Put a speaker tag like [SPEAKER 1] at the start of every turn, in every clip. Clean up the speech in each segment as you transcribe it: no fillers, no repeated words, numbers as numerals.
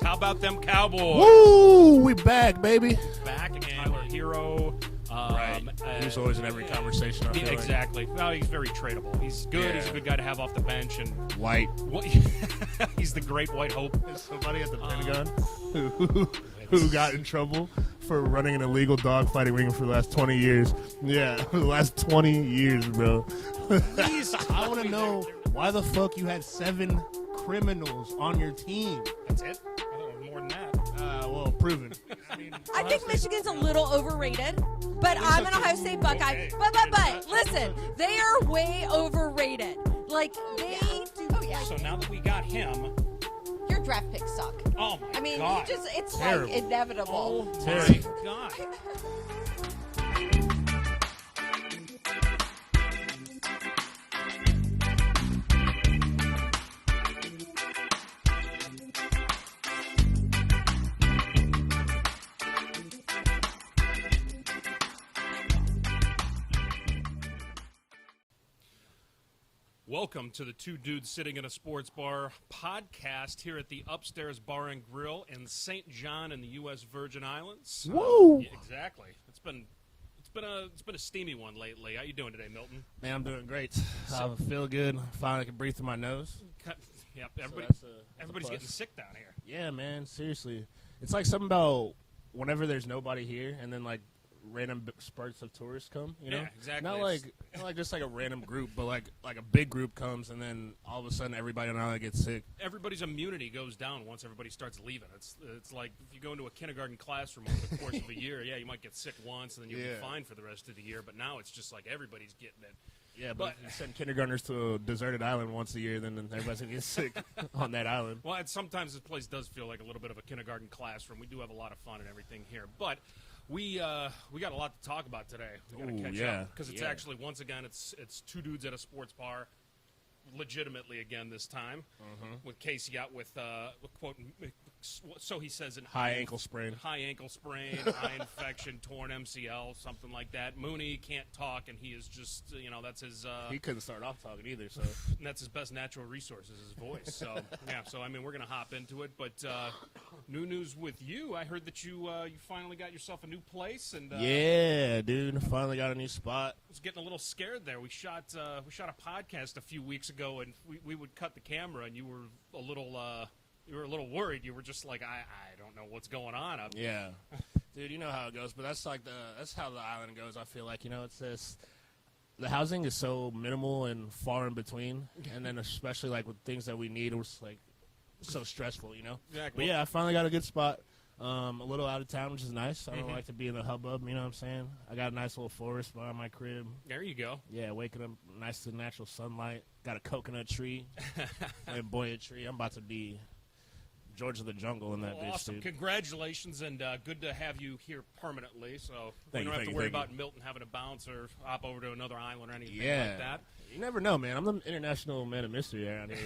[SPEAKER 1] How about them Cowboys?
[SPEAKER 2] Woo! We back, baby.
[SPEAKER 1] Back and a hero.
[SPEAKER 2] Right. He's always in every conversation. I feel
[SPEAKER 1] exactly.
[SPEAKER 2] Like.
[SPEAKER 1] Well, he's very tradable. He's good. Yeah. He's a good guy to have off the bench. And
[SPEAKER 2] White.
[SPEAKER 1] He's the great white hope.
[SPEAKER 2] There's somebody at the Pentagon who got in trouble for running an illegal dogfighting ring for the last 20 years. Yeah, the last 20 years, bro. I want to know why the fuck you had 7 criminals on your team.
[SPEAKER 1] That's it? I thought it was more than that.
[SPEAKER 2] Well, proven.
[SPEAKER 3] I think Michigan's a little overrated, but I'm an Ohio State Buckeye. But listen, they are way overrated. Like, they do.
[SPEAKER 1] Oh, yeah. So now that we got him.
[SPEAKER 3] Your draft picks suck.
[SPEAKER 1] Oh, my God.
[SPEAKER 3] I mean, it's terrible. Like inevitable.
[SPEAKER 1] Oh, my God. Welcome to the Two Dudes Sitting in a Sports Bar podcast here at the Upstairs Bar and Grill in St. John in the U.S. Virgin Islands.
[SPEAKER 2] Woo!
[SPEAKER 1] Yeah, exactly. It's been a steamy one lately. How you doing today, Milton?
[SPEAKER 2] Man, I'm doing great. I feel good. Finally, I can breathe through my nose.
[SPEAKER 1] Yep, everybody's getting sick down here.
[SPEAKER 2] Yeah, man, seriously. It's like something about whenever there's nobody here, and then like random spurts of tourists come, you know?
[SPEAKER 1] Yeah, exactly.
[SPEAKER 2] Not like just like a random group, but like a big group comes, and then all of a sudden everybody on the island gets sick.
[SPEAKER 1] Everybody's immunity goes down once everybody starts leaving. It's like if you go into a kindergarten classroom over the course of a year, yeah, you might get sick once, and then you'll be fine for the rest of the year. But now it's just like everybody's getting it.
[SPEAKER 2] Yeah, but you send kindergartners to a deserted island once a year, then everybody's going to get sick on that island.
[SPEAKER 1] Well, sometimes this place does feel like a little bit of a kindergarten classroom. We do have a lot of fun and everything here. But we got a lot to talk about today. We got to catch up because it's actually, once again, it's two dudes at a sports bar, legitimately again this time, with Casey out with quote. So he says,
[SPEAKER 2] high ankle sprain,
[SPEAKER 1] eye infection, torn MCL, something like that. Mooney can't talk, and he is just, that's his.
[SPEAKER 2] He couldn't start off talking either, so
[SPEAKER 1] and that's his best natural resource is his voice. So yeah, so I mean, we're gonna hop into it, but new news with you. I heard that you finally got yourself a new place, and
[SPEAKER 2] yeah, dude, finally got a new spot.
[SPEAKER 1] I was getting a little scared there. We shot a podcast a few weeks ago, and we would cut the camera, and you were a little. You were a little worried. You were just like, I don't know what's going on up.
[SPEAKER 2] Yeah, dude, you know how it goes. But that's how the island goes. I feel like it's this. The housing is so minimal and far in between, and then especially like with things that we need, it was like so stressful,
[SPEAKER 1] Exactly.
[SPEAKER 2] But yeah, I finally got a good spot. A little out of town, which is nice. I don't like to be in the hubbub. You know what I'm saying? I got a nice little forest behind my crib.
[SPEAKER 1] There you go.
[SPEAKER 2] Yeah, waking up nice to natural sunlight. Got a coconut tree, flamboyant tree. I'm about to be George of the Jungle in that bitch,
[SPEAKER 1] awesome.
[SPEAKER 2] Dude.
[SPEAKER 1] Congratulations, and good to have you here permanently. So we don't have to worry about Milton having to bounce or hop over to another island or anything like that.
[SPEAKER 2] You never know, man. I'm the international man of mystery around here,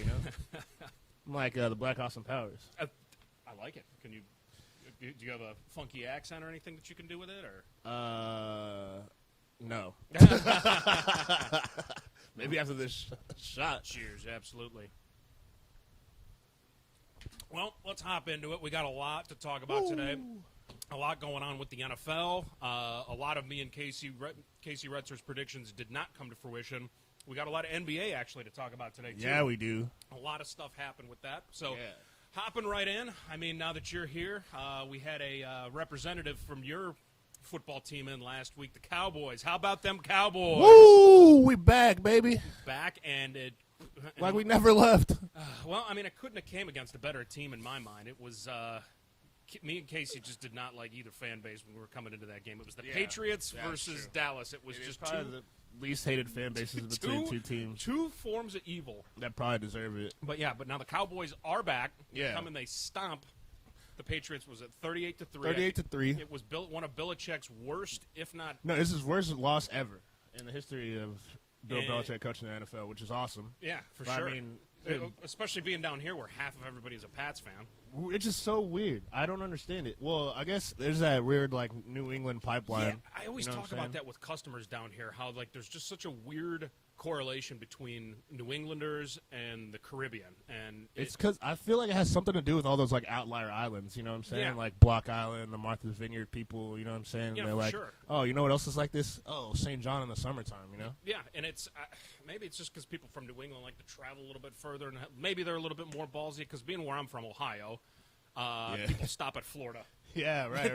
[SPEAKER 2] I'm like the Black Austin Powers.
[SPEAKER 1] I like it. Do you have a funky accent or anything that you can do with it, or?
[SPEAKER 2] No. Maybe after this shot.
[SPEAKER 1] Cheers, absolutely. Well, let's hop into it. We got a lot to talk about today. A lot going on with the NFL. A lot of me and Casey Retzer's predictions did not come to fruition. We got a lot of NBA, actually, to talk about today, too.
[SPEAKER 2] Yeah, we do.
[SPEAKER 1] A lot of stuff happened with that. So, hopping right in, I mean, now that you're here, we had a representative from your football team in last week, the Cowboys. How about them Cowboys?
[SPEAKER 2] Woo! We back, baby.
[SPEAKER 1] Back, and it...
[SPEAKER 2] Like we never left.
[SPEAKER 1] Well, I mean, it couldn't have came against a better team in my mind. It was me and Casey just did not like either fan base when we were coming into that game. It was the Patriots versus Dallas. It was just
[SPEAKER 2] probably the least hated fan bases between two teams.
[SPEAKER 1] Two forms of evil
[SPEAKER 2] that probably deserve it.
[SPEAKER 1] But now the Cowboys are back.
[SPEAKER 2] Yeah,
[SPEAKER 1] come and they stomp. The Patriots was at 38-3.
[SPEAKER 2] 38-3.
[SPEAKER 1] It was one of Belichick's worst, if not.
[SPEAKER 2] No, this is worst loss ever in the history of Bill Belichick coaching the NFL, which is awesome.
[SPEAKER 1] Yeah, for
[SPEAKER 2] but
[SPEAKER 1] sure.
[SPEAKER 2] I mean,
[SPEAKER 1] especially being down here where half of everybody is a Pats fan.
[SPEAKER 2] it's just so weird. I don't understand it. Well, I guess there's that weird like New England pipeline.
[SPEAKER 1] Yeah, I always talk about that with customers down here. How like there's just such a weird correlation between New Englanders and the Caribbean, and
[SPEAKER 2] it's because I feel like it has something to do with all those like outlier islands. You know what I'm saying?
[SPEAKER 1] Yeah.
[SPEAKER 2] Like Block Island, the Martha's Vineyard people. You know what I'm saying?
[SPEAKER 1] Yeah,
[SPEAKER 2] They're
[SPEAKER 1] for
[SPEAKER 2] like,
[SPEAKER 1] sure.
[SPEAKER 2] oh, you know what else is like this? Oh, St. John in the summertime. You know?
[SPEAKER 1] Yeah, and it's maybe it's just because people from New England like to travel a little bit further, and maybe they're a little bit more ballsy. Because being where I'm from, Ohio, people stop at Florida.
[SPEAKER 2] Yeah, right.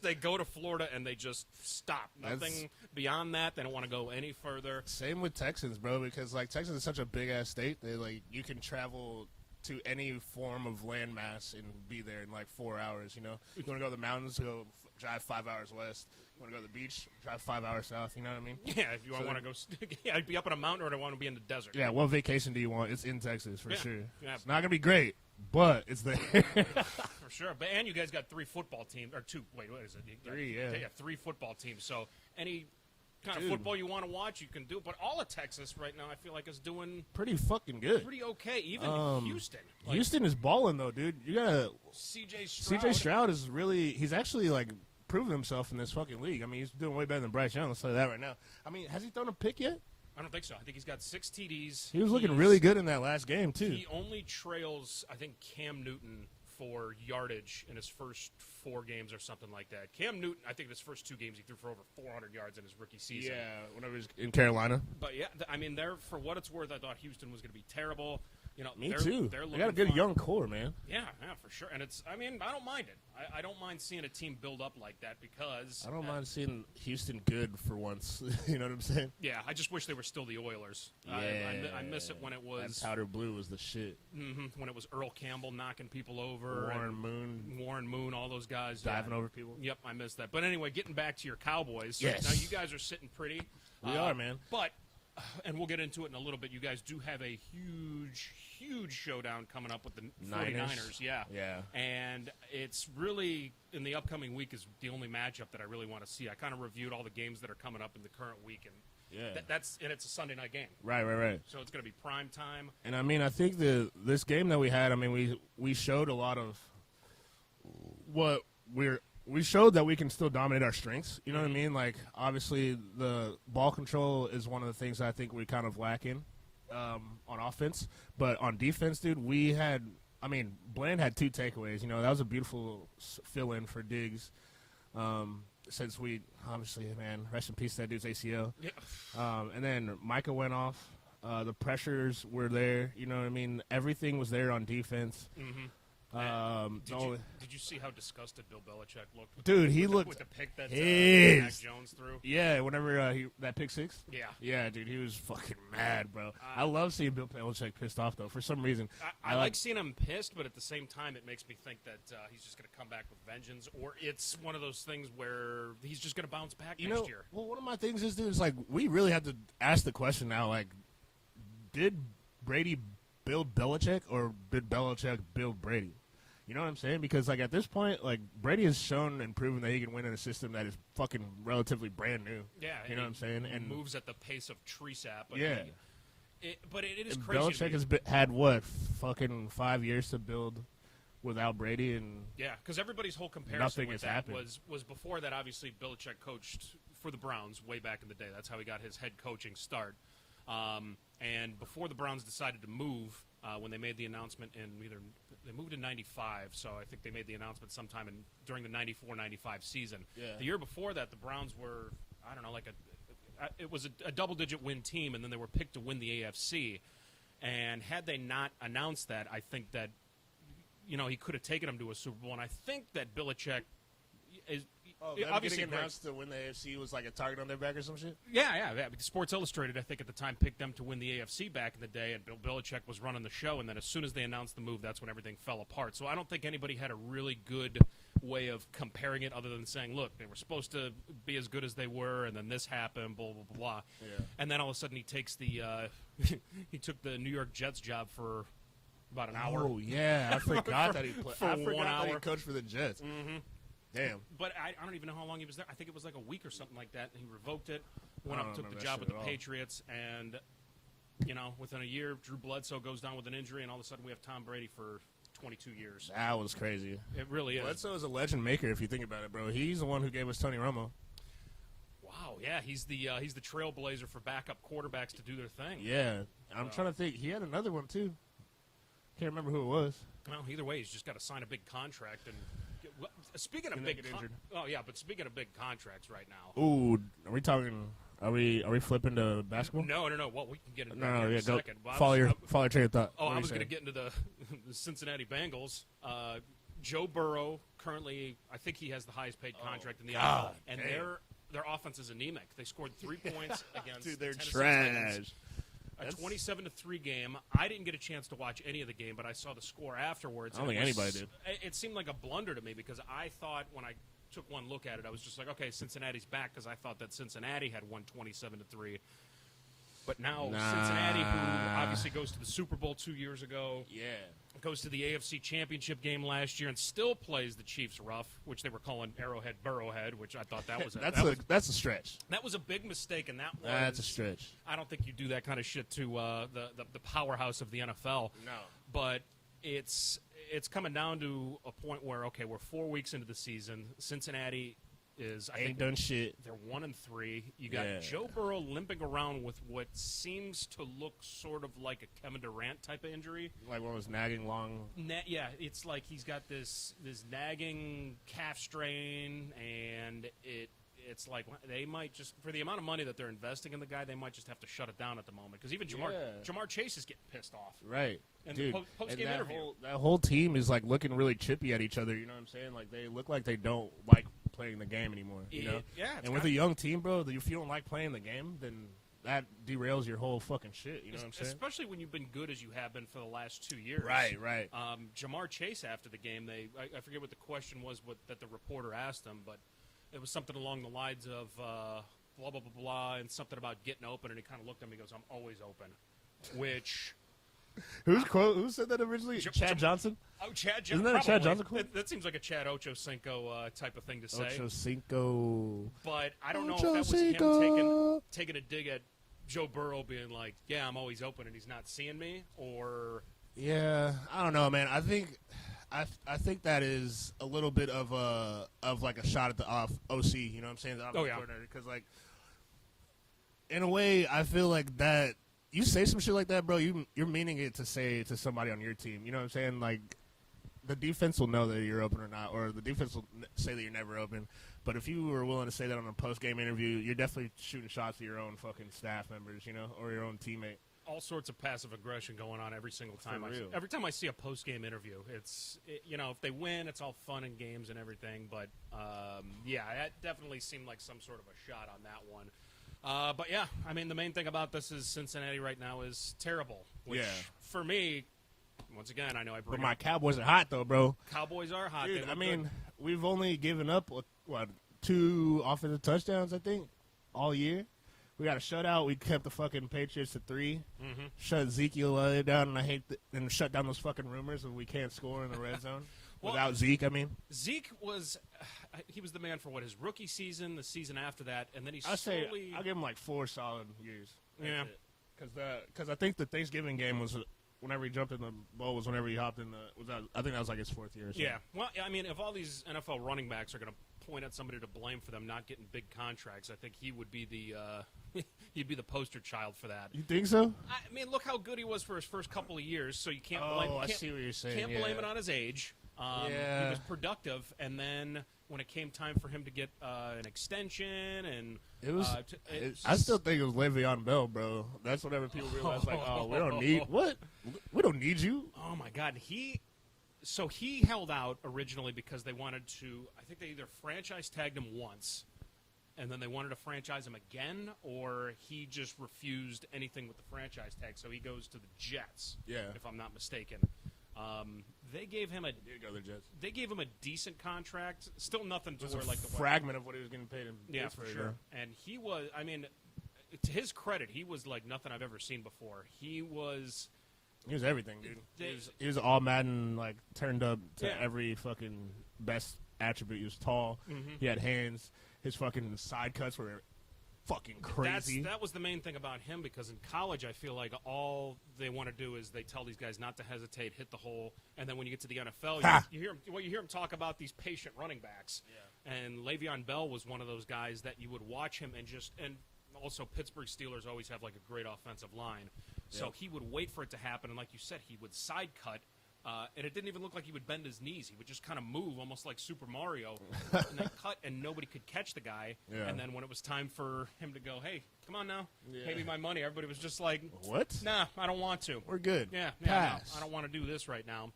[SPEAKER 1] They go to Florida and they just stop. Nothing beyond that. They don't want to go any further.
[SPEAKER 2] Same with Texans, bro, because like Texas is such a big ass state. They like you can travel to any form of landmass and be there in like 4 hours. You know, you want to go to the mountains, drive 5 hours west. You want to go to the beach, drive 5 hours south. You know what I mean?
[SPEAKER 1] Yeah, if you want to go, I'd be up in a mountain, or I want to be in the desert.
[SPEAKER 2] Yeah, what vacation do you want? It's in Texas for sure.
[SPEAKER 1] Yeah.
[SPEAKER 2] It's not gonna be great, but it's there.
[SPEAKER 1] For sure. But and you guys got 3 football teams, or 2. Wait, what is it?
[SPEAKER 2] 3, yeah.
[SPEAKER 1] Yeah, 3 football teams. So any kind of football you want to watch, you can do. But all of Texas right now, I feel like is doing
[SPEAKER 2] pretty fucking good.
[SPEAKER 1] Pretty okay. Even Houston. Like,
[SPEAKER 2] Houston is balling though, dude. You gotta.
[SPEAKER 1] CJ
[SPEAKER 2] Stroud is really. He's actually like proven himself in this fucking league. I mean, he's doing way better than Bryce Young. Let's say that right now. I mean, has he thrown a pick yet?
[SPEAKER 1] I don't think so. I think he's got 6 TDs.
[SPEAKER 2] He was looking really good in that last game too.
[SPEAKER 1] He only trails, I think, Cam Newton for yardage in his first 4 games or something like that. Cam Newton, I think his first 2 games he threw for over 400 yards in his rookie season.
[SPEAKER 2] Yeah, whenever he was in Carolina.
[SPEAKER 1] But yeah, I mean, for what it's worth, I thought Houston was going to be terrible. You know,
[SPEAKER 2] Me too.
[SPEAKER 1] They
[SPEAKER 2] got a good young core, man.
[SPEAKER 1] Yeah, for sure. And I don't mind it. I don't mind seeing a team build up like that because
[SPEAKER 2] I don't mind seeing Houston good for once. You know what I'm saying?
[SPEAKER 1] Yeah, I just wish they were still the Oilers.
[SPEAKER 2] Yeah,
[SPEAKER 1] I miss it when it was
[SPEAKER 2] that powder blue was the shit.
[SPEAKER 1] When it was Earl Campbell knocking people over, Warren Moon, all those guys
[SPEAKER 2] diving over people.
[SPEAKER 1] Yep, I miss that. But anyway, getting back to your Cowboys.
[SPEAKER 2] Yes.
[SPEAKER 1] Now you guys are sitting pretty.
[SPEAKER 2] We are, man.
[SPEAKER 1] But and we'll get into it in a little bit. You guys do have a huge showdown coming up with the 49ers. Yeah. And it's really, in the upcoming week, is the only matchup that I really want to see. I kind of reviewed all the games that are coming up in the current week, and and it's a Sunday night game. Right. So it's going to be prime time.
[SPEAKER 2] And I mean, I think this game that we had, I mean, we showed a lot of what we showed that we can still dominate our strengths. You know what I mean? Like, obviously, the ball control is one of the things I think we kind of lack in on offense. But on defense, dude, Bland had 2 takeaways. You know, that was a beautiful fill-in for Diggs. Since we, obviously, man, rest in peace to that dude's ACL. Yeah. And then Micah went off. The pressures were there. You know what I mean? Everything was there on defense.
[SPEAKER 1] Mm-hmm. Did you see how disgusted Bill Belichick looked?
[SPEAKER 2] Dude, he looked
[SPEAKER 1] with the pick that Mac Jones threw.
[SPEAKER 2] Yeah, whenever that pick 6.
[SPEAKER 1] Yeah,
[SPEAKER 2] dude, he was fucking mad, bro. I love seeing Bill Belichick pissed off though. For some reason,
[SPEAKER 1] I like seeing him pissed, but at the same time, it makes me think that he's just going to come back with vengeance, or it's one of those things where he's just going to bounce back next year.
[SPEAKER 2] Well, one of my things is, dude, is like we really have to ask the question now, like, did Brady build Belichick or did Belichick build Brady? You know what I'm saying? Because, like, at this point, like, Brady has shown and proven that he can win in a system that is fucking relatively brand new.
[SPEAKER 1] Yeah.
[SPEAKER 2] You know what I'm saying?
[SPEAKER 1] And moves at the pace of tree sap. But
[SPEAKER 2] yeah.
[SPEAKER 1] But it is
[SPEAKER 2] and
[SPEAKER 1] crazy.
[SPEAKER 2] Belichick has had, what, fucking 5 years to build without Brady? And
[SPEAKER 1] yeah, because everybody's whole comparison with that
[SPEAKER 2] happened.
[SPEAKER 1] was before that, obviously, Belichick coached for the Browns way back in the day. That's how he got his head coaching start. And before the Browns decided to move, when they made the announcement they moved in 95, so I think they made the announcement sometime during the 94-95 season.
[SPEAKER 2] Yeah.
[SPEAKER 1] The year before that, the Browns were, I don't know, like it was a double-digit win team, and then they were picked to win the AFC. And had they not announced that, I think that, you know, he could have taken them to a Super Bowl. And I think that Belichick is
[SPEAKER 2] obviously announced to win the AFC was like a target on their back or some shit?
[SPEAKER 1] Yeah. Sports Illustrated, I think, at the time picked them to win the AFC back in the day, and Bill Belichick was running the show, and then as soon as they announced the move, that's when everything fell apart. So I don't think anybody had a really good way of comparing it other than saying, look, they were supposed to be as good as they were, and then this happened, blah, blah, blah, blah.
[SPEAKER 2] Yeah.
[SPEAKER 1] And then all of a sudden he takes he took the New York Jets job for about an hour.
[SPEAKER 2] Oh, yeah. I forgot that he played.
[SPEAKER 1] For
[SPEAKER 2] I forgot
[SPEAKER 1] 1 hour.
[SPEAKER 2] that he coached for the Jets.
[SPEAKER 1] Mm-hmm.
[SPEAKER 2] Damn.
[SPEAKER 1] But I don't even know how long he was there. I think it was like a week or something like that. And he revoked it, went up, took the job with the Patriots, and, you know, within a year, Drew Bledsoe goes down with an injury, and all of a sudden we have Tom Brady for 22 years.
[SPEAKER 2] That was crazy.
[SPEAKER 1] It really is.
[SPEAKER 2] Bledsoe is a legend maker if you think about it, bro. He's the one who gave us Tony Romo.
[SPEAKER 1] Wow, yeah, he's the trailblazer for backup quarterbacks to do their thing.
[SPEAKER 2] Yeah, I'm trying to think. He had another one too. Can't remember who it was.
[SPEAKER 1] Well, either way, he's just got to sign a big contract and. Speaking of
[SPEAKER 2] big,
[SPEAKER 1] but speaking of big contracts right now.
[SPEAKER 2] Ooh, are we talking? Are we flipping to basketball?
[SPEAKER 1] No. Well, we can get into that in a second. Well,
[SPEAKER 2] follow your train of thought.
[SPEAKER 1] Oh, I was going to get into the Cincinnati Bengals. Joe Burrow currently, I think he has the highest paid contract in the NFL, and their offense is anemic. They scored 3 points against.
[SPEAKER 2] Dude, they're
[SPEAKER 1] Tennessee
[SPEAKER 2] trash.
[SPEAKER 1] Titans. A 27-3 game. I didn't get a chance to watch any of the game, but I saw the score afterwards.
[SPEAKER 2] I don't think anybody did.
[SPEAKER 1] It seemed like a blunder to me because I thought when I took one look at it, I was just like, okay, Cincinnati's back because I thought that Cincinnati had won 27-3. But now Cincinnati, who obviously goes to the Super Bowl 2 years ago, goes to the AFC Championship game last year and still plays the Chiefs rough, which they were calling Arrowhead Burrowhead, which I thought that was
[SPEAKER 2] that's a stretch.
[SPEAKER 1] That was a big mistake, and
[SPEAKER 2] that's a stretch.
[SPEAKER 1] I don't think you do that kind of shit to the powerhouse of the NFL.
[SPEAKER 2] No,
[SPEAKER 1] but it's coming down to a point where we're 4 weeks into the season. Cincinnati is
[SPEAKER 2] ain't done shit.
[SPEAKER 1] They're 1-3. You got Joe Burrow limping around with what seems to look sort of like a Kevin Durant type of injury,
[SPEAKER 2] like one of those nagging long.
[SPEAKER 1] It's like he's got this nagging calf strain, and it's like they might just, for the amount of money that they're investing in the guy, they might just have to shut it down at the moment because even Jamar Chase is getting pissed off.
[SPEAKER 2] Right.
[SPEAKER 1] And
[SPEAKER 2] dude,
[SPEAKER 1] the post-game interview.
[SPEAKER 2] That whole team is like looking really chippy at each other. You know what I'm saying? Like they look like they don't like playing the game anymore. You know?
[SPEAKER 1] Yeah.
[SPEAKER 2] And with a young team, bro, if you don't like playing the game, then that derails your whole fucking shit. You know what I'm saying?
[SPEAKER 1] Especially when you've been good as you have been for the last 2 years.
[SPEAKER 2] Right.
[SPEAKER 1] Jamar Chase after the game, I forget what the question was that the reporter asked him, but it was something along the lines of blah, blah, blah, blah, and something about getting open, and he kind of looked at me and goes, I'm always open, which...
[SPEAKER 2] Who said that originally? Chad Johnson?
[SPEAKER 1] Oh, Chad Johnson.
[SPEAKER 2] Isn't that a Chad Johnson quote?
[SPEAKER 1] That seems like a Chad Ochocinco type of thing to say.
[SPEAKER 2] Ochocinco.
[SPEAKER 1] But I don't know if that was him taking a dig at Joe Burrow being like, yeah, I'm always open and he's not seeing me, or...
[SPEAKER 2] Yeah, I don't know, man. I think that is a little bit of like a shot at the OC, you know what I'm saying? Because, like, in a way, I feel like that... You say some shit like that, bro, you're meaning it to say to somebody on your team. You know what I'm saying? Like, the defense will know that you're open or not, or the defense will say that you're never open. But if you were willing to say that on a post-game interview, you're definitely shooting shots at your own fucking staff members, you know, or your own teammate.
[SPEAKER 1] All sorts of passive aggression going on every single time. Every time I see a post-game interview, if they win, it's all fun and games and everything. But, that definitely seemed like some sort of a shot on that one. But, yeah, I mean, the main thing about this is Cincinnati right now is terrible. Which, for me, once again, I know I bring
[SPEAKER 2] But my Cowboys are hot, though, bro.
[SPEAKER 1] Cowboys are hot.
[SPEAKER 2] Dude, I mean, we've only given up, 2 offensive touchdowns, I think, all year. We got a shutout. We kept the fucking Patriots at 3.
[SPEAKER 1] Mm-hmm.
[SPEAKER 2] Shut Ezekiel down, and shut down those fucking rumors of we can't score in the red zone. Without Zeke, I mean.
[SPEAKER 1] Zeke was he was the man for his rookie season, the season after that, and then he
[SPEAKER 2] I'll give him like 4 solid years.
[SPEAKER 1] Yeah.
[SPEAKER 2] Because I think the Thanksgiving game was whenever he jumped in the bowl was whenever he hopped in I think that was like his 4th year. So.
[SPEAKER 1] Yeah. Well, I mean, if all these NFL running backs are going to point at somebody to blame for them not getting big contracts, I think he would be he'd be the poster child for that.
[SPEAKER 2] You think so?
[SPEAKER 1] I mean, look how good he was for his first couple of years, so you can't blame.
[SPEAKER 2] I see what you're saying.
[SPEAKER 1] Can't blame it on his age. He was productive, and then when it came time for him to get an extension, and
[SPEAKER 2] it was, I still think it was Le'Veon Bell, bro. That's whenever people realize, like, we don't need what? We don't need you.
[SPEAKER 1] Oh my God, he held out originally because they wanted to. I think they either franchise tagged him once, and then they wanted to franchise him again, or he just refused anything with the franchise tag, so he goes to the Jets.
[SPEAKER 2] Yeah,
[SPEAKER 1] if I'm not mistaken. They gave him a decent contract. Still nothing to where like the
[SPEAKER 2] fragment of what he was getting paid in.
[SPEAKER 1] Yeah, for sure. And he was. I mean, to his credit, he was like nothing I've ever seen before. He was
[SPEAKER 2] everything, dude. He was all Madden, like turned up to every fucking best attribute. He was tall. Mm-hmm. He had hands. His fucking side cuts were fucking crazy.
[SPEAKER 1] That was the main thing about him, because in college I feel like all they want to do is they tell these guys not to hesitate, hit the hole, and then when you get to the NFL, you hear him talk about these patient running backs. Yeah. And Le'Veon Bell was one of those guys that you would watch him and also Pittsburgh Steelers always have like a great offensive line. So he would wait for it to happen, and like you said, he would side cut. And it didn't even look like he would bend his knees. He would just kind of move, almost like Super Mario, and then cut, and nobody could catch the guy. Yeah. And then when it was time for him to go, hey, come on now, pay me my money, everybody was just like,
[SPEAKER 2] what?
[SPEAKER 1] Nah, I don't want to.
[SPEAKER 2] We're good.
[SPEAKER 1] Yeah, no, I don't want to do this right now.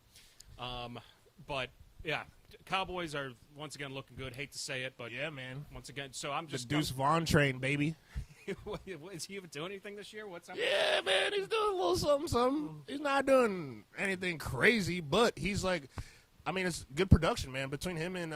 [SPEAKER 1] But, yeah, Cowboys are, once again, looking good. Hate to say it, but
[SPEAKER 2] yeah, man.
[SPEAKER 1] Once again, so I'm just...
[SPEAKER 2] The Deuce Vaughn train, baby.
[SPEAKER 1] Is he even doing anything this year? What's up?
[SPEAKER 2] Yeah, man, he's doing a little something. He's not doing anything crazy, but he's like, I mean, it's good production, man. Between him and,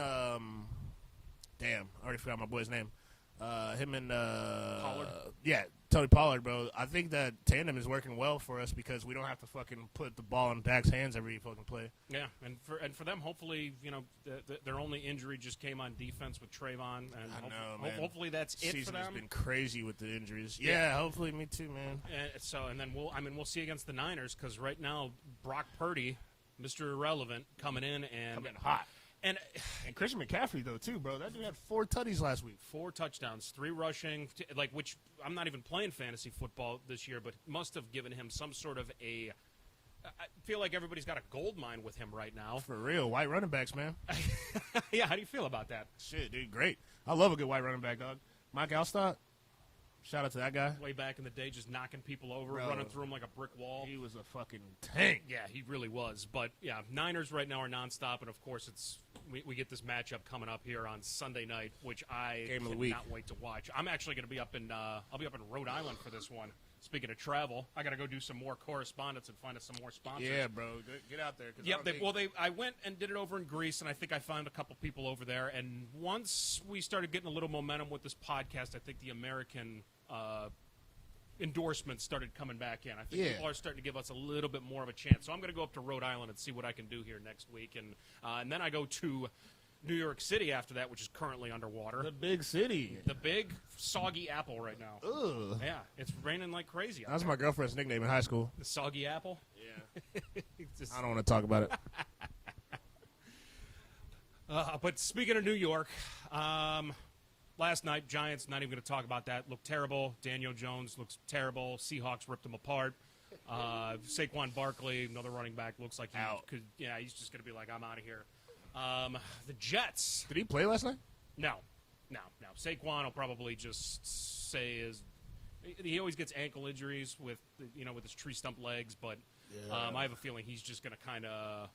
[SPEAKER 2] damn, I already forgot my boy's name. Him and,
[SPEAKER 1] Pollard?
[SPEAKER 2] Yeah, Tony Pollard, bro. I think that tandem is working well for us because we don't have to fucking put the ball in Dak's hands every fucking play.
[SPEAKER 1] Yeah, and for them, hopefully, you know, their only injury just came on defense with Trayvon, and hopefully that's it
[SPEAKER 2] Season
[SPEAKER 1] for them.
[SPEAKER 2] Has been crazy with the injuries. Yeah, hopefully, me too, man.
[SPEAKER 1] And then we'll see against the Niners, because right now Brock Purdy, Mr. Irrelevant, coming in and
[SPEAKER 2] coming hot. And Christian McCaffrey, though, too, bro. That dude had 4 tutties last week.
[SPEAKER 1] 4 touchdowns, 3 rushing, which I'm not even playing fantasy football this year, but must have given him some sort of I feel like everybody's got a gold mine with him right now.
[SPEAKER 2] For real. White running backs, man.
[SPEAKER 1] Yeah, how do you feel about that?
[SPEAKER 2] Shit, dude, great. I love a good white running back, dog. Mike Alstott. Shout out to that guy.
[SPEAKER 1] Way back in the day, just knocking people over, running through them like a brick wall.
[SPEAKER 2] He was a fucking tank.
[SPEAKER 1] Yeah, he really was. But, yeah, Niners right now are nonstop, and, of course, we get this matchup coming up here on Sunday night, which I cannot wait to watch. I'm actually going to be up in I'll be up in Rhode Island for this one. Speaking of travel, I got to go do some more correspondence and find us some more sponsors.
[SPEAKER 2] Yeah, bro, get out there.
[SPEAKER 1] I went and did it over in Greece, and I think I found a couple people over there. And once we started getting a little momentum with this podcast, I think the American endorsements started coming back in. I think people are starting to give us a little bit more of a chance. So I'm going to go up to Rhode Island and see what I can do here next week, and then I go to New York City after that, which is currently underwater.
[SPEAKER 2] The big city.
[SPEAKER 1] The big soggy apple right now.
[SPEAKER 2] Ugh.
[SPEAKER 1] Yeah, it's raining like crazy.
[SPEAKER 2] That was my girlfriend's nickname in high school.
[SPEAKER 1] The soggy apple?
[SPEAKER 2] Yeah. I don't want to talk about it.
[SPEAKER 1] But speaking of New York, last night, Giants, not even going to talk about that, looked terrible. Daniel Jones looks terrible. Seahawks ripped him apart. Saquon Barkley, another running back, looks like he's just going to be like, I'm out of here. The Jets.
[SPEAKER 2] Did he play last night?
[SPEAKER 1] No. Saquon will probably just say he always gets ankle injuries with his tree stump legs, but I have a feeling he's just going to kind of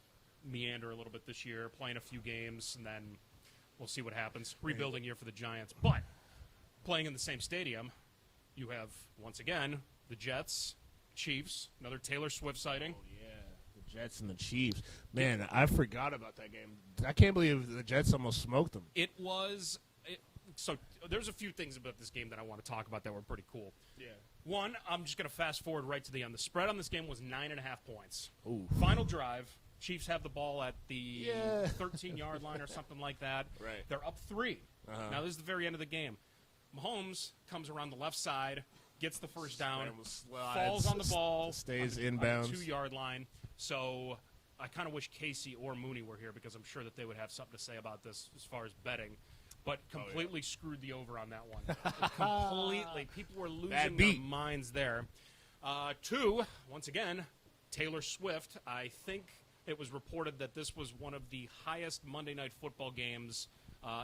[SPEAKER 1] meander a little bit this year, playing a few games, and then we'll see what happens. Rebuilding year for the Giants. But playing in the same stadium, you have, once again, the Jets, Chiefs, another Taylor Swift sighting.
[SPEAKER 2] Oh, yeah. The Jets and the Chiefs. Man, I forgot about that game. I can't believe the Jets almost smoked them.
[SPEAKER 1] So there's a few things about this game that I want to talk about that were pretty cool.
[SPEAKER 2] Yeah.
[SPEAKER 1] One, I'm just going to fast forward right to the end. The spread on this game was 9.5 points.
[SPEAKER 2] Ooh.
[SPEAKER 1] Final drive. Chiefs have the ball at the 13-yard line or something like that.
[SPEAKER 2] Right.
[SPEAKER 1] They're up 3. Now, this is the very end of the game. Mahomes comes around the left side, gets the first down, falls on the ball,
[SPEAKER 2] stays
[SPEAKER 1] on
[SPEAKER 2] inbounds.
[SPEAKER 1] The 2-yard line. So I kind of wish Casey or Mooney were here because I'm sure that they would have something to say about this as far as betting. But completely screwed the over on that one. Completely. People were losing their minds there. 2, once again, Taylor Swift. I think it was reported that this was one of the highest Monday Night Football games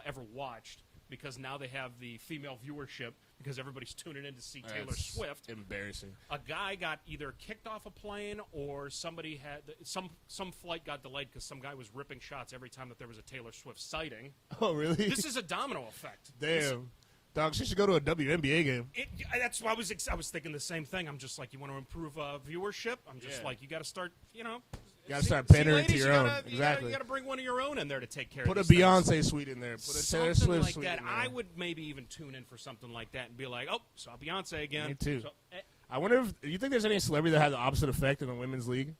[SPEAKER 1] ever watched because now they have the female viewership because everybody's tuning in to see Taylor Swift.
[SPEAKER 2] Embarrassing.
[SPEAKER 1] A guy got either kicked off a plane or somebody had some flight got delayed because some guy was ripping shots every time that there was a Taylor Swift sighting.
[SPEAKER 2] Oh, really?
[SPEAKER 1] This is a domino effect.
[SPEAKER 2] Damn. Dog, she should go to a WNBA game.
[SPEAKER 1] That's why I was thinking the same thing. I'm just like, you want to improve viewership? I'm just like, you got to start,
[SPEAKER 2] You got to start pandering to your own. Exactly.
[SPEAKER 1] You got to bring one of your own in there to take care of
[SPEAKER 2] Put
[SPEAKER 1] this
[SPEAKER 2] a Beyonce suite in there. Put a Taylor Swift
[SPEAKER 1] like
[SPEAKER 2] suite
[SPEAKER 1] that.
[SPEAKER 2] in there.
[SPEAKER 1] I would maybe even tune in for something like that and be like, oh, saw Beyonce again.
[SPEAKER 2] Me too.
[SPEAKER 1] So,
[SPEAKER 2] I wonder if you think there's any celebrity that has the opposite effect in the women's league?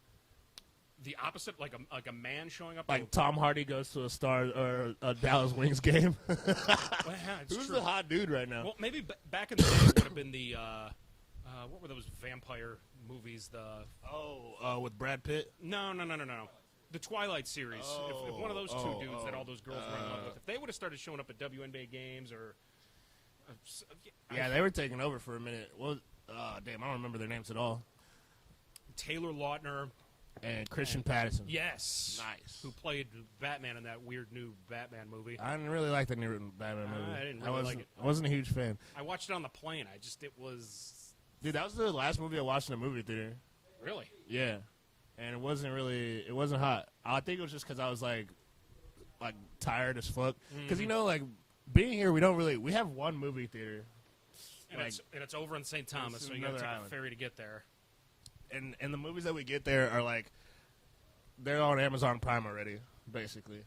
[SPEAKER 1] the opposite, like a man showing up.
[SPEAKER 2] Like Tom Hardy goes to a Star or a Dallas Wings game.
[SPEAKER 1] Well, yeah, it's
[SPEAKER 2] Who's
[SPEAKER 1] true.
[SPEAKER 2] the hot dude right now?
[SPEAKER 1] Well, maybe back in the day it would have been the what were those vampire movies?
[SPEAKER 2] With Brad Pitt.
[SPEAKER 1] No. The Twilight series. If one of those two dudes that all those girls were in love with, if they would have started showing up at WNBA games or
[SPEAKER 2] Yeah, they were taking over for a minute. Well, damn, I don't remember their names at all.
[SPEAKER 1] Taylor Lautner
[SPEAKER 2] And Christian Patterson.
[SPEAKER 1] Yes.
[SPEAKER 2] Nice.
[SPEAKER 1] Who played Batman in that weird new Batman movie.
[SPEAKER 2] I didn't really like the new Batman movie.
[SPEAKER 1] I didn't really like it.
[SPEAKER 2] I wasn't a huge fan.
[SPEAKER 1] I watched it on the plane. It was...
[SPEAKER 2] Dude, that was the last movie I watched in a movie theater.
[SPEAKER 1] Really?
[SPEAKER 2] Yeah. And it wasn't hot. I think it was just because I was, like tired as fuck. Because, being here, we have one movie theater.
[SPEAKER 1] And, it's over in St. Thomas, so you got to take a ferry to get there.
[SPEAKER 2] And the movies that we get there are, they're on Amazon Prime already, basically.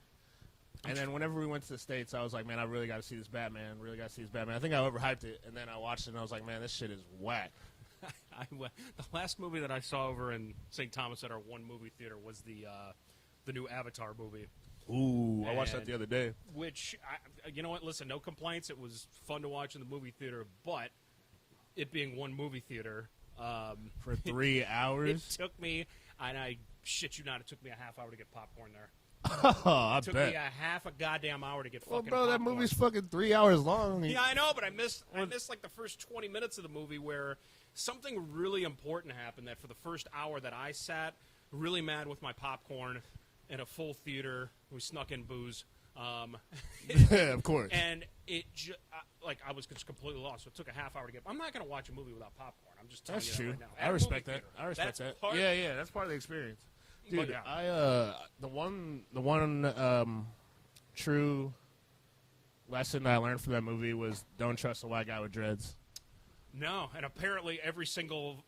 [SPEAKER 2] And then whenever we went to the States, I was like, man, I really got to see this Batman. I think I overhyped it, and then I watched it, and I was like, man, this shit is whack.
[SPEAKER 1] The last movie that I saw over in St. Thomas at our one movie theater was the new Avatar movie.
[SPEAKER 2] Ooh, I watched that the other day.
[SPEAKER 1] Which, you know what, listen, no complaints. It was fun to watch in the movie theater, but it being one movie theater...
[SPEAKER 2] for 3 hours?
[SPEAKER 1] It took me, and I shit you not, it took me a half hour to get popcorn there.
[SPEAKER 2] Oh, I
[SPEAKER 1] It took
[SPEAKER 2] bet.
[SPEAKER 1] me a half a goddamn hour to get
[SPEAKER 2] Well,
[SPEAKER 1] fucking
[SPEAKER 2] bro, that
[SPEAKER 1] popcorn.
[SPEAKER 2] movie's fucking 3 hours long.
[SPEAKER 1] Yeah, I know, but I missed the first 20 minutes of the movie where something really important happened that for the first hour that I sat really mad with my popcorn in a full theater. We snuck in booze.
[SPEAKER 2] Yeah, of course.
[SPEAKER 1] And it I was just completely lost. So it took a half hour to get. I'm not going to watch a movie without popcorn. I'm just telling
[SPEAKER 2] That's
[SPEAKER 1] you
[SPEAKER 2] true.
[SPEAKER 1] that right now.
[SPEAKER 2] I
[SPEAKER 1] At a
[SPEAKER 2] respect
[SPEAKER 1] movie
[SPEAKER 2] that.
[SPEAKER 1] theater,
[SPEAKER 2] I respect
[SPEAKER 1] that's
[SPEAKER 2] that. Yeah, that's part of the experience. Dude,
[SPEAKER 1] But, yeah.
[SPEAKER 2] the one true lesson that I learned from that movie was don't trust a white guy with dreads.
[SPEAKER 1] No, and apparently every single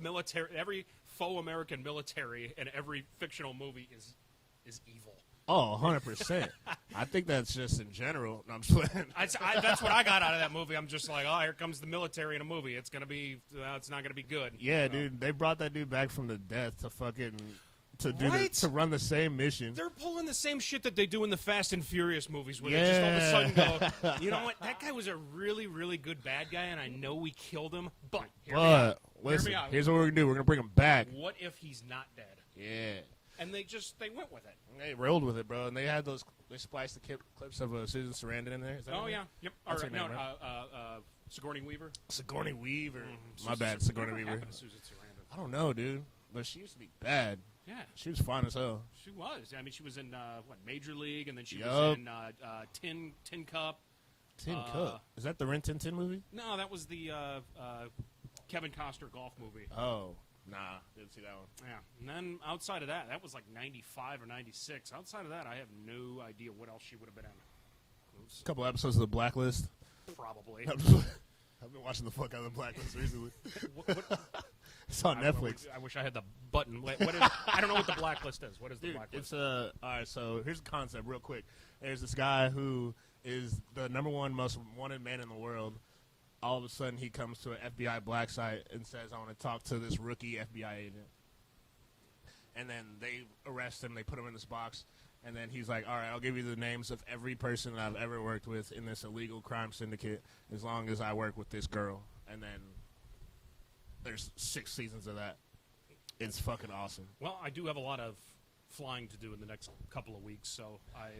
[SPEAKER 1] military, every faux American military in every fictional movie is evil.
[SPEAKER 2] Oh, 100%. I think that's just in general. No, I'm just playing.
[SPEAKER 1] That's what I got out of that movie. I'm just like, oh, here comes the military in a movie. It's gonna be, it's not gonna be good.
[SPEAKER 2] Yeah, dude, they brought that dude back from the death to fucking
[SPEAKER 1] Right?
[SPEAKER 2] to run the same mission.
[SPEAKER 1] They're pulling the same shit that they do in the Fast and Furious movies, where they just all of a sudden go, you know what? That guy was a really, really good bad guy, and I know we killed him, but
[SPEAKER 2] listen, here's what we're gonna do. We're gonna bring him back.
[SPEAKER 1] What if he's not dead?
[SPEAKER 2] Yeah.
[SPEAKER 1] And they went with it.
[SPEAKER 2] They rolled with it, bro. And they had they spliced the clips of Susan Sarandon in there. Is that
[SPEAKER 1] Oh
[SPEAKER 2] her
[SPEAKER 1] yeah,
[SPEAKER 2] name?
[SPEAKER 1] yep.
[SPEAKER 2] That's
[SPEAKER 1] Or,
[SPEAKER 2] her name,
[SPEAKER 1] no,
[SPEAKER 2] right?
[SPEAKER 1] Sigourney Weaver.
[SPEAKER 2] Sigourney Weaver. My
[SPEAKER 1] Susan-
[SPEAKER 2] bad, Sigourney
[SPEAKER 1] whatever
[SPEAKER 2] Weaver.
[SPEAKER 1] happened to Susan Sarandon?
[SPEAKER 2] I don't know, dude. But she used to be bad.
[SPEAKER 1] Yeah,
[SPEAKER 2] She was fine as hell.
[SPEAKER 1] she was. I mean, she was in Major League, and then she
[SPEAKER 2] Yup.
[SPEAKER 1] was in Tin Cup.
[SPEAKER 2] Tin Cup. Is that the Rin Tin Tin movie?
[SPEAKER 1] No, that was the Kevin Costner golf movie.
[SPEAKER 2] Oh, nah. Didn't see that one.
[SPEAKER 1] Yeah, and then outside of that, that was like 95 or 96. Outside of that, I have no idea what else she would have been in.
[SPEAKER 2] A couple episodes of The Blacklist.
[SPEAKER 1] Probably.
[SPEAKER 2] I've been watching the fuck out of The Blacklist recently.
[SPEAKER 1] What,
[SPEAKER 2] It's on Netflix.
[SPEAKER 1] I wish I had the button. What is, I don't know what the Blacklist is. What is the
[SPEAKER 2] Dude,
[SPEAKER 1] Blacklist?
[SPEAKER 2] it's all right. So here's the concept, real quick. There's this guy who is the #1 most wanted man in the world. All of a sudden, he comes to an FBI black site and says, "I want to talk to this rookie FBI agent." And then they arrest him. They put him in this box. And then he's like, "All right, I'll give you the names of every person that I've ever worked with in this illegal crime syndicate, as long as I work with this girl." And then there's 6 seasons of that. It's fucking awesome.
[SPEAKER 1] Well, I do have a lot of flying to do in the next couple of weeks, so I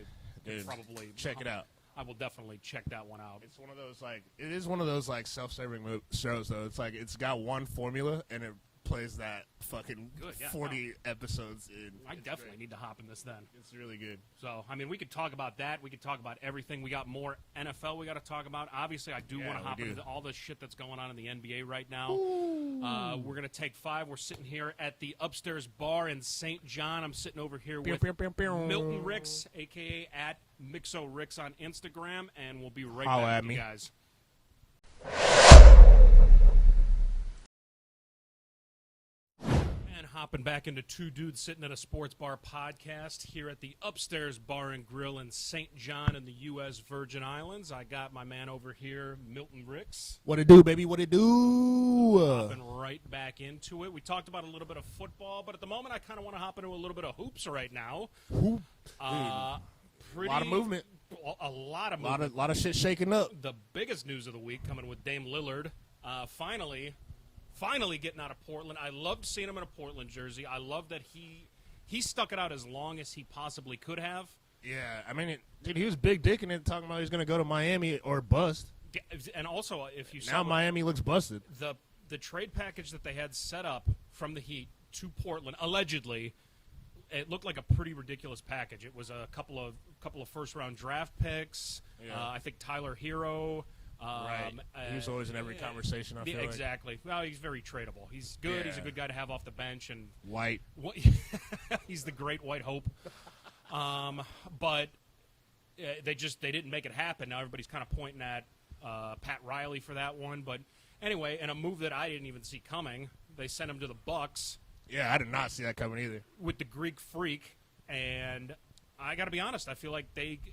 [SPEAKER 2] Dude,
[SPEAKER 1] probably
[SPEAKER 2] check it out.
[SPEAKER 1] I will definitely check that one out.
[SPEAKER 2] It's one of those it is one of those self-serving shows though. It's like it's got one formula and it plays that fucking
[SPEAKER 1] Good, yeah,
[SPEAKER 2] 40 episodes in.
[SPEAKER 1] I
[SPEAKER 2] It's
[SPEAKER 1] definitely
[SPEAKER 2] great.
[SPEAKER 1] need to hop in this then.
[SPEAKER 2] It's really good.
[SPEAKER 1] So, I mean, we could talk about that. We could talk about everything. We got more NFL we got to talk about. Obviously, I do
[SPEAKER 2] Yeah,
[SPEAKER 1] want to
[SPEAKER 2] we
[SPEAKER 1] hop
[SPEAKER 2] do.
[SPEAKER 1] into all the shit that's going on in the NBA right now. We're going to take 5. We're sitting here at the Upstairs Bar in St. John. I'm sitting over here with Milton Ricks, a.k.a. at Mixo Ricks on Instagram, and we'll be right
[SPEAKER 2] Holla
[SPEAKER 1] back
[SPEAKER 2] at
[SPEAKER 1] with
[SPEAKER 2] me.
[SPEAKER 1] you guys. And hopping back into Two Dudes Sitting at a Sports Bar podcast here at the Upstairs Bar and Grill in St. John in the U.S. Virgin Islands. I got my man over here, Milton Ricks.
[SPEAKER 2] What it do, baby? What it do?
[SPEAKER 1] Hopping right back into it. We talked about a little bit of football, but at the moment I kind of want to hop into a little bit of hoops right now.
[SPEAKER 2] A lot of movement.
[SPEAKER 1] A lot of movement.
[SPEAKER 2] A lot of shit shaking up.
[SPEAKER 1] The biggest news of the week coming with Dame Lillard. Finally getting out of Portland. I loved seeing him in a Portland jersey. I love that he stuck it out as long as he possibly could have.
[SPEAKER 2] Yeah, I mean, dude, he was big dicking it, talking about he's going to go to Miami or bust.
[SPEAKER 1] And also, if you saw
[SPEAKER 2] now Miami looks busted.
[SPEAKER 1] The trade package that they had set up from the Heat to Portland, allegedly, it looked like a pretty ridiculous package. It was a couple of first-round draft picks.
[SPEAKER 2] Yeah.
[SPEAKER 1] I think Tyler Hero.
[SPEAKER 2] Right. He was always in every conversation, I feel like.
[SPEAKER 1] Exactly. Well, he's very tradable. He's good.
[SPEAKER 2] Yeah.
[SPEAKER 1] He's a good guy to have off the bench. And
[SPEAKER 2] White.
[SPEAKER 1] He's the great white hope. But they didn't make it happen. Now everybody's kind of pointing at Pat Riley for that one. But anyway, in a move that I didn't even see coming, they sent him to the Bucks.
[SPEAKER 2] Yeah, I did not see that coming either.
[SPEAKER 1] With the Greek Freak. And I got to be honest, I feel like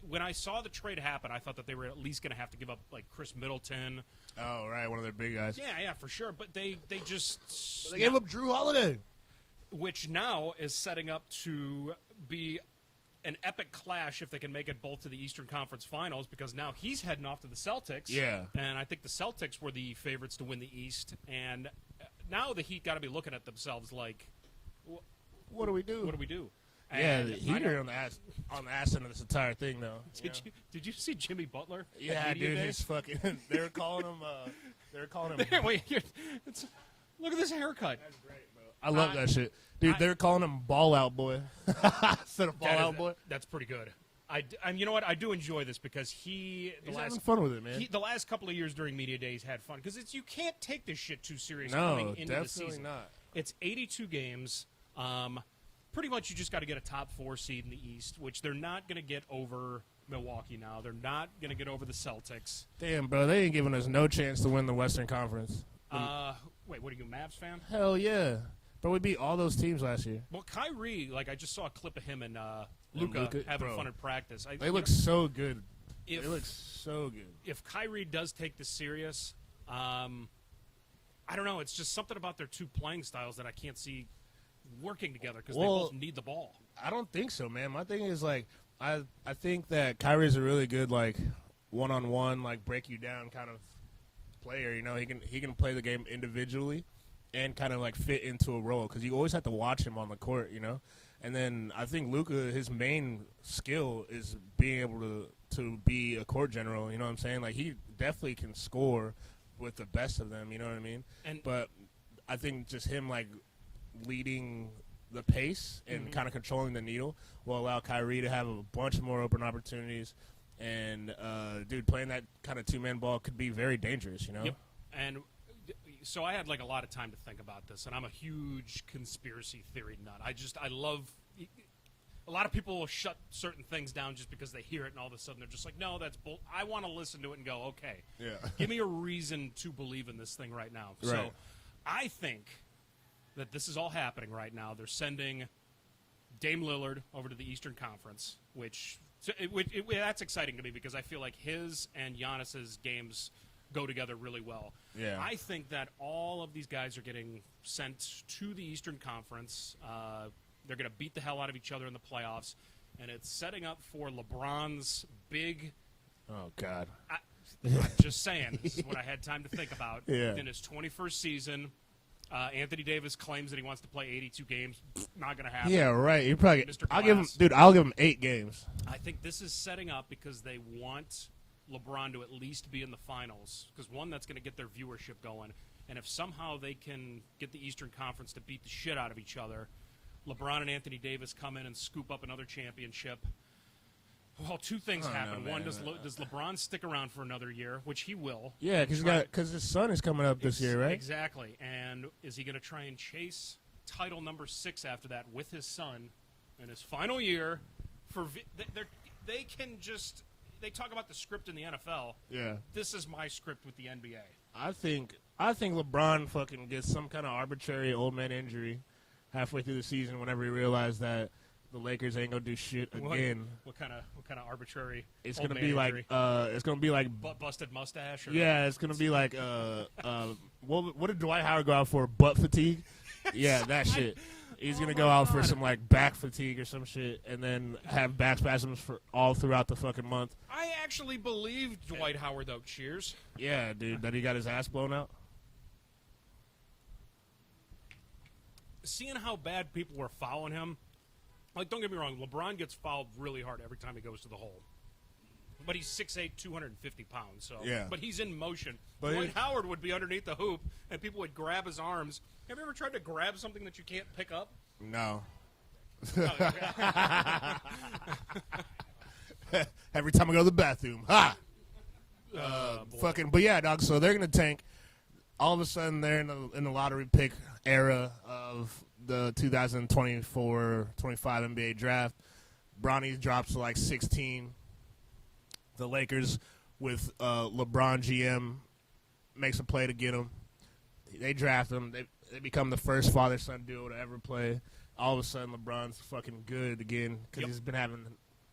[SPEAKER 1] when I saw the trade happen, I thought that they were at least going to have to give up like Chris Middleton.
[SPEAKER 2] Oh, right, one of their big guys.
[SPEAKER 1] Yeah, for sure. But they just...
[SPEAKER 2] They gave up Drew Holiday.
[SPEAKER 1] Which now is setting up to be an epic clash if they can make it both to the Eastern Conference Finals, because now he's heading off to the Celtics.
[SPEAKER 2] Yeah.
[SPEAKER 1] And I think the Celtics were the favorites to win the East. And now the Heat got to be looking at themselves like,
[SPEAKER 2] what do we do?
[SPEAKER 1] What do we do?
[SPEAKER 2] Yeah, the Heat are on the ass end of this entire thing, though.
[SPEAKER 1] Did you see Jimmy Butler?
[SPEAKER 2] Yeah, dude, he's fucking. They were calling him.
[SPEAKER 1] Wait, look at this haircut.
[SPEAKER 2] That's great, bro. I love that shit, dude. They were calling him Ball Out Boy instead of Ball Out Boy.
[SPEAKER 1] That's pretty good. And you know what? I do enjoy this because
[SPEAKER 2] he's having fun with it, man.
[SPEAKER 1] The last couple of years during media days had fun because you can't take this shit too serious
[SPEAKER 2] no,
[SPEAKER 1] coming into the season.
[SPEAKER 2] Definitely not.
[SPEAKER 1] It's 82 games. Pretty much you just got to get a top 4 seed in the East, which they're not going to get over Milwaukee now. They're not going to get over the Celtics.
[SPEAKER 2] Damn, bro, they ain't giving us no chance to win the Western Conference.
[SPEAKER 1] Wait, what are you, a Mavs fan?
[SPEAKER 2] Hell yeah. But we beat all those teams last year.
[SPEAKER 1] Well, Kyrie, I just saw a clip of him and Luka having fun in practice.
[SPEAKER 2] They look so good. They look so good.
[SPEAKER 1] If Kyrie does take this serious, I don't know. It's just something about their two playing styles that I can't see working together because they both need the ball.
[SPEAKER 2] I don't think so, man. My thing is, I think that Kyrie's a really good, one-on-one, break you down kind of player. You know, he can play the game individually and kind of, fit into a role because you always have to watch him on the court, you know. And then I think Luka, his main skill is being able to be a court general, you know what I'm saying? He definitely can score with the best of them, you know what I mean? But I think just him, leading the pace and kind of controlling the needle will allow Kyrie to have a bunch more open opportunities. And, dude, playing that kind of two-man ball could be very dangerous, you know?
[SPEAKER 1] Yep. And so I had, a lot of time to think about this, and I'm a huge conspiracy theory nut. I love – a lot of people will shut certain things down just because they hear it, and all of a sudden they're just like, no, that's bull. I want to listen to it and go, okay, give me a reason to believe in this thing right now. Right. So I think – that this is all happening right now. They're sending Dame Lillard over to the Eastern Conference, which that's exciting to me because I feel like his and Giannis's games go together really well.
[SPEAKER 2] Yeah.
[SPEAKER 1] I think that all of these guys are getting sent to the Eastern Conference. They're going to beat the hell out of each other in the playoffs, and it's setting up for LeBron's big –
[SPEAKER 2] oh, God.
[SPEAKER 1] I'm just saying. This is what I had time to think about.
[SPEAKER 2] Yeah.
[SPEAKER 1] In his 21st season – Anthony Davis claims that he wants to play 82 games. Not going to happen.
[SPEAKER 2] Yeah, right. You probably.
[SPEAKER 1] Mr.
[SPEAKER 2] I'll give him 8 games.
[SPEAKER 1] I think this is setting up because they want LeBron to at least be in the finals. Because one, that's going to get their viewership going, and if somehow they can get the Eastern Conference to beat the shit out of each other, LeBron and Anthony Davis come in and scoop up another championship. Well, two things happen. One, does LeBron stick around for another year, which he will?
[SPEAKER 2] Yeah, because his son is coming up this year, right?
[SPEAKER 1] Exactly. And is he going to try and chase title number 6 after that with his son in his final year? They talk about the script in the NFL.
[SPEAKER 2] Yeah.
[SPEAKER 1] This is my script with the NBA.
[SPEAKER 2] I think LeBron fucking gets some kind of arbitrary old man injury halfway through the season whenever he realized that the Lakers ain't gonna do shit again.
[SPEAKER 1] What kind of arbitrary?
[SPEAKER 2] It's
[SPEAKER 1] old
[SPEAKER 2] gonna
[SPEAKER 1] man
[SPEAKER 2] be
[SPEAKER 1] injury?
[SPEAKER 2] it's gonna be like
[SPEAKER 1] busted mustache. Or
[SPEAKER 2] yeah, it's gonna be like what did Dwight Howard go out for? Butt fatigue? Yeah, that shit. He's going to go out for some, like, back fatigue or some shit and then have back spasms for all throughout the fucking month.
[SPEAKER 1] I actually believe Dwight Howard, though. Cheers.
[SPEAKER 2] Yeah, dude, that he got his ass blown out.
[SPEAKER 1] Seeing how bad people were fouling him, like, don't get me wrong, LeBron gets fouled really hard every time he goes to the hole. But he's 6'8", 250 pounds, so.
[SPEAKER 2] Yeah.
[SPEAKER 1] But he's in motion.
[SPEAKER 2] But
[SPEAKER 1] Dwight Howard would be underneath the hoop, and people would grab his arms. Have you ever tried to grab something that you can't pick up?
[SPEAKER 2] No. Every time I go to the bathroom. Ha! But yeah, dog, so they're going to tank. All of a sudden, they're in the lottery pick era of the 2024-25 NBA draft. Bronny drops to like 16. The Lakers with LeBron GM makes a play to get him. They draft him. They become the first father-son duo to ever play. All of a sudden, LeBron's fucking good again because he's been having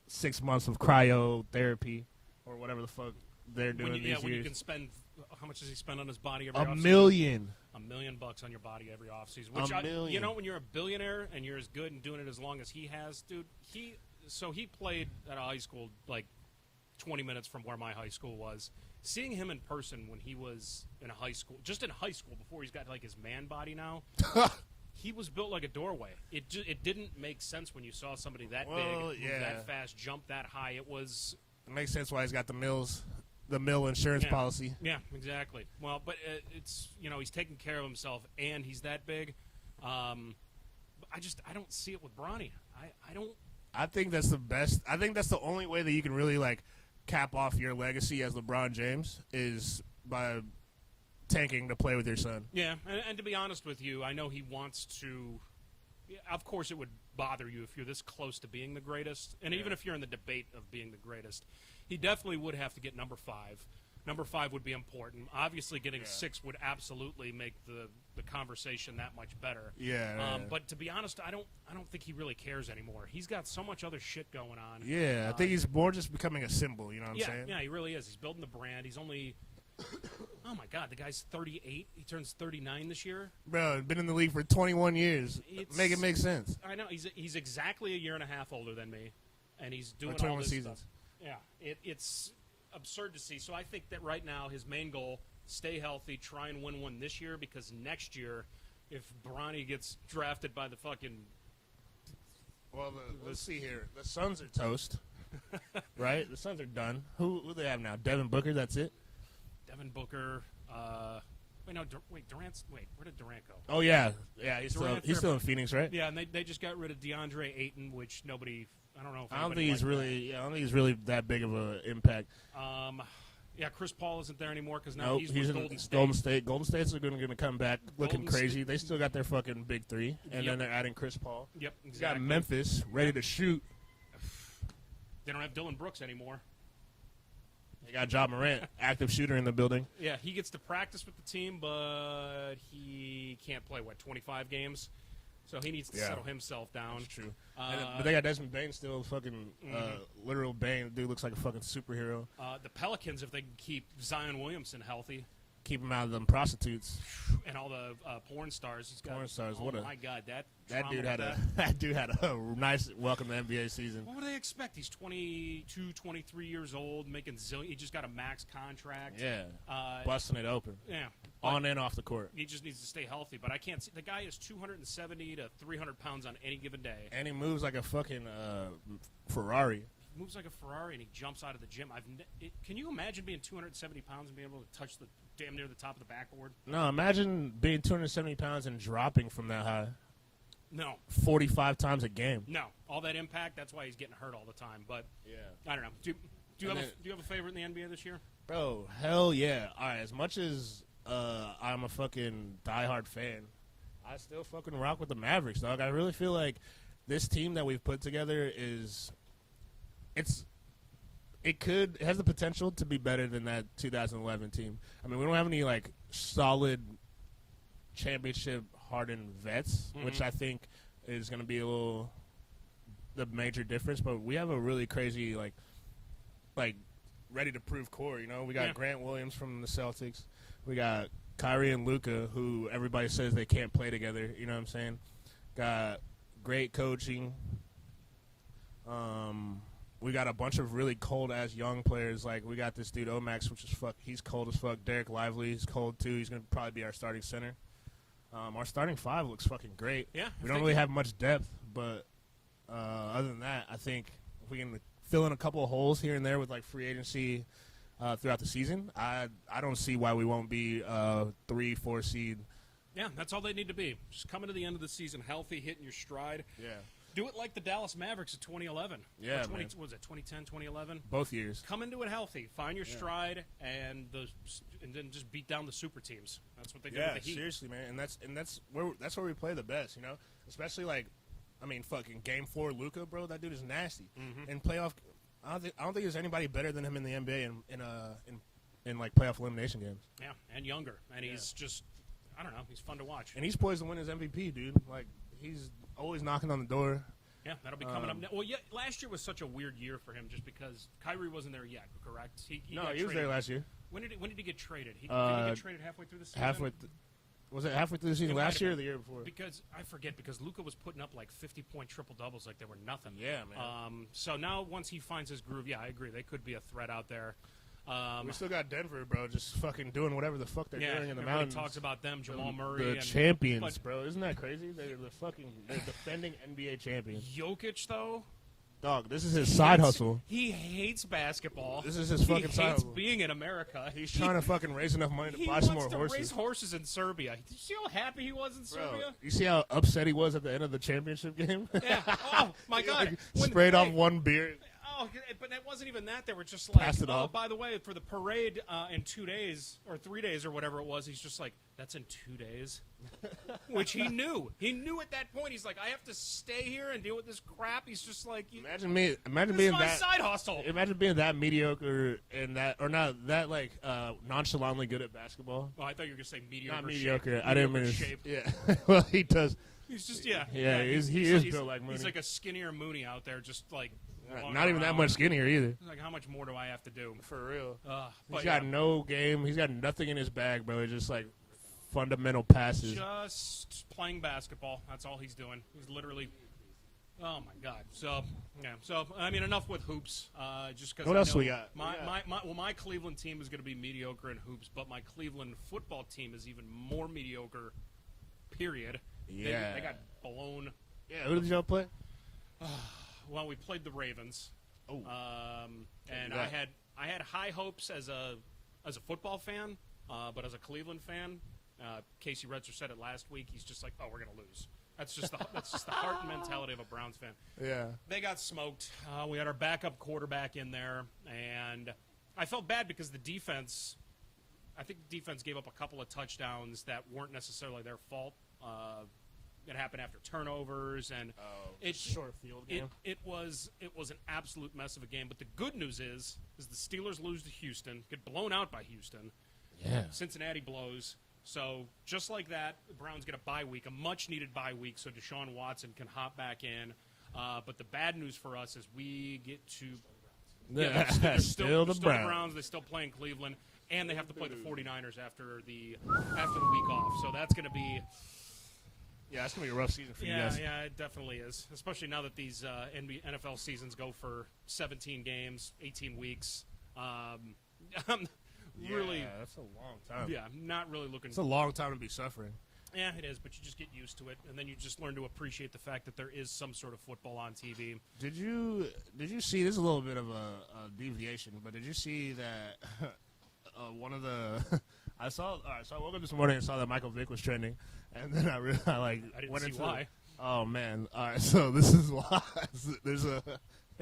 [SPEAKER 2] 6 months of cryotherapy or whatever the fuck they're doing these years.
[SPEAKER 1] When you can spend – how much does he spend on his body every offseason?
[SPEAKER 2] $1 million.
[SPEAKER 1] $1 million on your body every offseason.
[SPEAKER 2] $1 million.
[SPEAKER 1] You know, when you're a billionaire and you're as good and doing it as long as he has, dude, he played at a high school like 20 minutes from where my high school was. Seeing him in person when he was in high school before he's got like his man body now, he was built like a doorway. It didn't make sense when you saw somebody that big, move that fast, jump that high. It
[SPEAKER 2] makes sense why he's got the Mill insurance policy.
[SPEAKER 1] Yeah, exactly. Well, but it's he's taking care of himself and he's that big. I don't see it with Bronny. I don't.
[SPEAKER 2] I think that's the best. I think that's the only way that you can really like cap off your legacy as LeBron James is by tanking to play with your son.
[SPEAKER 1] Yeah, and to be honest with you, I know he wants to. Yeah, of course, it would bother you if you're this close to being the greatest, and even if you're in the debate of being the greatest, he definitely would have to get number 5. Number 5 would be important. Obviously, getting 6 would absolutely make the conversation that much better.
[SPEAKER 2] Yeah.
[SPEAKER 1] But to be honest, I don't think he really cares anymore. He's got so much other shit going on.
[SPEAKER 2] Yeah, I think he's more just becoming a symbol. You know what I'm saying?
[SPEAKER 1] Yeah, he really is. He's building the brand. He's only. Oh my God, the guy's 38. He turns 39 this year.
[SPEAKER 2] Bro, been in the league for 21 years. Make it make sense.
[SPEAKER 1] I know he's exactly a year and a half older than me, and he's doing all
[SPEAKER 2] 21
[SPEAKER 1] this
[SPEAKER 2] seasons.
[SPEAKER 1] stuff. Yeah, it's absurd to see. So I think that right now his main goal: stay healthy, try and win one this year. Because next year, if Bronny gets drafted by the fucking
[SPEAKER 2] let's see here. The Suns are toast, right? The Suns are done. Who do they have now? Devin Booker. That's it.
[SPEAKER 1] Devin Booker. Durant's. Where did Durant go?
[SPEAKER 2] Oh yeah, he's still in Phoenix, right?
[SPEAKER 1] Yeah, and they just got rid of DeAndre Ayton, which nobody. I don't know. If
[SPEAKER 2] I don't think he's
[SPEAKER 1] that.
[SPEAKER 2] really that big of an impact.
[SPEAKER 1] Yeah, Chris Paul isn't there anymore because now he's with Golden State.
[SPEAKER 2] Golden State. Golden State's are going to come back looking crazy. They still got their fucking big 3, and then they're adding Chris Paul.
[SPEAKER 1] Yep, exactly.
[SPEAKER 2] Got Memphis ready to shoot.
[SPEAKER 1] They don't have Dylan Brooks anymore.
[SPEAKER 2] They got Ja Morant, active shooter in the building.
[SPEAKER 1] Yeah, he gets to practice with the team, but he can't play, 25 games? So he needs to settle himself down.
[SPEAKER 2] That's true. But they got Desmond Bane still, fucking literal Bane. The dude looks like a fucking superhero.
[SPEAKER 1] The Pelicans, if they can keep Zion Williamson healthy.
[SPEAKER 2] Keep him out of them prostitutes.
[SPEAKER 1] And all the porn stars.
[SPEAKER 2] What
[SPEAKER 1] my God,
[SPEAKER 2] that dude had a nice welcome to NBA season.
[SPEAKER 1] What would they expect? He's 22, 23 years old, making zillion. He just got a max contract.
[SPEAKER 2] Yeah, busting it open.
[SPEAKER 1] Yeah,
[SPEAKER 2] on and off the court.
[SPEAKER 1] He just needs to stay healthy. But I can't see. The guy is 270 to 300 pounds on any given day.
[SPEAKER 2] And he moves like a fucking Ferrari.
[SPEAKER 1] He moves like a Ferrari, and he jumps out of the gym. Can you imagine being 270 pounds and being able to touch the damn near the top of the backboard?
[SPEAKER 2] No, imagine being 270 pounds and dropping from that high.
[SPEAKER 1] No.
[SPEAKER 2] 45 times a game.
[SPEAKER 1] No. All that impact, that's why he's getting hurt all the time. But, I don't know. Do you have a favorite in the NBA this year?
[SPEAKER 2] Bro, hell yeah. All right, as much as I'm a fucking diehard fan, I still fucking rock with the Mavericks, dog. I really feel like this team that we've put together it has the potential to be better than that 2011 team. I mean, we don't have any, like, solid championship-hardened vets, which I think is going to be the major difference. But we have a really crazy, like ready-to-prove core, you know? We got Grant Williams from the Celtics. We got Kyrie and Luka, who everybody says they can't play together. You know what I'm saying? Got great coaching. We got a bunch of really cold-ass young players. Like, we got this dude, Omax, which is he's cold as fuck. Derek Lively, he's cold, too. He's going to probably be our starting center. Our starting five looks fucking great.
[SPEAKER 1] Yeah.
[SPEAKER 2] We don't really have much depth, but other than that, I think if we can fill in a couple of holes here and there with, like, free agency throughout the season, I don't see why we won't be 3-4 seed.
[SPEAKER 1] Yeah, that's all they need to be. Just coming to the end of the season healthy, hitting your stride.
[SPEAKER 2] Yeah.
[SPEAKER 1] Do it like the Dallas Mavericks of 2011.
[SPEAKER 2] Yeah,
[SPEAKER 1] man.
[SPEAKER 2] man.
[SPEAKER 1] What was it, 2010, 2011?
[SPEAKER 2] Both years.
[SPEAKER 1] Come into it healthy, find your stride, and then just beat down the super teams. That's what they did with the Heat.
[SPEAKER 2] Seriously, man, and that's where we play the best, you know. Especially like, I mean, fucking Game 4 Luka, bro. That dude is nasty.
[SPEAKER 1] Mm-hmm.
[SPEAKER 2] In playoff, I don't think there's anybody better than him in the NBA in like playoff elimination games.
[SPEAKER 1] Yeah, and younger, and he's just, I don't know, he's fun to watch.
[SPEAKER 2] And he's poised to win his MVP, dude. Like, he's always knocking on the door.
[SPEAKER 1] Yeah, that'll be coming up. Well, yeah, last year was such a weird year for him just because Kyrie wasn't there yet, correct? He
[SPEAKER 2] was there last year.
[SPEAKER 1] When did he get traded? Did he get traded halfway through the season?
[SPEAKER 2] Was it halfway through the season last year or the year before?
[SPEAKER 1] Because I forget, because Luka was putting up like 50-point triple-doubles like they were nothing.
[SPEAKER 2] Yeah, man.
[SPEAKER 1] So now once he finds his groove, yeah, I agree. They could be a threat out there.
[SPEAKER 2] We still got Denver, bro, just fucking doing whatever the fuck they're doing in the mountains.
[SPEAKER 1] Talks about them, Jamal Murray.
[SPEAKER 2] The champions, bro. Isn't that crazy? They're defending NBA champions.
[SPEAKER 1] Jokic, though?
[SPEAKER 2] Dog, this is his side hustle.
[SPEAKER 1] He hates basketball.
[SPEAKER 2] This is his fucking side hustle.
[SPEAKER 1] He hates being in America.
[SPEAKER 2] He's trying to fucking raise enough money to buy some more horses.
[SPEAKER 1] He wants to raise horses in Serbia. Did you see how happy he was in Serbia?
[SPEAKER 2] You see how upset he was at the end of the championship game?
[SPEAKER 1] Yeah. Oh, my God.
[SPEAKER 2] Sprayed off one beer.
[SPEAKER 1] Oh, but it wasn't even that. They were just like,
[SPEAKER 2] Passed it off.
[SPEAKER 1] By the way, for the parade in 2 days or 3 days or whatever it was, he's just like, that's in 2 days? Which he knew. He knew at that point. He's like, I have to stay here and deal with this crap. He's just like,
[SPEAKER 2] imagine being
[SPEAKER 1] my
[SPEAKER 2] that
[SPEAKER 1] side hustle.
[SPEAKER 2] Imagine being that mediocre and that, or not that like nonchalantly good at basketball.
[SPEAKER 1] Oh, I thought you were gonna say mediocre.
[SPEAKER 2] Not mediocre.
[SPEAKER 1] Shape.
[SPEAKER 2] I didn't mean
[SPEAKER 1] shape.
[SPEAKER 2] Yeah. Well, he does.
[SPEAKER 1] He's just
[SPEAKER 2] he is built like Mooney.
[SPEAKER 1] He's like a skinnier Mooney out there, just like
[SPEAKER 2] not even that much skinnier either.
[SPEAKER 1] Like, how much more do I have to do?
[SPEAKER 2] For real.
[SPEAKER 1] He's
[SPEAKER 2] got no game. He's got nothing in his bag, bro. It's just like fundamental passes.
[SPEAKER 1] Just playing basketball. That's all he's doing. He's literally. Oh my God. So yeah. So I mean, enough with hoops. Just because.
[SPEAKER 2] What else we got?
[SPEAKER 1] My Cleveland team is going to be mediocre in hoops, but my Cleveland football team is even more mediocre. Period.
[SPEAKER 2] Yeah.
[SPEAKER 1] They got blown.
[SPEAKER 2] Yeah. Who did y'all play?
[SPEAKER 1] Well, we played the Ravens.
[SPEAKER 2] Oh.
[SPEAKER 1] And I had high hopes as a football fan, but as a Cleveland fan, Casey Retzer said it last week. He's just like, oh, we're gonna lose. That's just the heart and mentality of a Browns fan.
[SPEAKER 2] Yeah.
[SPEAKER 1] They got smoked. We had our backup quarterback in there, and I felt bad because the defense. I think the defense gave up a couple of touchdowns that weren't necessarily their fault. It happened after turnovers, and
[SPEAKER 2] it's short field game.
[SPEAKER 1] It was an absolute mess of a game. But the good news is the Steelers lose to Houston, get blown out by Houston.
[SPEAKER 2] Yeah.
[SPEAKER 1] Cincinnati blows. So just like that, the Browns get a bye week, a much-needed bye week, so Deshaun Watson can hop back in. But the bad news for us is we get to they're still the Browns. They still play in Cleveland, and they have to play the 49ers after the week off. So that's going to be.
[SPEAKER 2] Yeah, it's going to be a rough season for you guys.
[SPEAKER 1] Yeah, it definitely is, especially now that these NFL seasons go for 17 games, 18 weeks. Really,
[SPEAKER 2] that's a long time.
[SPEAKER 1] Yeah, not really looking.
[SPEAKER 2] It's a long time to be suffering.
[SPEAKER 1] Yeah, it is, but you just get used to it, and then you just learn to appreciate the fact that there is some sort of football on TV.
[SPEAKER 2] Did you see, this is a little bit of a deviation, but did you see that one of the – I woke up this morning and saw that Michael Vick was trending, and then I
[SPEAKER 1] didn't see why.
[SPEAKER 2] Oh, man. All right, so this is why. There's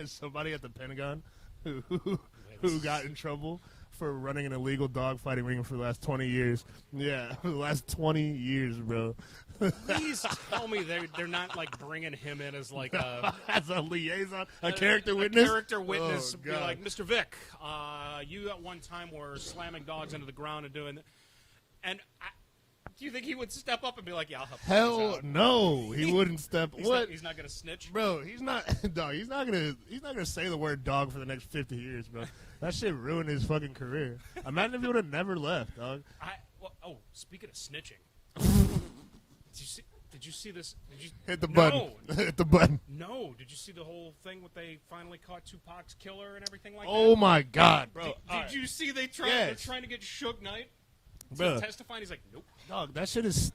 [SPEAKER 2] somebody at the Pentagon who got in trouble for running an illegal dogfighting ring for the last 20 years. Yeah, for the last 20 years, bro.
[SPEAKER 1] Please tell me they're not, like, bringing him in as, like,
[SPEAKER 2] as a liaison, a character witness?
[SPEAKER 1] A character witness.
[SPEAKER 2] Oh,
[SPEAKER 1] be like, Mr. Vick, you at one time were slamming dogs into the ground and doing – and do you think he would step up and be like, yeah, I'll help you
[SPEAKER 2] Hell
[SPEAKER 1] out?
[SPEAKER 2] No, he wouldn't step. What?
[SPEAKER 1] He's not going to snitch?
[SPEAKER 2] Bro, he's not dog. He's not gonna say the word dog for the next 50 years, bro. That shit ruined his fucking career. Imagine if he would have never left, dog.
[SPEAKER 1] Oh, speaking of snitching, did you see this?
[SPEAKER 2] Hit the button. Hit the button.
[SPEAKER 1] No. Did you see the whole thing when they finally caught Tupac's killer and everything like that?
[SPEAKER 2] Oh my God, bro!
[SPEAKER 1] Did you see they're trying to get Suge Knight to testify? And he's like, nope.
[SPEAKER 2] Dog, that shit is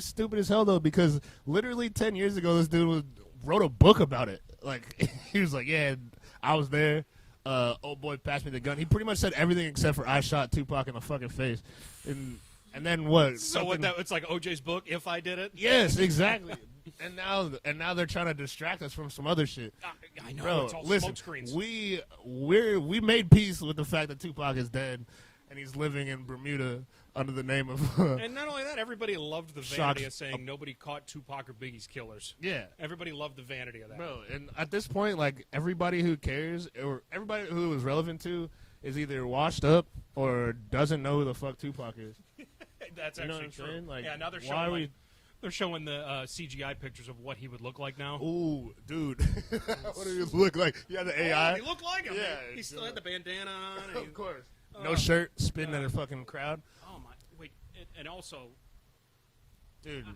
[SPEAKER 2] stupid as hell though, because literally 10 years ago, this dude wrote a book about it. Like he was like, yeah, I was there. Old boy passed me the gun. He pretty much said everything except for I shot Tupac in the fucking face. And then what?
[SPEAKER 1] So it's like OJ's book, If I Did It?
[SPEAKER 2] Yes, exactly. and now they're trying to distract us from some other shit.
[SPEAKER 1] I know.
[SPEAKER 2] Bro,
[SPEAKER 1] it's all
[SPEAKER 2] listen,
[SPEAKER 1] smoke screens.
[SPEAKER 2] we made peace with the fact that Tupac is dead and he's living in Bermuda under the name of
[SPEAKER 1] and not only that, everybody loved the vanity of saying nobody caught Tupac or Biggie's killers.
[SPEAKER 2] Yeah.
[SPEAKER 1] Everybody loved the vanity of that.
[SPEAKER 2] Bro, and at this point, like, everybody who cares or everybody who was relevant to is either washed up or doesn't know who the fuck Tupac is.
[SPEAKER 1] That's
[SPEAKER 2] you know
[SPEAKER 1] actually
[SPEAKER 2] what
[SPEAKER 1] true.
[SPEAKER 2] I'm saying? Like,
[SPEAKER 1] yeah, now they're showing the CGI pictures of what he would look like now.
[SPEAKER 2] Ooh, dude. What did he look like? Yeah, the AI.
[SPEAKER 1] He looked like him.
[SPEAKER 2] Yeah,
[SPEAKER 1] he still had the bandana on.
[SPEAKER 2] Of course. No shirt, spitting at a fucking crowd.
[SPEAKER 1] Oh, my. Wait, and also,
[SPEAKER 2] dude.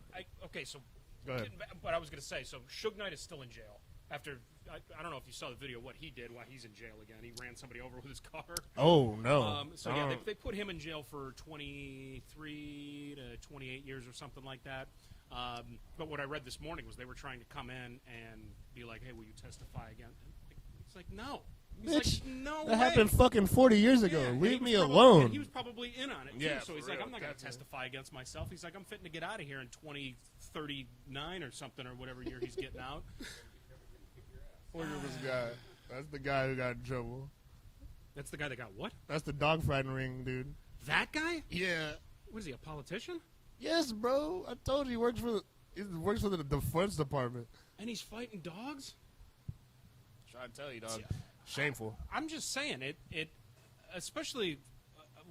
[SPEAKER 1] Okay, so,
[SPEAKER 2] go ahead.
[SPEAKER 1] But I was going to say, so Suge Knight is still in jail. After, I don't know if you saw the video, what he did while he's in jail again. He ran somebody over with his car.
[SPEAKER 2] Oh, no.
[SPEAKER 1] So, yeah, they put him in jail for 23 to 28 years or something like that. But what I read this morning was they were trying to come in and be like, hey, will you testify again? And he's like, no. He's
[SPEAKER 2] Bitch,
[SPEAKER 1] like, no
[SPEAKER 2] that
[SPEAKER 1] way.
[SPEAKER 2] happened fucking 40 years ago.
[SPEAKER 1] Yeah,
[SPEAKER 2] Leave me
[SPEAKER 1] probably,
[SPEAKER 2] alone.
[SPEAKER 1] And he was probably in on it, too.
[SPEAKER 2] Yeah,
[SPEAKER 1] So he's like, I'm not going to testify against myself. He's like, I'm fitting to get out of here in 2039 or something or whatever year he's getting out.
[SPEAKER 2] Look at this guy. That's the guy who got in trouble.
[SPEAKER 1] That's the guy that got what?
[SPEAKER 2] That's the dogfighting ring, dude.
[SPEAKER 1] That guy?
[SPEAKER 2] Yeah.
[SPEAKER 1] What is he, a politician?
[SPEAKER 2] Yes, bro. I told you he works for the defense department.
[SPEAKER 1] And he's fighting dogs?
[SPEAKER 2] Trying to tell you, dog. Shameful.
[SPEAKER 1] I'm just saying, it especially,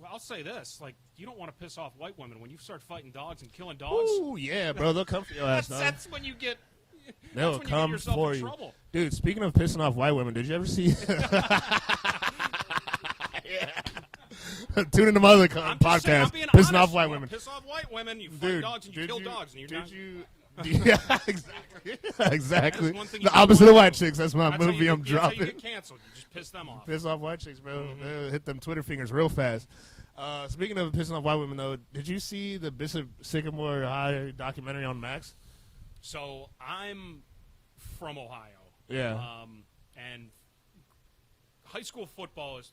[SPEAKER 1] I'll say this, like, you don't want to piss off white women. When you start fighting dogs and killing dogs.
[SPEAKER 2] Ooh, yeah, bro. They'll come for your ass, dog.
[SPEAKER 1] That's when you get...
[SPEAKER 2] They'll come
[SPEAKER 1] you
[SPEAKER 2] for
[SPEAKER 1] in
[SPEAKER 2] you.
[SPEAKER 1] Trouble.
[SPEAKER 2] Dude, speaking of pissing off white women, did you ever see... Tune into my other podcast, pissing off white women.
[SPEAKER 1] Piss off white women, you fight dogs and you kill dogs. And you're
[SPEAKER 2] yeah, exactly. Exactly. The opposite of white chicks. That's my movie I'm dropping.
[SPEAKER 1] That's how you get canceled. You just piss them off.
[SPEAKER 2] Piss off white chicks, bro. They'll hit them Twitter fingers real fast. Speaking of pissing off white women, though, did you see the Bishop Sycamore High documentary on Max?
[SPEAKER 1] So I'm from Ohio.
[SPEAKER 2] Yeah.
[SPEAKER 1] And high school football is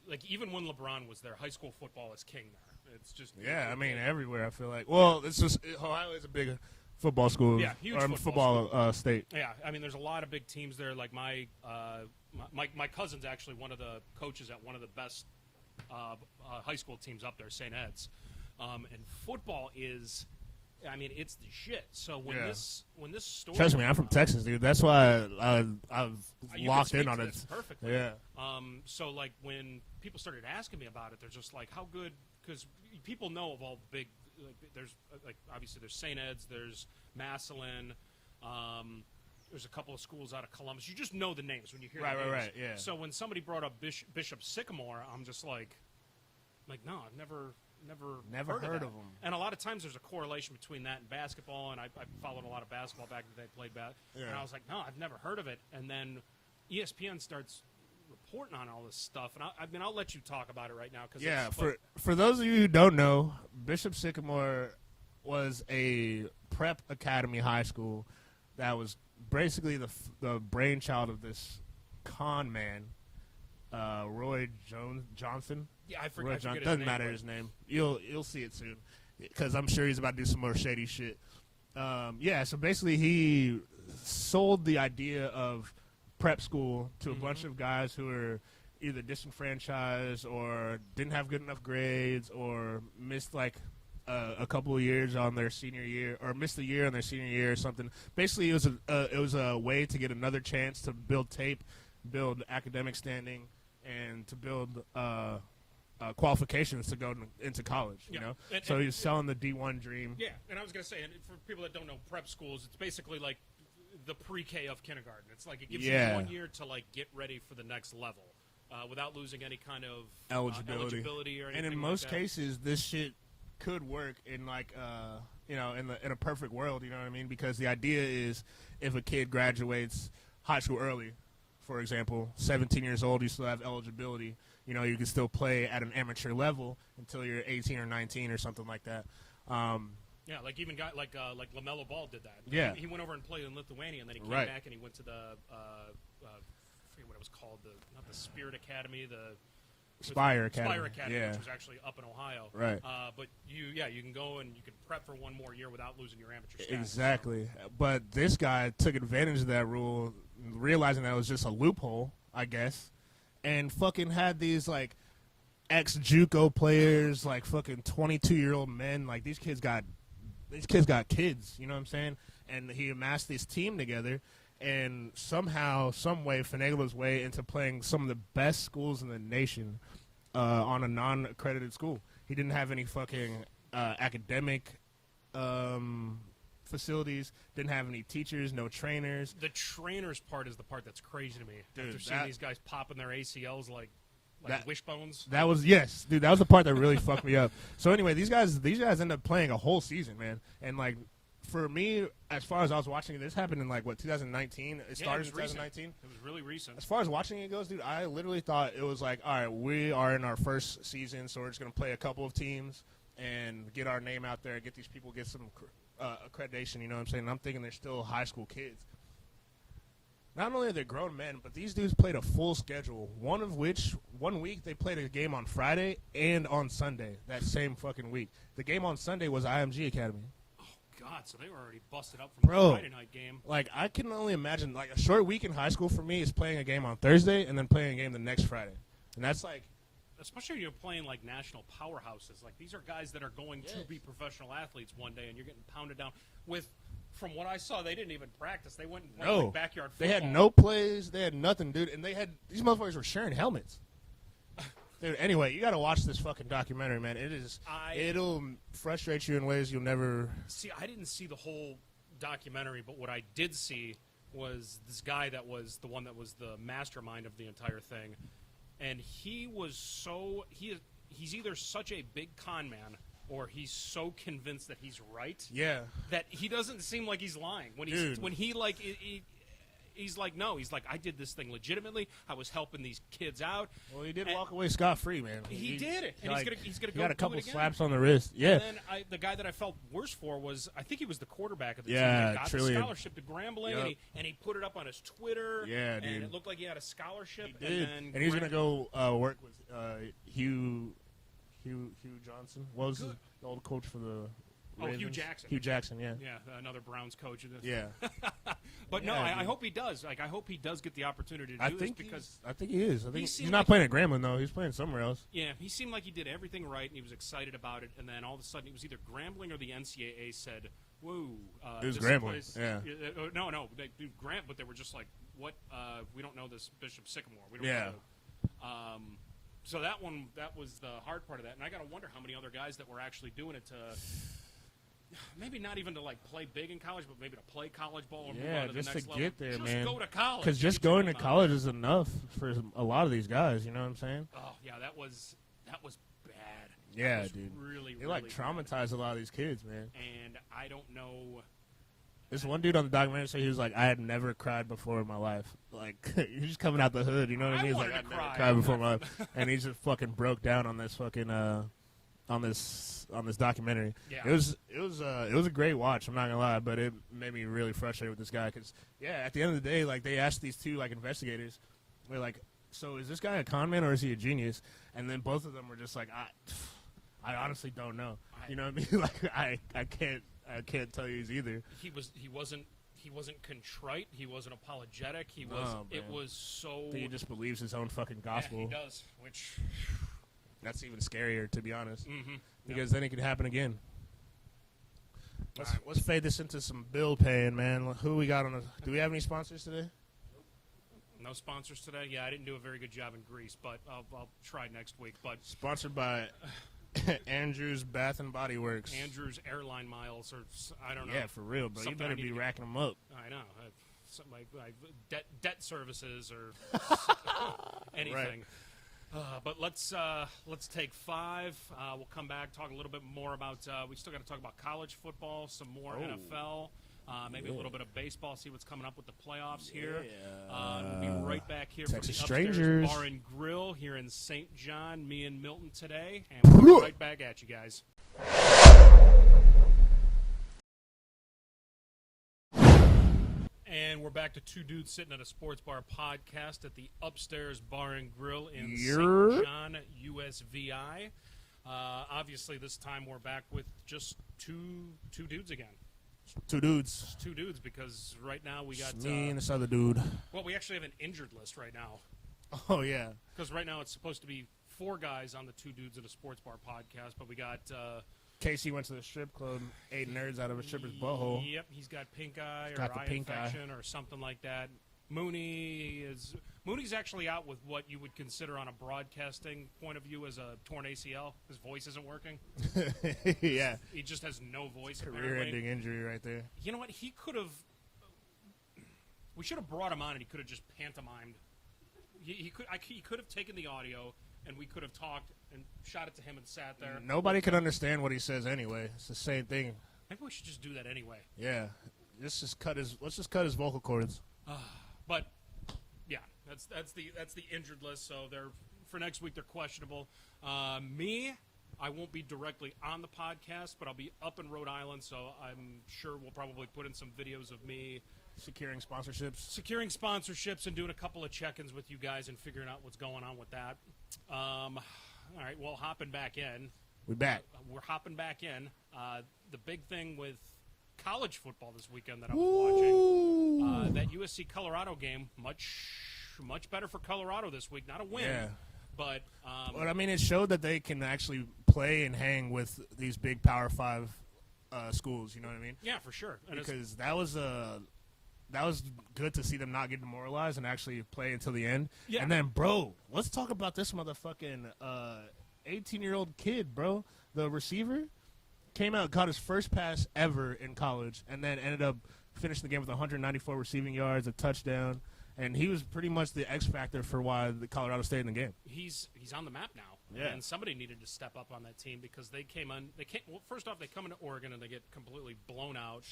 [SPEAKER 1] like, even when LeBron was there, high school football is king there. It's just
[SPEAKER 2] I mean everywhere. I feel like. Well, it's just Ohio is a big football school.
[SPEAKER 1] Yeah, huge
[SPEAKER 2] football state.
[SPEAKER 1] Yeah, I mean there's a lot of big teams there. Like my cousin's actually one of the coaches at one of the best high school teams up there, St. Ed's. And football is. I mean, it's the shit. So when this story...
[SPEAKER 2] Trust me, I'm from Texas, dude. That's why I've locked in on it.
[SPEAKER 1] Perfectly.
[SPEAKER 2] Yeah.
[SPEAKER 1] So, like, when people started asking me about it, they're just like, how good... Because people know of all the big... there's, like, obviously there's St. Ed's, there's Massillon, there's a couple of schools out of Columbus. You just know the names when you hear the names.
[SPEAKER 2] Right, yeah.
[SPEAKER 1] So when somebody brought up Bishop Sycamore, I'm just like, no, I've never heard of them. And a lot of times there's a correlation between that and basketball, and I followed a lot of basketball back when they played and I was like, no, I've never heard of it. And then ESPN starts reporting on all this stuff, and I'll let you talk about it right now.
[SPEAKER 2] For those of you who don't know, Bishop Sycamore was a prep academy high school that was basically the brainchild of this con man, Roy Johnson.
[SPEAKER 1] Yeah, I forget his
[SPEAKER 2] doesn't
[SPEAKER 1] name,
[SPEAKER 2] matter his name. You'll see it soon, because I'm sure he's about to do some more shady shit. So basically he sold the idea of prep school to a bunch of guys who were either disenfranchised or didn't have good enough grades or missed like a couple of years on their senior year, or missed a year on their senior year or something. Basically, it was a way to get another chance to build tape, build academic standing, and to build qualifications to go into college, you know? So he's selling the D1 dream.
[SPEAKER 1] Yeah, and I was going to say, and for people that don't know prep schools, it's basically like the pre-K of kindergarten. It's like it gives you 1 year to like get ready for the next level without losing any kind of eligibility or anything.
[SPEAKER 2] And in most cases, this shit could work in like in a perfect world, you know what I mean? Because the idea is if a kid graduates high school early, for example, 17 years old, you still have eligibility. You know, you can still play at an amateur level until you're 18 or 19 or something like that.
[SPEAKER 1] Yeah, like even guy like LaMelo Ball did that.
[SPEAKER 2] Yeah,
[SPEAKER 1] he went over and played in Lithuania, and then he came back and he went to the I forget what it was called, not the Spirit Academy, the
[SPEAKER 2] Spire Academy,
[SPEAKER 1] which was actually up in Ohio.
[SPEAKER 2] Right.
[SPEAKER 1] But you can go and you can prep for one more year without losing your amateur status.
[SPEAKER 2] Exactly. So. But this guy took advantage of that rule, realizing that it was just a loophole, I guess, and fucking had these like ex-JUCO players, like fucking 22-year-old men. Like these kids got kids. You know what I'm saying? And he amassed this team together. And somehow, some way, finagled his way into playing some of the best schools in the nation on a non-accredited school. He didn't have any fucking academic facilities, didn't have any teachers, no trainers.
[SPEAKER 1] The trainers part is the part that's crazy to me.
[SPEAKER 2] Dude,
[SPEAKER 1] after seeing these guys popping their ACLs like wishbones.
[SPEAKER 2] That was, yes, dude, that was the part that really fucked me up. So anyway, these guys end up playing a whole season, man. And like, for me, as far as I was watching it, this happened in like 2019. It started in 2019.
[SPEAKER 1] It was really recent.
[SPEAKER 2] As far as watching it goes, dude, I literally thought it was like, all right, we are in our first season, so we're just gonna play a couple of teams and get our name out there, get these people, get some accreditation. You know what I'm saying? And I'm thinking they're still high school kids. Not only are they grown men, but these dudes played a full schedule. One of which, 1 week, they played a game on Friday and on Sunday that same fucking week. The game on Sunday was IMG Academy.
[SPEAKER 1] God, so they were already busted up from the Friday night game.
[SPEAKER 2] Like, I can only imagine, like, a short week in high school for me is playing a game on Thursday and then playing a game the next Friday. And that's like...
[SPEAKER 1] Especially when you're playing, like, national powerhouses. Like, these are guys that are going to be professional athletes one day, and you're getting pounded down with... From what I saw, they didn't even practice. They went and played like backyard football.
[SPEAKER 2] They had no plays. They had nothing, dude. And they had... These motherfuckers were sharing helmets. Dude, anyway, you got to watch this fucking documentary, man. It'll frustrate you in ways you'll never...
[SPEAKER 1] See, I didn't see the whole documentary, but what I did see was this guy that was the one that was the mastermind of the entire thing. And he was so... He's either such a big con man or he's so convinced that he's right.
[SPEAKER 2] Yeah.
[SPEAKER 1] That he doesn't seem like he's lying. He's like, no. He's like, I did this thing legitimately. I was helping these kids out.
[SPEAKER 2] Well, he did walk away scot-free, man.
[SPEAKER 1] He did it. And he's gonna go
[SPEAKER 2] got a couple
[SPEAKER 1] do it again.
[SPEAKER 2] slaps on the wrist. Yeah.
[SPEAKER 1] And then the guy that I felt worse for was, I think he was the quarterback of the team. He got the scholarship to Grambling, and he put it up on his Twitter.
[SPEAKER 2] Yeah, dude.
[SPEAKER 1] And it looked like he had a scholarship.
[SPEAKER 2] He did. And he's going to go work with Hugh Johnson. What was the old coach for the Ravens?
[SPEAKER 1] Hugh Jackson.
[SPEAKER 2] Hugh Jackson, yeah.
[SPEAKER 1] Yeah, another Browns coach.
[SPEAKER 2] Yeah.
[SPEAKER 1] But no, I hope he does. Like, I hope he does get the opportunity to do this because
[SPEAKER 2] I think he is. I think he's not
[SPEAKER 1] like
[SPEAKER 2] playing at Grambling though. He's playing somewhere else.
[SPEAKER 1] Yeah, he seemed like he did everything right, and he was excited about it. And then all of a sudden, it was either Grambling or the NCAA said, "Whoa,
[SPEAKER 2] it was Grambling." Yeah.
[SPEAKER 1] No, they do Grant, but they were just like, "What? We don't know this Bishop Sycamore. We don't know." So that was the hard part of that, and I got to wonder how many other guys that were actually doing it to. Maybe not even to like play big in college, but maybe to play college ball and move on to the next level.
[SPEAKER 2] Get there, man.
[SPEAKER 1] Just go to college.
[SPEAKER 2] Because just going to college is enough for a lot of these guys. You know what I'm saying?
[SPEAKER 1] Oh yeah, that was bad.
[SPEAKER 2] Yeah,
[SPEAKER 1] was
[SPEAKER 2] dude.
[SPEAKER 1] Really,
[SPEAKER 2] they like traumatized a lot of these kids, man.
[SPEAKER 1] And I don't know.
[SPEAKER 2] This one dude on the documentary said he was like, I had never cried before in my life. Like, you're just coming out the hood, you know what I mean? He's like, I never cried before in my life. And he just fucking broke down on this fucking on this documentary.
[SPEAKER 1] Yeah.
[SPEAKER 2] It was a great watch. I'm not gonna lie, but it made me really frustrated with this guy because at the end of the day, like they asked these two like investigators, they're like, so is this guy a con man or is he a genius? And then both of them were just like, I honestly don't know. You know what I mean? Like I can't tell you he's either.
[SPEAKER 1] He wasn't contrite. He wasn't apologetic. He was. It was so.
[SPEAKER 2] He just believes his own fucking gospel.
[SPEAKER 1] Yeah, he does. Which.
[SPEAKER 2] That's even scarier, to be honest, because
[SPEAKER 1] Yep.
[SPEAKER 2] then it could happen again. Let's fade this into some bill paying, man. Who we got on? Do we have any sponsors today?
[SPEAKER 1] No sponsors today. Yeah, I didn't do a very good job in Greece, but I'll try next week. But
[SPEAKER 2] sponsored by Andrew's Bath and Body Works.
[SPEAKER 1] Andrew's Airline Miles, or I don't know.
[SPEAKER 2] Yeah, for real, bro. You better be racking them up.
[SPEAKER 1] I know. Something like debt services or anything.
[SPEAKER 2] Right.
[SPEAKER 1] But let's take 5. We'll come back, talk a little bit more about. We still got to talk about college football, some more NFL, maybe a little bit of baseball. See what's coming up with the playoffs here. We'll be right back here
[SPEAKER 2] Texas
[SPEAKER 1] from the Upstairs
[SPEAKER 2] Strangers
[SPEAKER 1] Bar and Grill here in St. John. Me and Milton today, and we'll be right back at you guys. And we're back to Two Dudes Sitting at a Sports Bar podcast at the Upstairs Bar and Grill in St. John, USVI. Obviously, this time we're back with just two dudes again.
[SPEAKER 2] Two dudes.
[SPEAKER 1] Just 2 dudes because right now we got...
[SPEAKER 2] me and this other dude.
[SPEAKER 1] Well, we actually have an injured list right now.
[SPEAKER 2] Oh, yeah.
[SPEAKER 1] Because right now it's supposed to be 4 guys on the Two Dudes at a Sports Bar podcast, but we got...
[SPEAKER 2] Casey went to the strip club, ate nerds out of a stripper's butthole.
[SPEAKER 1] Yep, he's got pink eye or eye infection or something like that. Mooney's actually out with what you would consider on a broadcasting point of view as a torn ACL. His voice isn't working.
[SPEAKER 2] Yeah.
[SPEAKER 1] He just has no voice.
[SPEAKER 2] Career-ending injury right there.
[SPEAKER 1] You know what? He could have... We should have brought him on and he could have just pantomimed. He could have taken the audio and we could have talked and shot it to him and sat there.
[SPEAKER 2] Nobody could understand what he says anyway. It's the same thing.
[SPEAKER 1] Maybe we should just do that anyway.
[SPEAKER 2] Yeah. Let's just cut his vocal cords.
[SPEAKER 1] But yeah, that's the injured list. So for next week they're questionable. Me, I won't be directly on the podcast, but I'll be up in Rhode Island, so I'm sure we'll probably put in some videos of me
[SPEAKER 2] securing sponsorships and doing a couple of check-ins with you guys and figuring out what's going on with that. All right, well, hopping back in. We're back.
[SPEAKER 1] We're hopping back in. The big thing with college football this weekend that I was watching, that USC Colorado game, much better for Colorado this week. Not a win,
[SPEAKER 2] yeah.
[SPEAKER 1] But
[SPEAKER 2] I mean, it showed that they can actually play and hang with these big Power 5 schools. You know what I mean?
[SPEAKER 1] Yeah, for sure. And
[SPEAKER 2] because that was good to see them not get demoralized and actually play until the end. Yeah. And then, bro, let's talk about this motherfucking 18-year-old kid, bro. The receiver came out, caught his first pass ever in college, and then ended up finishing the game with 194 receiving yards, a touchdown. And he was pretty much the X factor for why the Colorado stayed in the game.
[SPEAKER 1] He's on the map now.
[SPEAKER 2] Yeah. And
[SPEAKER 1] somebody needed to step up on that team because they came on. Well, first off, they come into Oregon and they get completely blown out.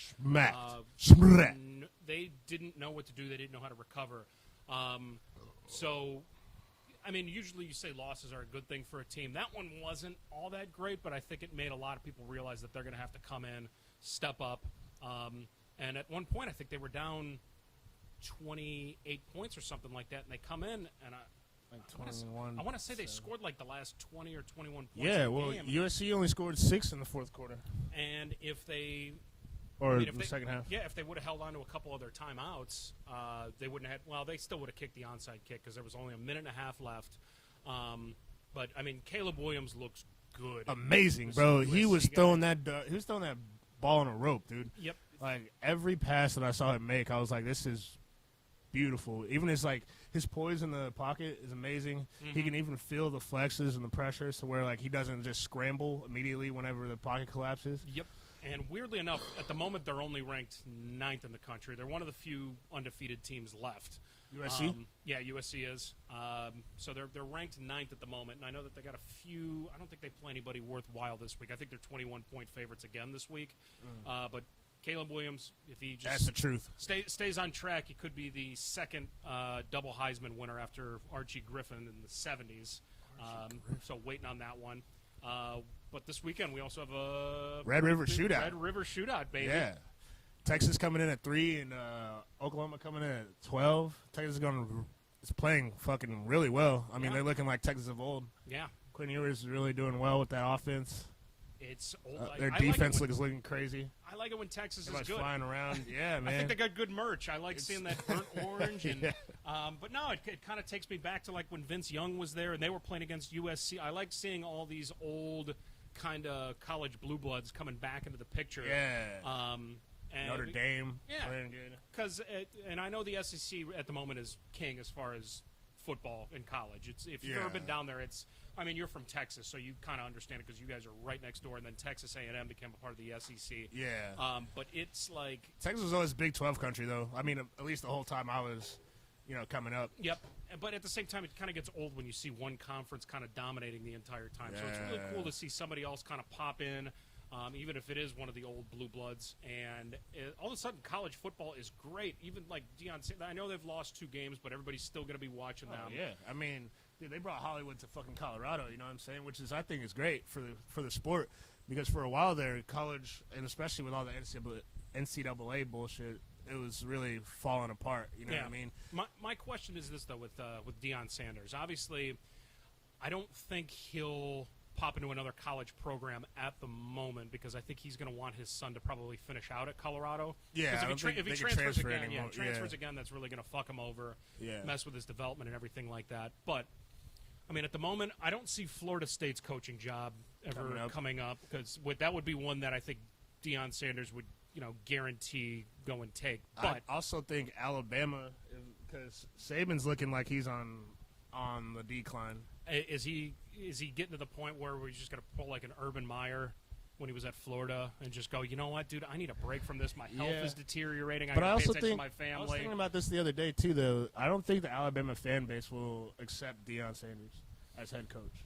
[SPEAKER 1] They didn't know what to do. They didn't know how to recover. So, I mean, usually you say losses are a good thing for a team. That one wasn't all that great, but I think it made a lot of people realize that they're going to have to come in, step up. And at one point, I think they were down 28 points or something like that, and they come in and I want to say they scored like the last 20 or 21 points.
[SPEAKER 2] Yeah, well, game. USC only scored 6 in the fourth quarter.
[SPEAKER 1] And if they
[SPEAKER 2] second half.
[SPEAKER 1] Yeah, if they would have held on to a couple of their timeouts, they wouldn't have. Well, they still would have kicked the onside kick because there was only a minute and a half left. But I mean, Caleb Williams looks good.
[SPEAKER 2] Amazing, bro. He was throwing that ball on a rope, dude.
[SPEAKER 1] Yep.
[SPEAKER 2] Like every pass that I saw him make, I was like, this is beautiful. Even his poise in the pocket is amazing. Mm-hmm. He can even feel the flexes and the pressures to where like he doesn't just scramble immediately whenever the pocket collapses.
[SPEAKER 1] Yep. And weirdly enough, at the moment they're only ranked 9th in the country. They're one of the few undefeated teams left.
[SPEAKER 2] USC?
[SPEAKER 1] Yeah, USC is. So they're ranked 9th at the moment, and I know that they got a few. I don't think they play anybody worthwhile this week. I think they're 21-point favorites again this week. But Caleb Williams, if he just
[SPEAKER 2] that's the truth.
[SPEAKER 1] Stays on track, he could be the second double Heisman winner after Archie Griffin in the 70s. So waiting on that one. But this weekend we also have a
[SPEAKER 2] Red River Shootout.
[SPEAKER 1] Red River Shootout, baby.
[SPEAKER 2] Yeah. Texas coming in at 3 and Oklahoma coming in at 12. Texas is playing fucking really well. I mean, they're looking like Texas of old.
[SPEAKER 1] Yeah.
[SPEAKER 2] Quinn Ewers is really doing well with that offense.
[SPEAKER 1] It's old.
[SPEAKER 2] Their defense is looking crazy.
[SPEAKER 1] I like it when Texas is good.
[SPEAKER 2] Flying around. Yeah, man.
[SPEAKER 1] I think they got good merch. I like seeing that burnt orange. And, but no, it kind of takes me back to like when Vince Young was there and they were playing against USC. I like seeing all these old kind of college blue bloods coming back into the picture.
[SPEAKER 2] Yeah.
[SPEAKER 1] And
[SPEAKER 2] Notre Dame.
[SPEAKER 1] Yeah.
[SPEAKER 2] Playing good.
[SPEAKER 1] Because, and I know the SEC at the moment is king as far as football in college. If you've ever been down there, I mean, you're from Texas, so you kind of understand it because you guys are right next door, and then Texas A&M became a part of the SEC.
[SPEAKER 2] Yeah.
[SPEAKER 1] But it's like
[SPEAKER 2] Texas was always Big 12 country, though. I mean, at least the whole time I was coming up.
[SPEAKER 1] Yep. But at the same time, it kind of gets old when you see one conference kind of dominating the entire time. So it's really cool to see somebody else kind of pop in, even if it is one of the old blue bloods. And all of a sudden, college football is great. Even like Deion, I know they've lost 2 games, but everybody's still going to be watching them.
[SPEAKER 2] Yeah. I mean, dude, they brought Hollywood to fucking Colorado. You know what I'm saying? Which is, I think, is great for the sport, because for a while there, college, and especially with all the NCAA bullshit, it was really falling apart. You know what I mean?
[SPEAKER 1] My question is this, though, with Deion Sanders. Obviously, I don't think he'll pop into another college program at the moment, because I think he's going to want his son to probably finish out at Colorado.
[SPEAKER 2] Yeah,
[SPEAKER 1] if he transfers again, that's really going to fuck him over, mess with his development and everything like that. But, I mean, at the moment, I don't see Florida State's coaching job ever coming up, because that would be one that I think Deion Sanders would guarantee go and take. But
[SPEAKER 2] I also think Alabama, because Saban's looking like he's on the decline.
[SPEAKER 1] Is he getting to the point where we're just going to pull like an Urban Meyer when he was at Florida and just go, you know what, dude, I need a break from this. My health is deteriorating.
[SPEAKER 2] But
[SPEAKER 1] I
[SPEAKER 2] also
[SPEAKER 1] pay attention
[SPEAKER 2] think
[SPEAKER 1] to my family.
[SPEAKER 2] I was thinking about this the other day too, though. I don't think the Alabama fan base will accept Deion Sanders as head coach.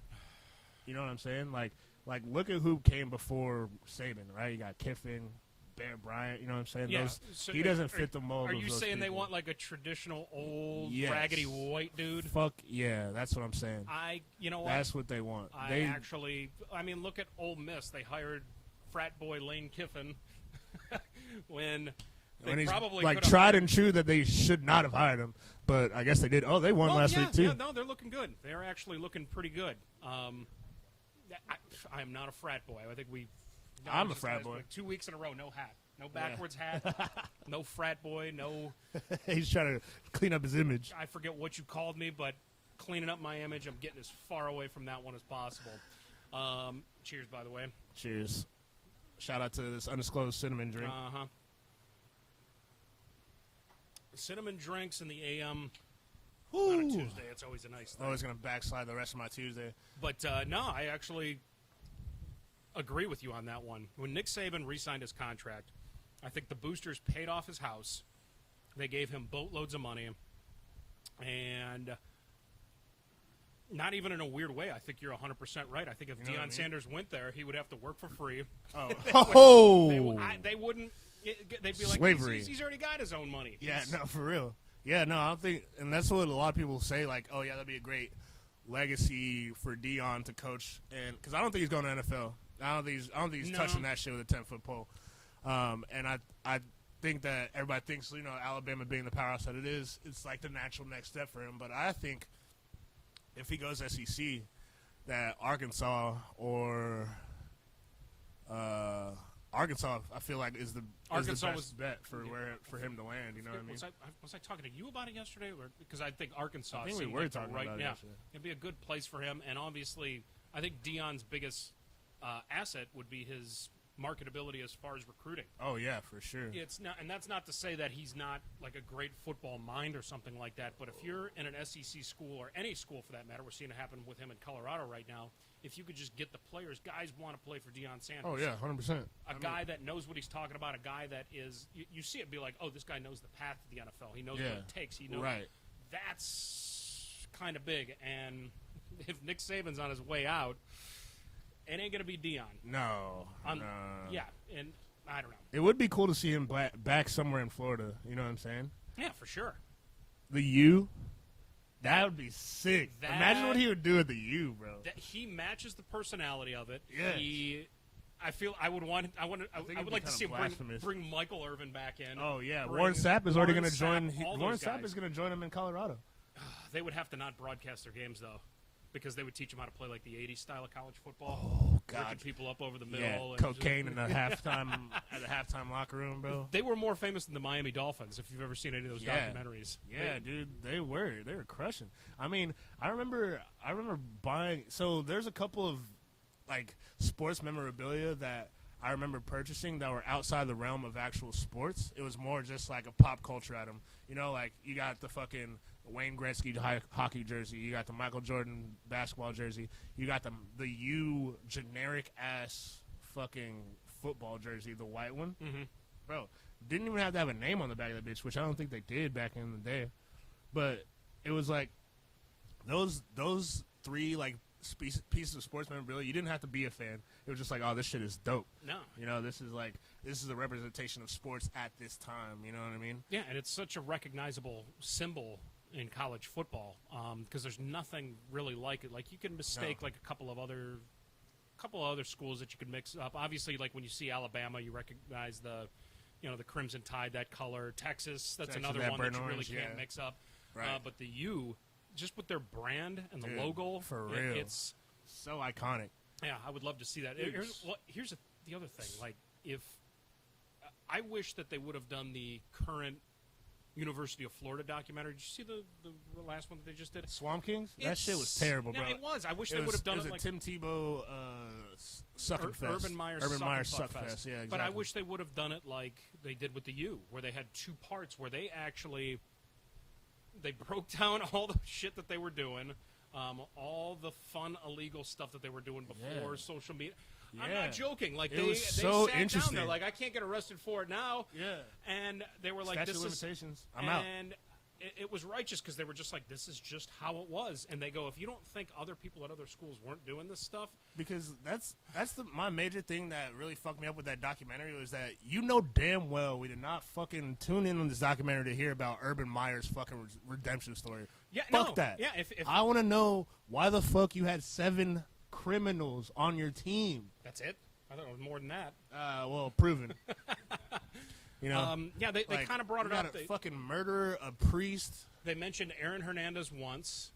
[SPEAKER 2] You know what I'm saying? Like look at who came before Saban, right? You got Kiffin, Bear Bryant, you know what I'm saying?
[SPEAKER 1] Yeah.
[SPEAKER 2] He doesn't fit the mold.
[SPEAKER 1] Are
[SPEAKER 2] of
[SPEAKER 1] you
[SPEAKER 2] those
[SPEAKER 1] saying
[SPEAKER 2] people.
[SPEAKER 1] they want like a traditional old raggedy white dude?
[SPEAKER 2] Fuck yeah, that's what I'm saying.
[SPEAKER 1] You know what?
[SPEAKER 2] That's what they want.
[SPEAKER 1] I mean, look at Ole Miss. They hired frat boy Lane Kiffin when they probably
[SPEAKER 2] like tried and true that they should not have hired him, but I guess they did. Oh, they won last week too.
[SPEAKER 1] Yeah, no, they're looking good. They're actually looking pretty good. I am not a frat boy. I think I'm
[SPEAKER 2] a frat boy.
[SPEAKER 1] 2 weeks in a row, no hat. No backwards hat. No frat boy. No.
[SPEAKER 2] He's trying to clean up his image.
[SPEAKER 1] I forget what you called me, but cleaning up my image, I'm getting as far away from that one as possible. Cheers, by the way.
[SPEAKER 2] Cheers. Shout out to this undisclosed cinnamon drink.
[SPEAKER 1] Cinnamon drinks in the AM.
[SPEAKER 2] Ooh.
[SPEAKER 1] On a Tuesday, it's always a nice thing.
[SPEAKER 2] Always going to backslide the rest of my Tuesday.
[SPEAKER 1] But, no, I actually agree with you on that one. When Nick Saban re-signed his contract, I think the boosters paid off his house. They gave him boatloads of money. And not even in a weird way. I think you're 100% right. I think if Deion Sanders went there, he would have to work for free. They wouldn't. They'd be like,
[SPEAKER 2] slavery.
[SPEAKER 1] He's already got his own money.
[SPEAKER 2] Yeah, no, for real. Yeah, no, I don't think, and that's what a lot of people say, like, oh, yeah, that'd be a great legacy for Deion to coach, and because I don't think he's going to NFL. I don't think he's touching that shit with a 10-foot pole. And I think that everybody thinks, Alabama being the powerhouse that it is, it's like the natural next step for him. But I think if he goes SEC, that Arkansas or Arkansas, I feel like is the best bet for him to land. You know what I mean?
[SPEAKER 1] Was I talking to you about it yesterday? Because I think Arkansas.
[SPEAKER 2] I think we were talking about it
[SPEAKER 1] now.
[SPEAKER 2] yesterday.
[SPEAKER 1] It'd be a good place for him, and obviously, I think Deion's biggest asset would be his marketability as far as recruiting.
[SPEAKER 2] Oh yeah, for sure.
[SPEAKER 1] It's not, and that's not to say that he's not like a great football mind or something like that. But if you're in an SEC school or any school for that matter, we're seeing it happen with him in Colorado right now. If you could just get the players, guys want to play for Deion Sanders.
[SPEAKER 2] Oh yeah, 100%.
[SPEAKER 1] A guy that knows what he's talking about. A guy that is, you see it, be like, oh, this guy knows the path to the NFL. He knows what it takes. He knows.
[SPEAKER 2] Right.
[SPEAKER 1] That's kind of big. And if Nick Saban's on his way out, it ain't gonna be Deion.
[SPEAKER 2] No.
[SPEAKER 1] Yeah, and I don't know.
[SPEAKER 2] It would be cool to see him back somewhere in Florida. You know what I'm saying?
[SPEAKER 1] Yeah, for sure.
[SPEAKER 2] The U. That would be sick. Imagine what he would do at the U, bro.
[SPEAKER 1] He matches the personality of it.
[SPEAKER 2] Yes.
[SPEAKER 1] I would like to see him bring Michael Irvin back in.
[SPEAKER 2] Oh yeah, Warren Sapp is already going to join. Warren Sapp is going to join him in Colorado.
[SPEAKER 1] They would have to not broadcast their games though, because they would teach them how to play like the '80s style of college football.
[SPEAKER 2] Oh God,
[SPEAKER 1] Breaking people up over the middle.
[SPEAKER 2] Yeah,
[SPEAKER 1] and
[SPEAKER 2] cocaine in the halftime locker room, bro.
[SPEAKER 1] They were more famous than the Miami Dolphins. If you've ever seen any of those documentaries.
[SPEAKER 2] Yeah, dude, they were crushing. I mean, I remember buying. So there's a couple of like sports memorabilia that I remember purchasing that were outside the realm of actual sports. It was more just like a pop culture item. You know, like you got the fucking Wayne Gretzky hockey jersey. You got the Michael Jordan basketball jersey. You got the U generic ass fucking football jersey, the white one.
[SPEAKER 1] Mm-hmm.
[SPEAKER 2] Bro, didn't even have to have a name on the back of the bitch, which I don't think they did back in the day. But it was like those 3 like pieces of sports memorabilia. You didn't have to be a fan. It was just like, oh, this shit is dope.
[SPEAKER 1] No,
[SPEAKER 2] this is a representation of sports at this time. You know what I mean?
[SPEAKER 1] Yeah, and it's such a recognizable symbol in college football because there's nothing really like it. Like you can mistake like a couple of other schools that you could mix up. Obviously, like when you see Alabama, you recognize the Crimson Tide, that color. Texas, that's another one that you really can't mix up.
[SPEAKER 2] Right.
[SPEAKER 1] But the U, just with their brand and the logo,
[SPEAKER 2] for real,
[SPEAKER 1] it's
[SPEAKER 2] so iconic.
[SPEAKER 1] Yeah, I would love to see that. Here's the other thing. Like, if I wish that they would have done the current University of Florida documentary. Did you see the last one that they just did?
[SPEAKER 2] Swamp Kings? That shit was terrible, bro.
[SPEAKER 1] No, it was. I wish they would have done it like
[SPEAKER 2] Tim Tebow Sucking Fest.
[SPEAKER 1] Urban Meyer Suck Fest. Yeah, exactly. But I wish they would have done it like they did with the U, where they had 2 parts, where they actually broke down all the shit that they were doing, all the fun illegal stuff that they were doing before social media. Yeah. I'm not joking. Like they sat down there, like I can't get arrested for it now.
[SPEAKER 2] Yeah.
[SPEAKER 1] And they were like,
[SPEAKER 2] Statute
[SPEAKER 1] "This
[SPEAKER 2] of limitations.
[SPEAKER 1] is."
[SPEAKER 2] I'm out.
[SPEAKER 1] And it was righteous because they were just like, "This is just how it was." And they go, "If you don't think other people at other schools weren't doing this stuff,"
[SPEAKER 2] because that's my major thing that really fucked me up with that documentary was that damn well we did not fucking tune in on this documentary to hear about Urban Meyer's fucking redemption story.
[SPEAKER 1] Yeah,
[SPEAKER 2] fuck that.
[SPEAKER 1] Yeah, if
[SPEAKER 2] I want to know why the fuck you had 7 criminals on your team.
[SPEAKER 1] That's it? I thought it was more than that.
[SPEAKER 2] Well, proven.
[SPEAKER 1] Yeah, they kind of brought it up.
[SPEAKER 2] A fucking murderer, a priest.
[SPEAKER 1] They mentioned Aaron Hernandez once.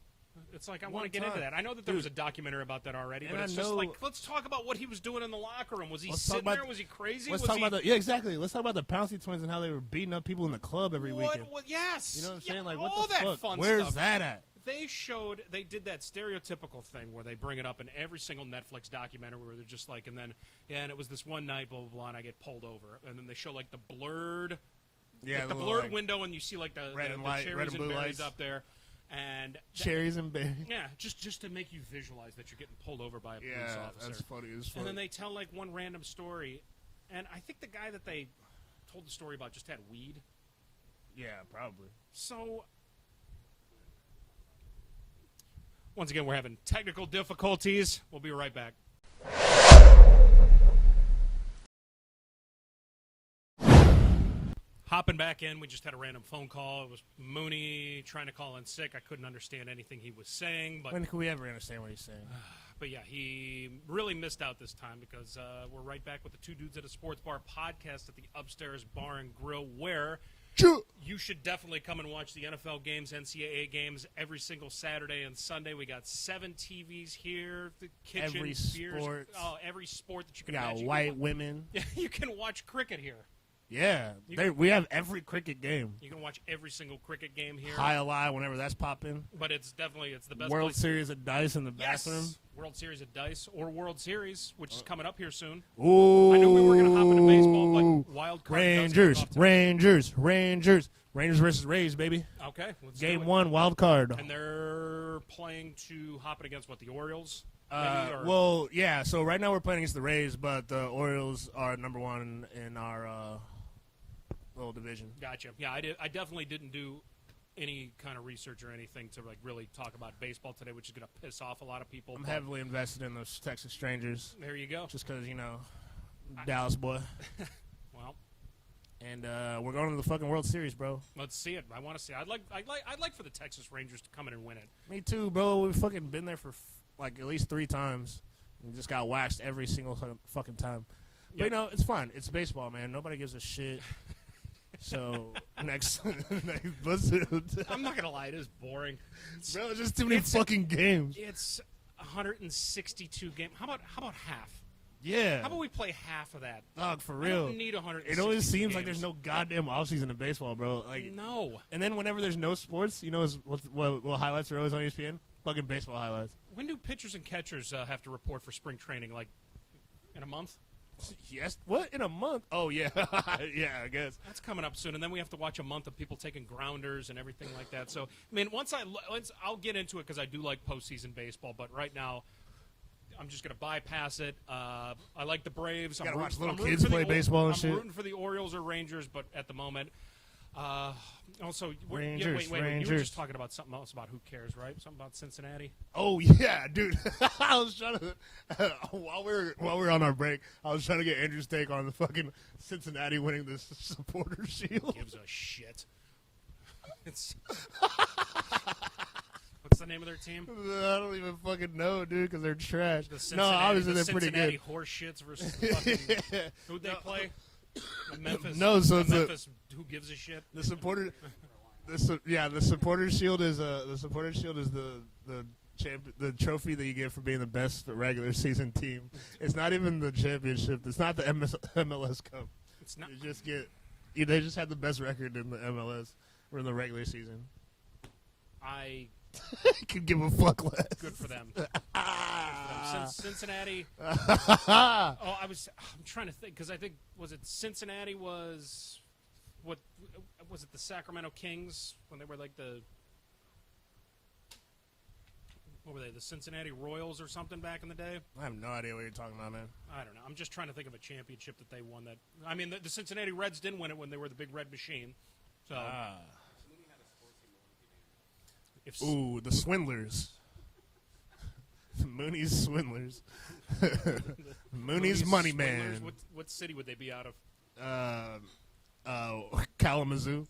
[SPEAKER 1] It's like I want to get into that. I know that there was a documentary about that already, but it's just like, let's talk about what he was doing in the locker room. Was he sitting there? Was he crazy?
[SPEAKER 2] Let's talk about exactly. Let's talk about the Pouncey twins and how they were beating up people in the club every weekend.
[SPEAKER 1] Yes.
[SPEAKER 2] You know what I'm saying? Like,
[SPEAKER 1] all
[SPEAKER 2] what the
[SPEAKER 1] that
[SPEAKER 2] fuck?
[SPEAKER 1] fun
[SPEAKER 2] Where's
[SPEAKER 1] stuff.
[SPEAKER 2] that at?
[SPEAKER 1] They did that stereotypical thing where they bring it up in every single Netflix documentary where they're just like, and it was this one night, blah, blah, blah, and I get pulled over. And then they show like the blurred window, and you see like the cherries and berries up there. And
[SPEAKER 2] cherries and berries.
[SPEAKER 1] Yeah, just to make you visualize that you're getting pulled over by a police officer.
[SPEAKER 2] That's funny.
[SPEAKER 1] And then they tell like one random story, and I think the guy that they told the story about just had weed.
[SPEAKER 2] Yeah, probably.
[SPEAKER 1] So once again, we're having technical difficulties. We'll be right back. Hopping back in, we just had a random phone call. It was Mooney trying to call in sick. I couldn't understand anything he was saying. But
[SPEAKER 2] when can we ever understand what he's saying?
[SPEAKER 1] But yeah, he really missed out this time because we're right back with the Two Dudes at a Sports Bar podcast at the Upstairs Bar and Grill, where you should definitely come and watch the NFL games, NCAA games every single Saturday and Sunday. We got 7 TVs here, the kitchen,
[SPEAKER 2] every
[SPEAKER 1] beers, every sport that you can imagine.
[SPEAKER 2] Yeah, white women.
[SPEAKER 1] You can watch cricket here.
[SPEAKER 2] Yeah, we have every cricket game.
[SPEAKER 1] You can watch every single cricket game here.
[SPEAKER 2] High Alive whenever that's popping.
[SPEAKER 1] But it's the best
[SPEAKER 2] World Series of Dice in the bathroom.
[SPEAKER 1] Yes. World Series of Dice or World Series, which is coming up here soon.
[SPEAKER 2] Ooh.
[SPEAKER 1] I knew we were going to hop into baseball, but wild card
[SPEAKER 2] Rangers versus Rays, baby.
[SPEAKER 1] Okay, let's
[SPEAKER 2] Game
[SPEAKER 1] do it.
[SPEAKER 2] 1, wild card.
[SPEAKER 1] And they're playing to hop it against the Orioles?
[SPEAKER 2] Well, yeah. So right now we're playing against the Rays, but the Orioles are number 1 in our little division.
[SPEAKER 1] Gotcha. Yeah, I definitely didn't do any kind of research or anything to like really talk about baseball today, which is going to piss off a lot of people.
[SPEAKER 2] I'm heavily invested in those Texas Rangers.
[SPEAKER 1] There you go.
[SPEAKER 2] Just because Dallas boy.
[SPEAKER 1] Well.
[SPEAKER 2] And we're going to the fucking World Series, bro.
[SPEAKER 1] Let's see it. I want to see. I'd like for the Texas Rangers to come in and win it.
[SPEAKER 2] Me too, bro. We've fucking been there for like at least 3 times. And just got waxed every single fucking time. But it's fine. It's baseball, man. Nobody gives a shit. So next
[SPEAKER 1] I'm not gonna lie, it is boring,
[SPEAKER 2] bro. It's just too many fucking games.
[SPEAKER 1] It's 162 games. How about half?
[SPEAKER 2] Yeah.
[SPEAKER 1] How about we play half of that?
[SPEAKER 2] Dog, for real.
[SPEAKER 1] I don't need 160.
[SPEAKER 2] It always seems
[SPEAKER 1] games.
[SPEAKER 2] like there's no goddamn offseason in baseball, bro. Like
[SPEAKER 1] no.
[SPEAKER 2] And then whenever there's no sports, what highlights are always on ESPN? Fucking baseball highlights.
[SPEAKER 1] When do pitchers and catchers have to report for spring training? Like in a month?
[SPEAKER 2] Yes. What? In a month? Oh, yeah. Yeah, I guess.
[SPEAKER 1] That's coming up soon. And then we have to watch a month of people taking grounders and everything like that. So, I mean, I'll get into it because I do like postseason baseball. But right now, I'm just going to bypass it. I like the Braves.
[SPEAKER 2] You got to watch little kids play baseball and shit.
[SPEAKER 1] I'm rooting for the Orioles or Rangers, but at the moment, Also,
[SPEAKER 2] Rangers,
[SPEAKER 1] wait. You were
[SPEAKER 2] Rangers.
[SPEAKER 1] just talking about something else about who cares, right? Something about Cincinnati.
[SPEAKER 2] Oh yeah, dude. I was trying to while we're on our break, I was trying to get Andrew's take on the fucking Cincinnati winning this supporter shield.
[SPEAKER 1] Gives a shit. What's the name of their team?
[SPEAKER 2] I don't even fucking know, dude, because they're trash.
[SPEAKER 1] No,
[SPEAKER 2] obviously they're pretty
[SPEAKER 1] Cincinnati
[SPEAKER 2] good.
[SPEAKER 1] Horse shits versus the fucking, who'd they play? Memphis.
[SPEAKER 2] No, so it's
[SPEAKER 1] Memphis. Who gives a shit?
[SPEAKER 2] The supporter. The supporter shield is the the trophy that you get for being the best regular season team. It's not even the championship. It's not the MLS Cup.
[SPEAKER 1] It's not.
[SPEAKER 2] You just get. They just had the best record in the MLS or in the regular season.
[SPEAKER 1] I
[SPEAKER 2] could give a fuck less.
[SPEAKER 1] Good for them. Cincinnati. I'm trying to think because I think was it Cincinnati was what was it the Sacramento Kings when they were like the what were they the Cincinnati Royals or something back in the day?
[SPEAKER 2] I have no idea what you're talking about, man.
[SPEAKER 1] I don't know. I'm just trying to think of a championship that they won. That I mean, the Cincinnati Reds didn't win it when they were the Big Red Machine. So.
[SPEAKER 2] Ooh, the Swindlers. Mooney's Swindlers. Mooney's Money Man.
[SPEAKER 1] What city would they be out of?
[SPEAKER 2] Kalamazoo.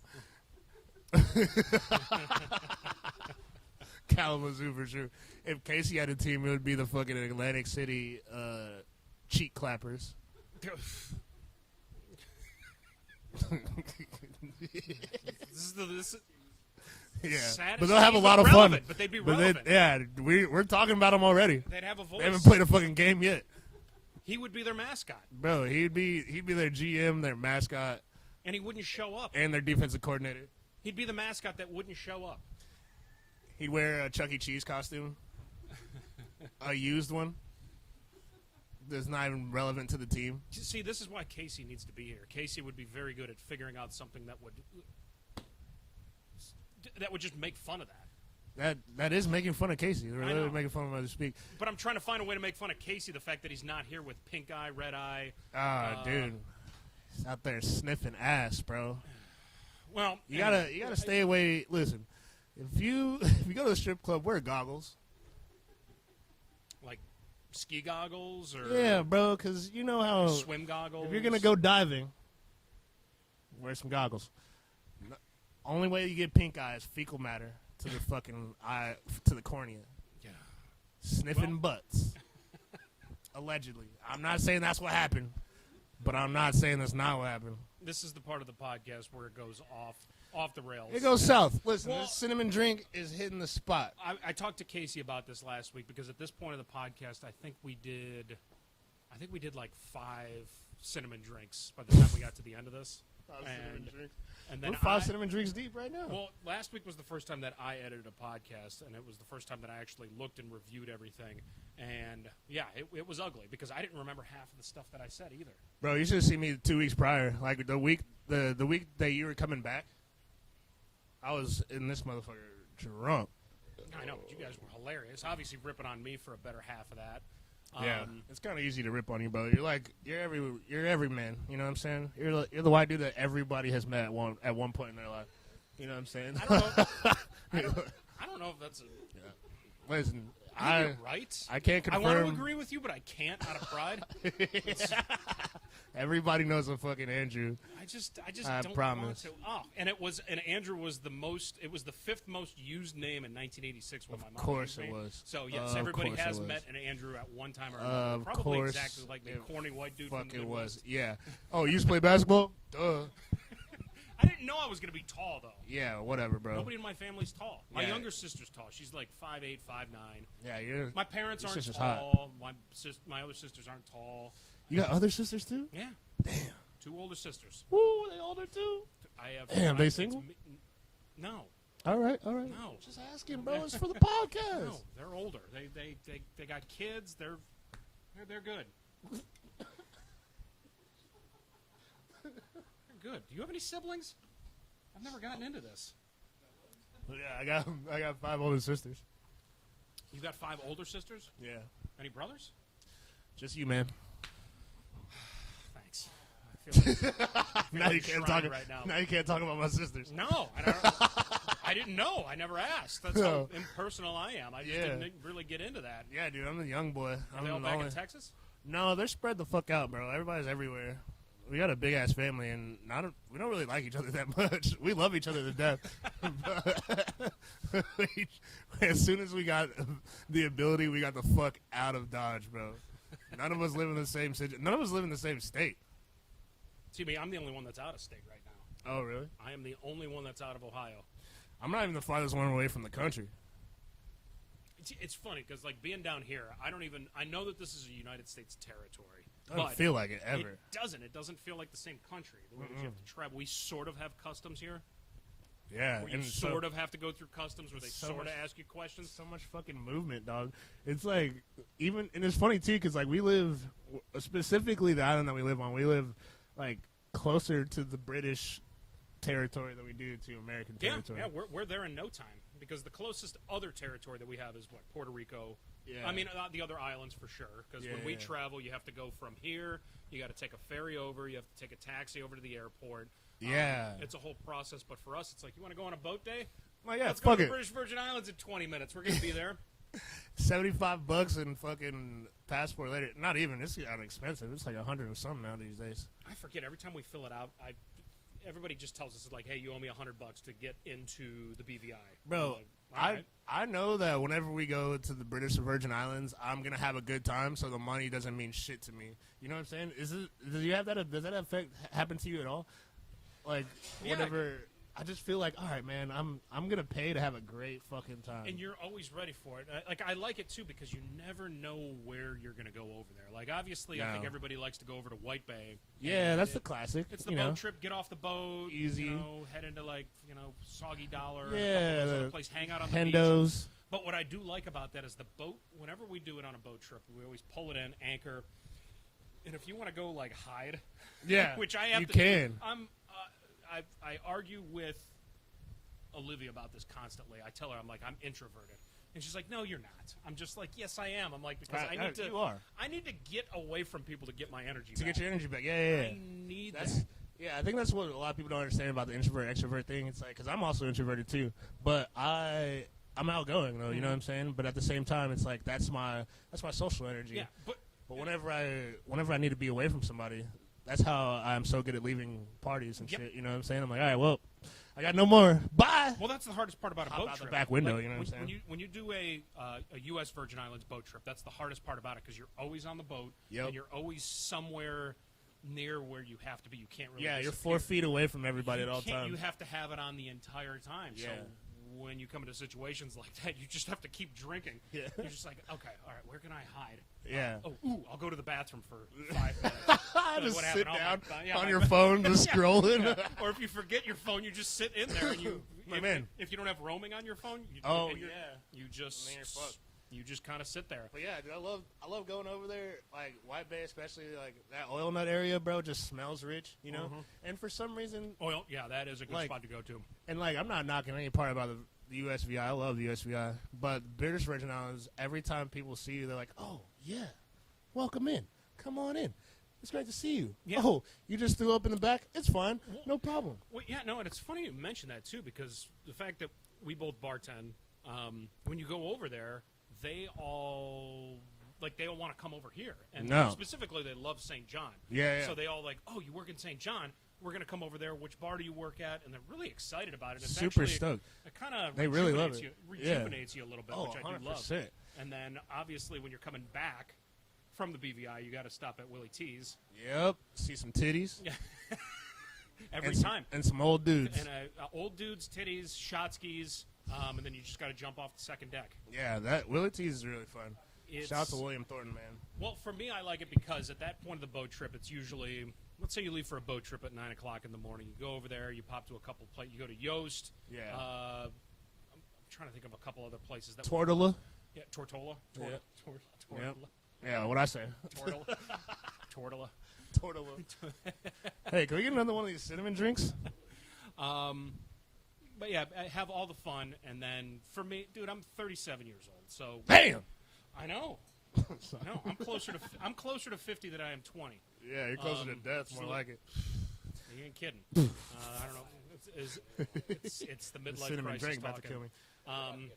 [SPEAKER 2] Kalamazoo for sure. If Casey had a team, it would be the fucking Atlantic City Cheek Clappers. Yeah, but they'll have a lot of fun.
[SPEAKER 1] But they'd be relevant.
[SPEAKER 2] We're talking about them already.
[SPEAKER 1] They'd have a voice.
[SPEAKER 2] They haven't played a fucking game yet.
[SPEAKER 1] He would be their mascot.
[SPEAKER 2] Bro, he'd be their GM, their mascot.
[SPEAKER 1] And he wouldn't show up.
[SPEAKER 2] And their defensive coordinator.
[SPEAKER 1] He'd be the mascot that wouldn't show up.
[SPEAKER 2] He'd wear a Chuck E. Cheese costume. A used one. That's not even relevant to the team.
[SPEAKER 1] See, this is why Casey needs to be here. Casey would be very good at figuring out something that would just make fun of that.
[SPEAKER 2] That is making fun of Casey. They're literally making fun of him as speak.
[SPEAKER 1] But I'm trying to find a way to make fun of Casey. The fact that he's not here with pink eye, red eye.
[SPEAKER 2] Dude, he's out there sniffing ass, bro.
[SPEAKER 1] Well,
[SPEAKER 2] you gotta stay away. Listen, if you go to the strip club, wear goggles.
[SPEAKER 1] Like ski goggles or
[SPEAKER 2] yeah, bro. Because you know how
[SPEAKER 1] swim goggles.
[SPEAKER 2] If you're gonna go diving, wear some goggles. Only way you get pink eye is fecal matter to the fucking eye, to the cornea.
[SPEAKER 1] Yeah.
[SPEAKER 2] Sniffing butts. Allegedly. I'm not saying that's what happened, but I'm not saying that's not what happened.
[SPEAKER 1] This is the part of the podcast where it goes off the rails.
[SPEAKER 2] It goes south. Listen, this cinnamon drink is hitting the spot.
[SPEAKER 1] I talked to Casey about this last week because at this point of the podcast, I think we did like 5 cinnamon drinks by the time we got to the end of this. And then
[SPEAKER 2] we're 5 cinnamon drinks deep right now.
[SPEAKER 1] Well, last week was the first time that I edited a podcast, and it was the first time that I actually looked and reviewed everything. And yeah, it was ugly because I didn't remember half of the stuff that I said either.
[SPEAKER 2] Bro, you should have seen me 2 weeks prior. Like the week that you were coming back, I was in this motherfucker drunk.
[SPEAKER 1] I know, but you guys were hilarious. Obviously, ripping on me for a better half of that.
[SPEAKER 2] Yeah, it's kind of easy to rip on you, bro. You're every man. You know what I'm saying? You're the white dude that everybody has met at one point in their life. You know what I'm saying?
[SPEAKER 1] I don't know if that's a.
[SPEAKER 2] Yeah. Listen,
[SPEAKER 1] you're right.
[SPEAKER 2] I can't confirm.
[SPEAKER 1] I want to agree with you, but I can't out of pride.
[SPEAKER 2] Everybody knows a fucking Andrew.
[SPEAKER 1] I just
[SPEAKER 2] I
[SPEAKER 1] don't
[SPEAKER 2] promise.
[SPEAKER 1] want to. Oh, and Andrew was the 5th most used name in 1986 when my mom.
[SPEAKER 2] Of course
[SPEAKER 1] it
[SPEAKER 2] was.
[SPEAKER 1] So yes, everybody has met an Andrew at one time or another.
[SPEAKER 2] Of
[SPEAKER 1] Probably
[SPEAKER 2] course
[SPEAKER 1] exactly like the corny white dude from the
[SPEAKER 2] Midwest.
[SPEAKER 1] Midwest.
[SPEAKER 2] Yeah. Oh, you used to play basketball? Duh.
[SPEAKER 1] I didn't know I was going to be tall, though.
[SPEAKER 2] Yeah, whatever, bro.
[SPEAKER 1] Nobody in my family's tall. My younger sister's tall. She's like 5'8", 5'9".
[SPEAKER 2] Yeah,
[SPEAKER 1] my parents aren't
[SPEAKER 2] sister's
[SPEAKER 1] tall. My other sisters aren't tall.
[SPEAKER 2] You got other sisters, too?
[SPEAKER 1] Yeah.
[SPEAKER 2] Damn.
[SPEAKER 1] 2 older sisters.
[SPEAKER 2] Woo, are they older, too?
[SPEAKER 1] I have.
[SPEAKER 2] Damn, they single?
[SPEAKER 1] No.
[SPEAKER 2] All right.
[SPEAKER 1] No.
[SPEAKER 2] Just asking, bro. It's for the podcast.
[SPEAKER 1] No, they're older. They got kids. They're good. They're good. Do you have any siblings? I've never gotten into this.
[SPEAKER 2] Yeah, I got 5 older sisters.
[SPEAKER 1] You got 5 older sisters?
[SPEAKER 2] Yeah.
[SPEAKER 1] Any brothers?
[SPEAKER 2] Just you, man.
[SPEAKER 1] Thanks. feel like
[SPEAKER 2] Now you can't talk
[SPEAKER 1] right now.
[SPEAKER 2] Now you can't talk about my sisters.
[SPEAKER 1] No, I didn't know. I never asked. That's how impersonal I am. I just didn't really get into that.
[SPEAKER 2] Yeah, dude, I'm the young boy.
[SPEAKER 1] Are they all back in Texas?
[SPEAKER 2] No, they're spread the fuck out, bro. Everybody's everywhere. We got a big ass family, and we don't really like each other that much. We love each other to death. As soon as we got the ability, we got the fuck out of Dodge, bro. None of us live in the same city. None of us live in the same state.
[SPEAKER 1] See me, I'm the only one that's out of state right now.
[SPEAKER 2] Oh, really?
[SPEAKER 1] I am the only one that's out of Ohio.
[SPEAKER 2] I'm not even the farthest one away from the country.
[SPEAKER 1] It's funny because, like, being down here, I know that this is a United States territory.
[SPEAKER 2] I don't feel like it ever.
[SPEAKER 1] It doesn't. It doesn't feel like the same country. The way that you have to travel. We sort of have customs here.
[SPEAKER 2] Yeah.
[SPEAKER 1] Where you sort of have to go through customs where they sort of ask you questions.
[SPEAKER 2] So much fucking movement, dog. It's like, and it's funny, too, because, like, we live, specifically the island that we live on, we live, like, closer to the British territory than we do to American territory.
[SPEAKER 1] Yeah, we're there in no time. Because the closest other territory that we have is, Puerto Rico.
[SPEAKER 2] Yeah.
[SPEAKER 1] I mean, the other islands for sure. Because when we travel, you have to go from here. You got to take a ferry over. You have to take a taxi over to the airport.
[SPEAKER 2] Yeah.
[SPEAKER 1] It's a whole process. But for us, it's like, you want to go on a boat day?
[SPEAKER 2] Well, yeah,
[SPEAKER 1] Let's go
[SPEAKER 2] fuck
[SPEAKER 1] to
[SPEAKER 2] it.
[SPEAKER 1] the British Virgin Islands in 20 minutes. We're going to be there.
[SPEAKER 2] $75 and fucking passport later. Not even. It's gotten expensive. It's like $100 or something now these days.
[SPEAKER 1] I forget. Every time we fill it out, everybody just tells us, like, hey, you owe me $100 to get into the BVI.
[SPEAKER 2] Bro,
[SPEAKER 1] like,
[SPEAKER 2] I know that whenever we go to the British Virgin Islands, I'm gonna have a good time. So the money doesn't mean shit to me. You know what I'm saying? Does that effect happen to you at all? Like, whenever I just feel like, all right, man, I'm gonna pay to have a great fucking time.
[SPEAKER 1] And you're always ready for it. I like it too because you never know where you're gonna go over there. Like, obviously, I think everybody likes to go over to White Bay.
[SPEAKER 2] Yeah, that's the classic.
[SPEAKER 1] It's the boat trip. Get off the boat.
[SPEAKER 2] Easy.
[SPEAKER 1] Head into Soggy Dollar.
[SPEAKER 2] Yeah,
[SPEAKER 1] or other place. Hang out on the
[SPEAKER 2] Hendos.
[SPEAKER 1] beach. But what I do like about that is the boat. Whenever we do it on a boat trip, we always pull it in, anchor. And if you want to go hide, which I have
[SPEAKER 2] you
[SPEAKER 1] to
[SPEAKER 2] can.
[SPEAKER 1] do, I argue with Olivia about this constantly. I tell her, I'm introverted. And she's like, no, you're not. I'm just like, yes, I am. I'm like, because I need to get away from people to get my energy back.
[SPEAKER 2] To get your energy back. Yeah.
[SPEAKER 1] I need
[SPEAKER 2] that.
[SPEAKER 1] Yeah,
[SPEAKER 2] I think that's what a lot of people don't understand about the introvert-extrovert thing. It's like, because I'm also introverted too, but I'm outgoing though. You know what I'm saying? But at the same time, it's like that's my social energy.
[SPEAKER 1] Yeah, but
[SPEAKER 2] whenever I need to be away from somebody, that's how I'm so good at leaving parties and shit. You know what I'm saying? I'm like, all right, well, I got no more. Bye.
[SPEAKER 1] Well, that's the hardest part about a boat
[SPEAKER 2] out
[SPEAKER 1] trip.
[SPEAKER 2] the back window, you know what I'm saying?
[SPEAKER 1] When you do a U.S. Virgin Islands boat trip, that's the hardest part about it because you're always on the boat and you're always somewhere near where you have to be. You can't really.
[SPEAKER 2] Yeah, you're
[SPEAKER 1] disappear.
[SPEAKER 2] 4 feet away from everybody at all times.
[SPEAKER 1] You have to have it on the entire time. Yeah. So when you come into situations like that, you just have to keep drinking. Yeah. You're just like, okay, all right, where can I hide?
[SPEAKER 2] Yeah.
[SPEAKER 1] I'll go to the bathroom for 5 minutes.
[SPEAKER 2] Just sit down on your
[SPEAKER 1] phone,
[SPEAKER 2] phone, just scrolling.
[SPEAKER 1] Yeah. Or if you forget your phone, you just sit in there and you. If you don't have roaming on your phone, you just kind of sit there.
[SPEAKER 2] But yeah, dude, I love going over there, like White Bay, especially like that oil nut area, bro. Just smells rich, you know. And for some reason,
[SPEAKER 1] oil, that is a good spot to go to.
[SPEAKER 2] And like, I'm not knocking any part about the USVI. I love the USVI, but British Virgin Islands. Every time people see you, they're like, "Oh yeah, welcome in, come on in. It's great to see you. Yeah. Oh, you just threw up in the back? It's fine, no problem."
[SPEAKER 1] Well, yeah, no, and it's funny you mention that too because the fact that we both bartend, when you go over there. They all want to come over here, and specifically they love St. John.
[SPEAKER 2] Yeah.
[SPEAKER 1] So they all like, oh, you work in St. John? We're gonna come over there. Which bar do you work at? And they're really excited about it. It's
[SPEAKER 2] super
[SPEAKER 1] actually,
[SPEAKER 2] stoked.
[SPEAKER 1] It kind of
[SPEAKER 2] they really love it.
[SPEAKER 1] Rejuvenates you a little bit, which
[SPEAKER 2] 100%.
[SPEAKER 1] I do love. And then obviously when you're coming back from the BVI, you got to stop at Willie T's.
[SPEAKER 2] Yep. See some titties.
[SPEAKER 1] Every time.
[SPEAKER 2] And some old dudes.
[SPEAKER 1] And old dudes, titties, shot skis. And then you just got to jump off the second deck.
[SPEAKER 2] Yeah, that Willie T's is really fun. Shout out to William Thornton, man.
[SPEAKER 1] Well, for me, I like it because at that point of the boat trip, it's usually, let's say you leave for a boat trip at 9 o'clock in the morning. You go over there, you pop to a couple places. You go to Yoast.
[SPEAKER 2] Yeah.
[SPEAKER 1] I'm trying to think of a couple other places.
[SPEAKER 2] Tortola.
[SPEAKER 1] Yeah, Tortola.
[SPEAKER 2] Tortola. Yep. Yeah, what'd I say?
[SPEAKER 1] Tortola.
[SPEAKER 2] Hey, can we get another one of these cinnamon drinks?
[SPEAKER 1] But yeah, I have all the fun, and then for me, dude, I'm 37 years old, so
[SPEAKER 2] damn.
[SPEAKER 1] I know. No, I'm closer to 50 than I am 20.
[SPEAKER 2] Yeah, you're closer to death, more like it.
[SPEAKER 1] You ain't kidding. I don't know. It's the midlife
[SPEAKER 2] cinnamon
[SPEAKER 1] crisis
[SPEAKER 2] drink about to
[SPEAKER 1] talking.
[SPEAKER 2] kill me.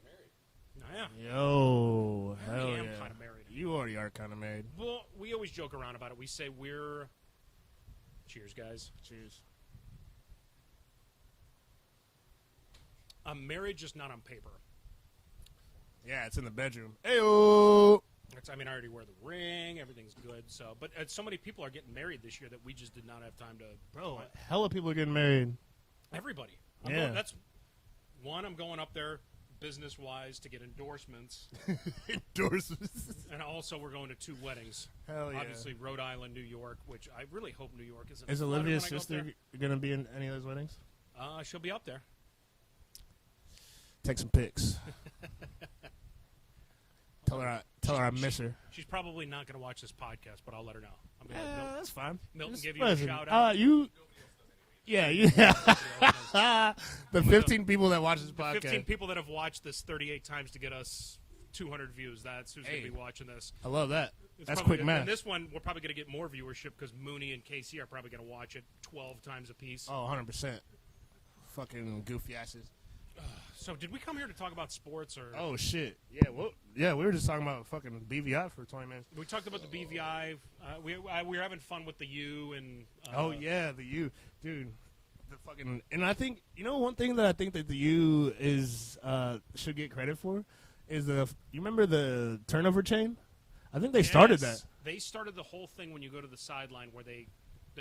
[SPEAKER 1] Yeah.
[SPEAKER 2] Yo,
[SPEAKER 1] I
[SPEAKER 2] hell
[SPEAKER 1] am
[SPEAKER 2] yeah.
[SPEAKER 1] kind of married.
[SPEAKER 2] You already are kind of married.
[SPEAKER 1] Well, we always joke around about it. We say we're... Cheers, guys.
[SPEAKER 2] Cheers.
[SPEAKER 1] I'm married, just not on paper.
[SPEAKER 2] Yeah, it's in the bedroom. Ayo.
[SPEAKER 1] I mean, I already wear the ring. Everything's good. So, but so many people are getting married this year that we just did not have time to.
[SPEAKER 2] Bro, hella people are getting married.
[SPEAKER 1] Everybody. That's one. I'm going up there business-wise to get endorsements.
[SPEAKER 2] Endorsements.
[SPEAKER 1] And also, we're going to 2 weddings.
[SPEAKER 2] Hell yeah.
[SPEAKER 1] Obviously, Rhode Island, New York, which I really hope New York isn't.
[SPEAKER 2] Is Olivia's sister going to be in any of those weddings?
[SPEAKER 1] She'll be up there.
[SPEAKER 2] Take some pics. Tell her I miss her.
[SPEAKER 1] She's probably not going to watch this podcast, but I'll let her know. I'm gonna let Milton,
[SPEAKER 2] that's fine.
[SPEAKER 1] Milton
[SPEAKER 2] Just
[SPEAKER 1] give you a
[SPEAKER 2] listen,
[SPEAKER 1] shout out.
[SPEAKER 2] Yeah. The 15 people that watch this podcast.
[SPEAKER 1] 15 people that have watched this 38 times to get us 200 views. That's who's going to be watching this.
[SPEAKER 2] I love that. That's
[SPEAKER 1] probably
[SPEAKER 2] quick math.
[SPEAKER 1] And this one, we're probably going to get more viewership because Mooney and Casey are probably going to watch it 12 times apiece.
[SPEAKER 2] Oh, 100%. Fucking goofy asses.
[SPEAKER 1] So, did we come here to talk about sports or?
[SPEAKER 2] Oh shit! Yeah, we were just talking about fucking BVI for 20 minutes.
[SPEAKER 1] We talked about the BVI. We were having fun with the U and.
[SPEAKER 2] Oh yeah, the U, dude. The fucking and I think one thing that I think that the U is should get credit for is you remember the turnover chain? I think they started that.
[SPEAKER 1] They started the whole thing when you go to the sideline where they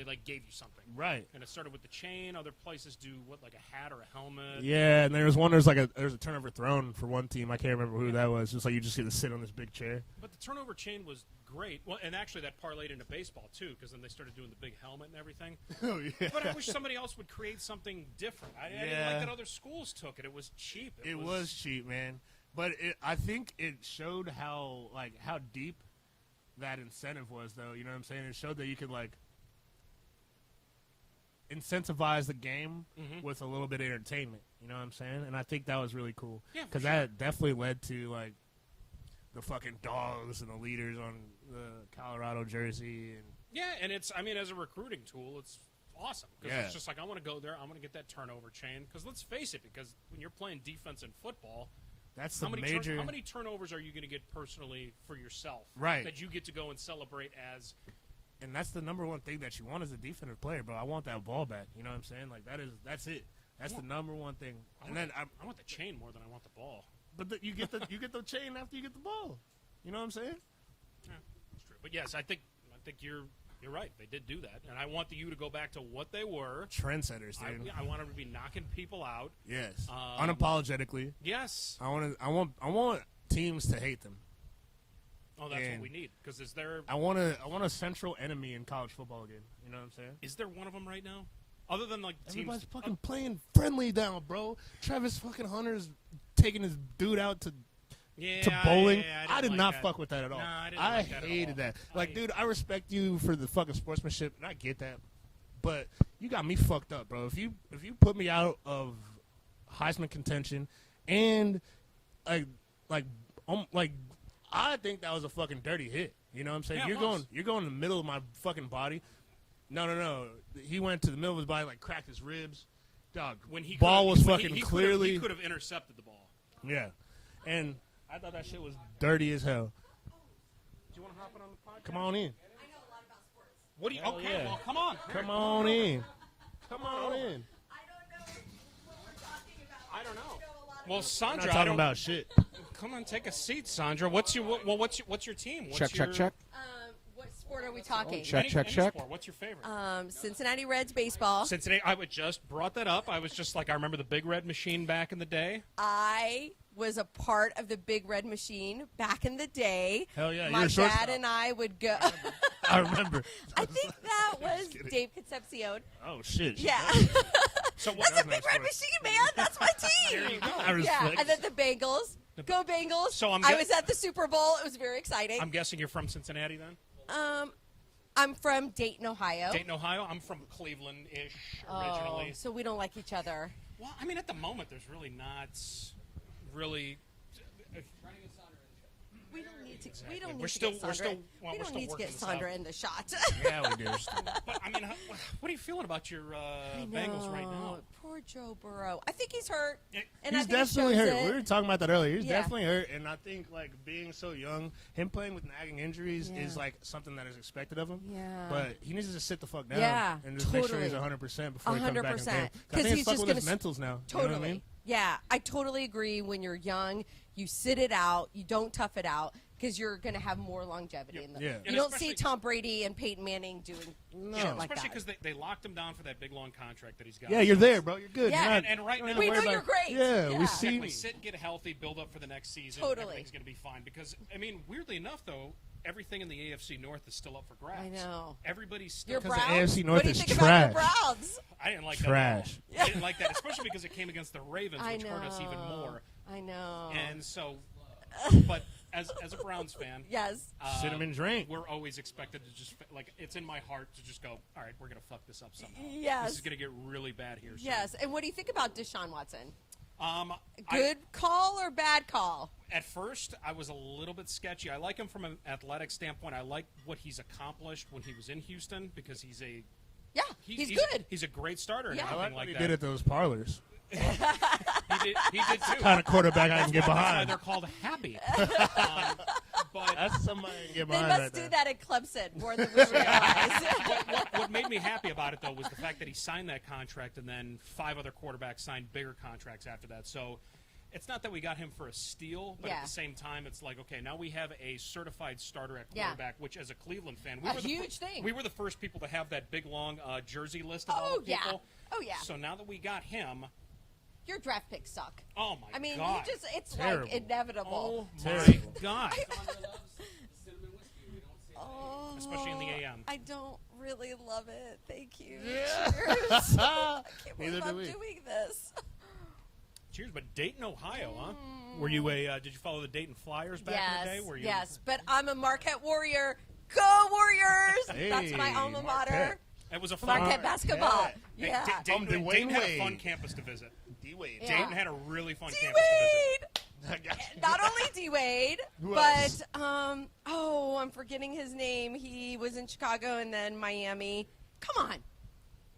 [SPEAKER 1] like gave you something.
[SPEAKER 2] Right.
[SPEAKER 1] And it started with the chain. Other places do like a hat or a helmet.
[SPEAKER 2] Yeah, and there's a turnover thrown for one team. I can't remember who that was. Just like you just get to sit on this big chair.
[SPEAKER 1] But the turnover chain was great. Well, and actually that parlayed into baseball too, because then they started doing the big helmet and everything.
[SPEAKER 2] Oh yeah.
[SPEAKER 1] But I wish somebody else would create something different. I didn't like that other schools took it. It was cheap.
[SPEAKER 2] It was cheap, man. But I think it showed how deep that incentive was, though. You know what I'm saying? It showed that you could incentivize the game with a little bit of entertainment. You know what I'm saying? And I think that was really cool.
[SPEAKER 1] Yeah,
[SPEAKER 2] because that definitely led to the fucking dogs and the leaders on the Colorado jersey. And
[SPEAKER 1] it's as a recruiting tool, it's awesome because it's just like I want to go there. I want to get that turnover chain because let's face it, because when you're playing defense in football.
[SPEAKER 2] That's
[SPEAKER 1] how many turnovers are you going to get personally for yourself?
[SPEAKER 2] Right.
[SPEAKER 1] That you get to go and celebrate as.
[SPEAKER 2] And that's the number one thing that you want as a defensive player, bro. I want that ball back. You know what I'm saying? That's it. That's the number one thing.
[SPEAKER 1] I want the chain more than I want the ball.
[SPEAKER 2] But you get the chain after you get the ball. You know what I'm saying?
[SPEAKER 1] Yeah, that's true. But yes, I think you're right. They did do that, and I want the U to go back to what they were.
[SPEAKER 2] Trendsetters, dude.
[SPEAKER 1] I want them to be knocking people out.
[SPEAKER 2] Yes. Unapologetically.
[SPEAKER 1] Yes.
[SPEAKER 2] I want teams to hate them.
[SPEAKER 1] Oh, that's what we need. Because is there?
[SPEAKER 2] I want a central enemy in college football again. You know what I'm saying?
[SPEAKER 1] Is there one of them right now? Other than
[SPEAKER 2] everybody's fucking playing friendly down, bro. Travis fucking Hunter's taking his dude out to bowling. I did not fuck with that at all.
[SPEAKER 1] No,
[SPEAKER 2] I hated that. Dude, I respect you for the fucking sportsmanship, and I get that. But you got me fucked up, bro. If you put me out of Heisman contention, and I think that was a fucking dirty hit. You know what I'm saying?
[SPEAKER 1] Yeah,
[SPEAKER 2] you're going in the middle of my fucking body. No. He went to the middle of his body, cracked his ribs. Dog,
[SPEAKER 1] when he
[SPEAKER 2] ball was fucking clearly.
[SPEAKER 1] He could have intercepted the ball.
[SPEAKER 2] Yeah, and I thought that shit was dirty as hell.
[SPEAKER 1] Do you want to hop in on the podcast?
[SPEAKER 2] Come on in.
[SPEAKER 3] I know a lot about sports.
[SPEAKER 1] What do you? Okay, well, come on.
[SPEAKER 2] Come on in. Come on in.
[SPEAKER 3] I don't know what we're talking about.
[SPEAKER 1] I don't know.
[SPEAKER 3] Well,
[SPEAKER 1] Sandra,
[SPEAKER 2] I'm not talking about shit.
[SPEAKER 1] Come on, take a seat, Sandra. What's your team?
[SPEAKER 4] Check.
[SPEAKER 3] what sport are we talking?
[SPEAKER 4] Check.
[SPEAKER 1] Sport. What's your favorite?
[SPEAKER 3] Cincinnati Reds baseball.
[SPEAKER 1] Cincinnati. I would just brought that up. I was just I remember the Big Red Machine back in the day.
[SPEAKER 3] I was a part of the Big Red Machine back in the day.
[SPEAKER 2] Hell yeah,
[SPEAKER 3] my dad and I would go.
[SPEAKER 2] I remember.
[SPEAKER 3] I think that was Dave Concepcion.
[SPEAKER 2] Oh shit.
[SPEAKER 3] Yeah.
[SPEAKER 1] So
[SPEAKER 3] that's a Big Red Machine, man. That's my team.
[SPEAKER 1] There you go.
[SPEAKER 2] I respect.
[SPEAKER 3] Yeah, and then the Bengals. Go Bengals.
[SPEAKER 1] So
[SPEAKER 3] I was at the Super Bowl. It was very exciting.
[SPEAKER 1] I'm guessing you're from Cincinnati then?
[SPEAKER 3] I'm from Dayton, Ohio.
[SPEAKER 1] Dayton, Ohio? I'm from Cleveland-ish originally.
[SPEAKER 3] So we don't like each other.
[SPEAKER 1] Well, at the moment, there's really not really...
[SPEAKER 3] We don't need to. We
[SPEAKER 1] Exactly.
[SPEAKER 3] don't need
[SPEAKER 1] We're
[SPEAKER 3] to
[SPEAKER 1] still-
[SPEAKER 3] get
[SPEAKER 1] we're
[SPEAKER 3] Sandra.
[SPEAKER 1] still- well,
[SPEAKER 3] we
[SPEAKER 1] we're
[SPEAKER 3] don't
[SPEAKER 1] still
[SPEAKER 3] need to
[SPEAKER 1] working
[SPEAKER 3] get
[SPEAKER 1] this
[SPEAKER 3] Sandra
[SPEAKER 1] out.
[SPEAKER 3] in the shot.
[SPEAKER 2] Yeah, we do.
[SPEAKER 1] But I mean, what are you feeling about your Bengals right now?
[SPEAKER 3] Poor Joe Burrow. I think he's hurt. And
[SPEAKER 2] He's
[SPEAKER 3] I think
[SPEAKER 2] definitely
[SPEAKER 3] it shows
[SPEAKER 2] hurt.
[SPEAKER 3] it.
[SPEAKER 2] We were talking about that earlier. He's
[SPEAKER 3] Yeah.
[SPEAKER 2] definitely hurt, and I think like being so young, him playing with nagging injuries
[SPEAKER 3] Yeah.
[SPEAKER 2] is like something that is expected of him.
[SPEAKER 3] Yeah.
[SPEAKER 2] But he needs to just sit the fuck down
[SPEAKER 3] Yeah,
[SPEAKER 2] and just make sure he's
[SPEAKER 3] totally.
[SPEAKER 2] 100% before he comes back in the
[SPEAKER 3] 100%.
[SPEAKER 2] game. I
[SPEAKER 3] 'Cause
[SPEAKER 2] think
[SPEAKER 3] he's
[SPEAKER 2] it's fucking
[SPEAKER 3] just
[SPEAKER 2] with his
[SPEAKER 3] gonna
[SPEAKER 2] mentals now.
[SPEAKER 3] Totally.
[SPEAKER 2] You know what I mean?
[SPEAKER 3] Yeah, I totally agree. When you're young, you sit it out. You don't tough it out because you're going to have more longevity. In the,
[SPEAKER 2] Yeah.
[SPEAKER 3] You
[SPEAKER 1] And
[SPEAKER 3] don't see
[SPEAKER 1] especially-
[SPEAKER 3] Tom Brady and Peyton Manning doing shit like
[SPEAKER 1] Especially
[SPEAKER 3] that.
[SPEAKER 1] because they locked him down for that big long contract that he's got.
[SPEAKER 2] Yeah, you're
[SPEAKER 1] So
[SPEAKER 2] there, bro. You're good.
[SPEAKER 3] Yeah.
[SPEAKER 2] You're not-
[SPEAKER 1] And right
[SPEAKER 2] you're
[SPEAKER 1] now-
[SPEAKER 2] not
[SPEAKER 3] We
[SPEAKER 2] worried
[SPEAKER 3] know
[SPEAKER 2] about-
[SPEAKER 3] you're great.
[SPEAKER 2] Yeah,
[SPEAKER 3] Yeah.
[SPEAKER 2] we see.
[SPEAKER 1] Exactly. Sit, get healthy, build up for the next season.
[SPEAKER 3] Totally.
[SPEAKER 1] Everything's going to be fine. Because, I mean, weirdly enough, though, everything in the AFC North is still up for grabs.
[SPEAKER 3] I know.
[SPEAKER 1] Everybody's still.
[SPEAKER 3] Your
[SPEAKER 2] 'Cause the
[SPEAKER 3] Browns?
[SPEAKER 2] AFC North
[SPEAKER 3] what do you
[SPEAKER 2] is
[SPEAKER 3] think about your
[SPEAKER 2] trash.
[SPEAKER 3] Browns?
[SPEAKER 1] I didn't like
[SPEAKER 2] Trash.
[SPEAKER 1] that at all. I didn't like that, especially because it came against the Ravens,
[SPEAKER 3] I
[SPEAKER 1] which hurt us even more.
[SPEAKER 3] I know.
[SPEAKER 1] And so, but as a Browns fan,
[SPEAKER 3] yes.
[SPEAKER 2] Cinnamon drink.
[SPEAKER 1] we're always expected to just, like, it's in my heart to just go, all right, we're going to fuck this up somehow.
[SPEAKER 3] Yes.
[SPEAKER 1] This is going to get really bad here soon.
[SPEAKER 3] Yes. And what do you think about Deshaun Watson?
[SPEAKER 1] I-
[SPEAKER 3] Good call or bad call?
[SPEAKER 1] At first, I was a little bit sketchy. I like him from an athletic standpoint. I like what he's accomplished when he was in Houston because he's
[SPEAKER 3] He's good.
[SPEAKER 1] He's a great starter and
[SPEAKER 3] Yeah. I
[SPEAKER 1] everything
[SPEAKER 2] I like what
[SPEAKER 1] like
[SPEAKER 2] he
[SPEAKER 1] that.
[SPEAKER 2] did at those parlors.
[SPEAKER 1] He did too.
[SPEAKER 2] Kind of quarterback I can get
[SPEAKER 1] That's why
[SPEAKER 2] behind.
[SPEAKER 1] they're called happy. But
[SPEAKER 2] That's somebody I can get
[SPEAKER 3] They
[SPEAKER 2] behind
[SPEAKER 3] must
[SPEAKER 2] right
[SPEAKER 3] do
[SPEAKER 2] there.
[SPEAKER 3] that at Clemson more than we realize.
[SPEAKER 1] what made me happy about it, though, was the fact that he signed that contract and then 5 other quarterbacks signed bigger contracts after that. So it's not that we got him for a steal, but
[SPEAKER 3] Yeah.
[SPEAKER 1] at the same time, it's like, okay, now we have a certified starter at
[SPEAKER 3] Yeah.
[SPEAKER 1] quarterback, which as a Cleveland fan, we
[SPEAKER 3] A
[SPEAKER 1] were the
[SPEAKER 3] huge thing.
[SPEAKER 1] We were the first people to have that big, long jersey list of all
[SPEAKER 3] Oh,
[SPEAKER 1] the
[SPEAKER 3] yeah.
[SPEAKER 1] people.
[SPEAKER 3] Oh, yeah.
[SPEAKER 1] So now that we got him,
[SPEAKER 3] Your draft picks suck.
[SPEAKER 1] oh, my
[SPEAKER 3] I mean,
[SPEAKER 1] God.
[SPEAKER 3] it's
[SPEAKER 2] Terrible.
[SPEAKER 3] like inevitable.
[SPEAKER 1] Oh, my
[SPEAKER 2] Terrible.
[SPEAKER 1] God.
[SPEAKER 4] Cinnamon whiskey. We don't say
[SPEAKER 3] Oh,
[SPEAKER 1] Especially in the AM.
[SPEAKER 3] I don't really love it. Thank you.
[SPEAKER 2] Yeah.
[SPEAKER 3] Cheers. I can't
[SPEAKER 2] Neither
[SPEAKER 3] believe
[SPEAKER 2] do
[SPEAKER 3] I'm
[SPEAKER 2] we.
[SPEAKER 3] doing this.
[SPEAKER 1] Cheers, but Dayton, Ohio, huh? Were you did you follow the Dayton Flyers back in the day? Were you,
[SPEAKER 3] Yes, but I'm a Marquette Warrior. Go Warriors! That's my
[SPEAKER 2] Hey,
[SPEAKER 3] alma mater.
[SPEAKER 2] Marquette.
[SPEAKER 1] It was a fun
[SPEAKER 3] Marquette basketball.
[SPEAKER 1] Hey,
[SPEAKER 3] Yeah.
[SPEAKER 1] Dayton,
[SPEAKER 2] From Dwayne
[SPEAKER 1] Dayton had a
[SPEAKER 2] Wade.
[SPEAKER 1] fun campus to visit.
[SPEAKER 2] D-Wade.
[SPEAKER 3] Yeah.
[SPEAKER 1] Dayton had a really fun campus to visit.
[SPEAKER 3] D-Wade! Not only D-Wade,
[SPEAKER 2] Who
[SPEAKER 3] but,
[SPEAKER 2] else?
[SPEAKER 3] I'm forgetting his name. He was in Chicago and then Miami. Come on.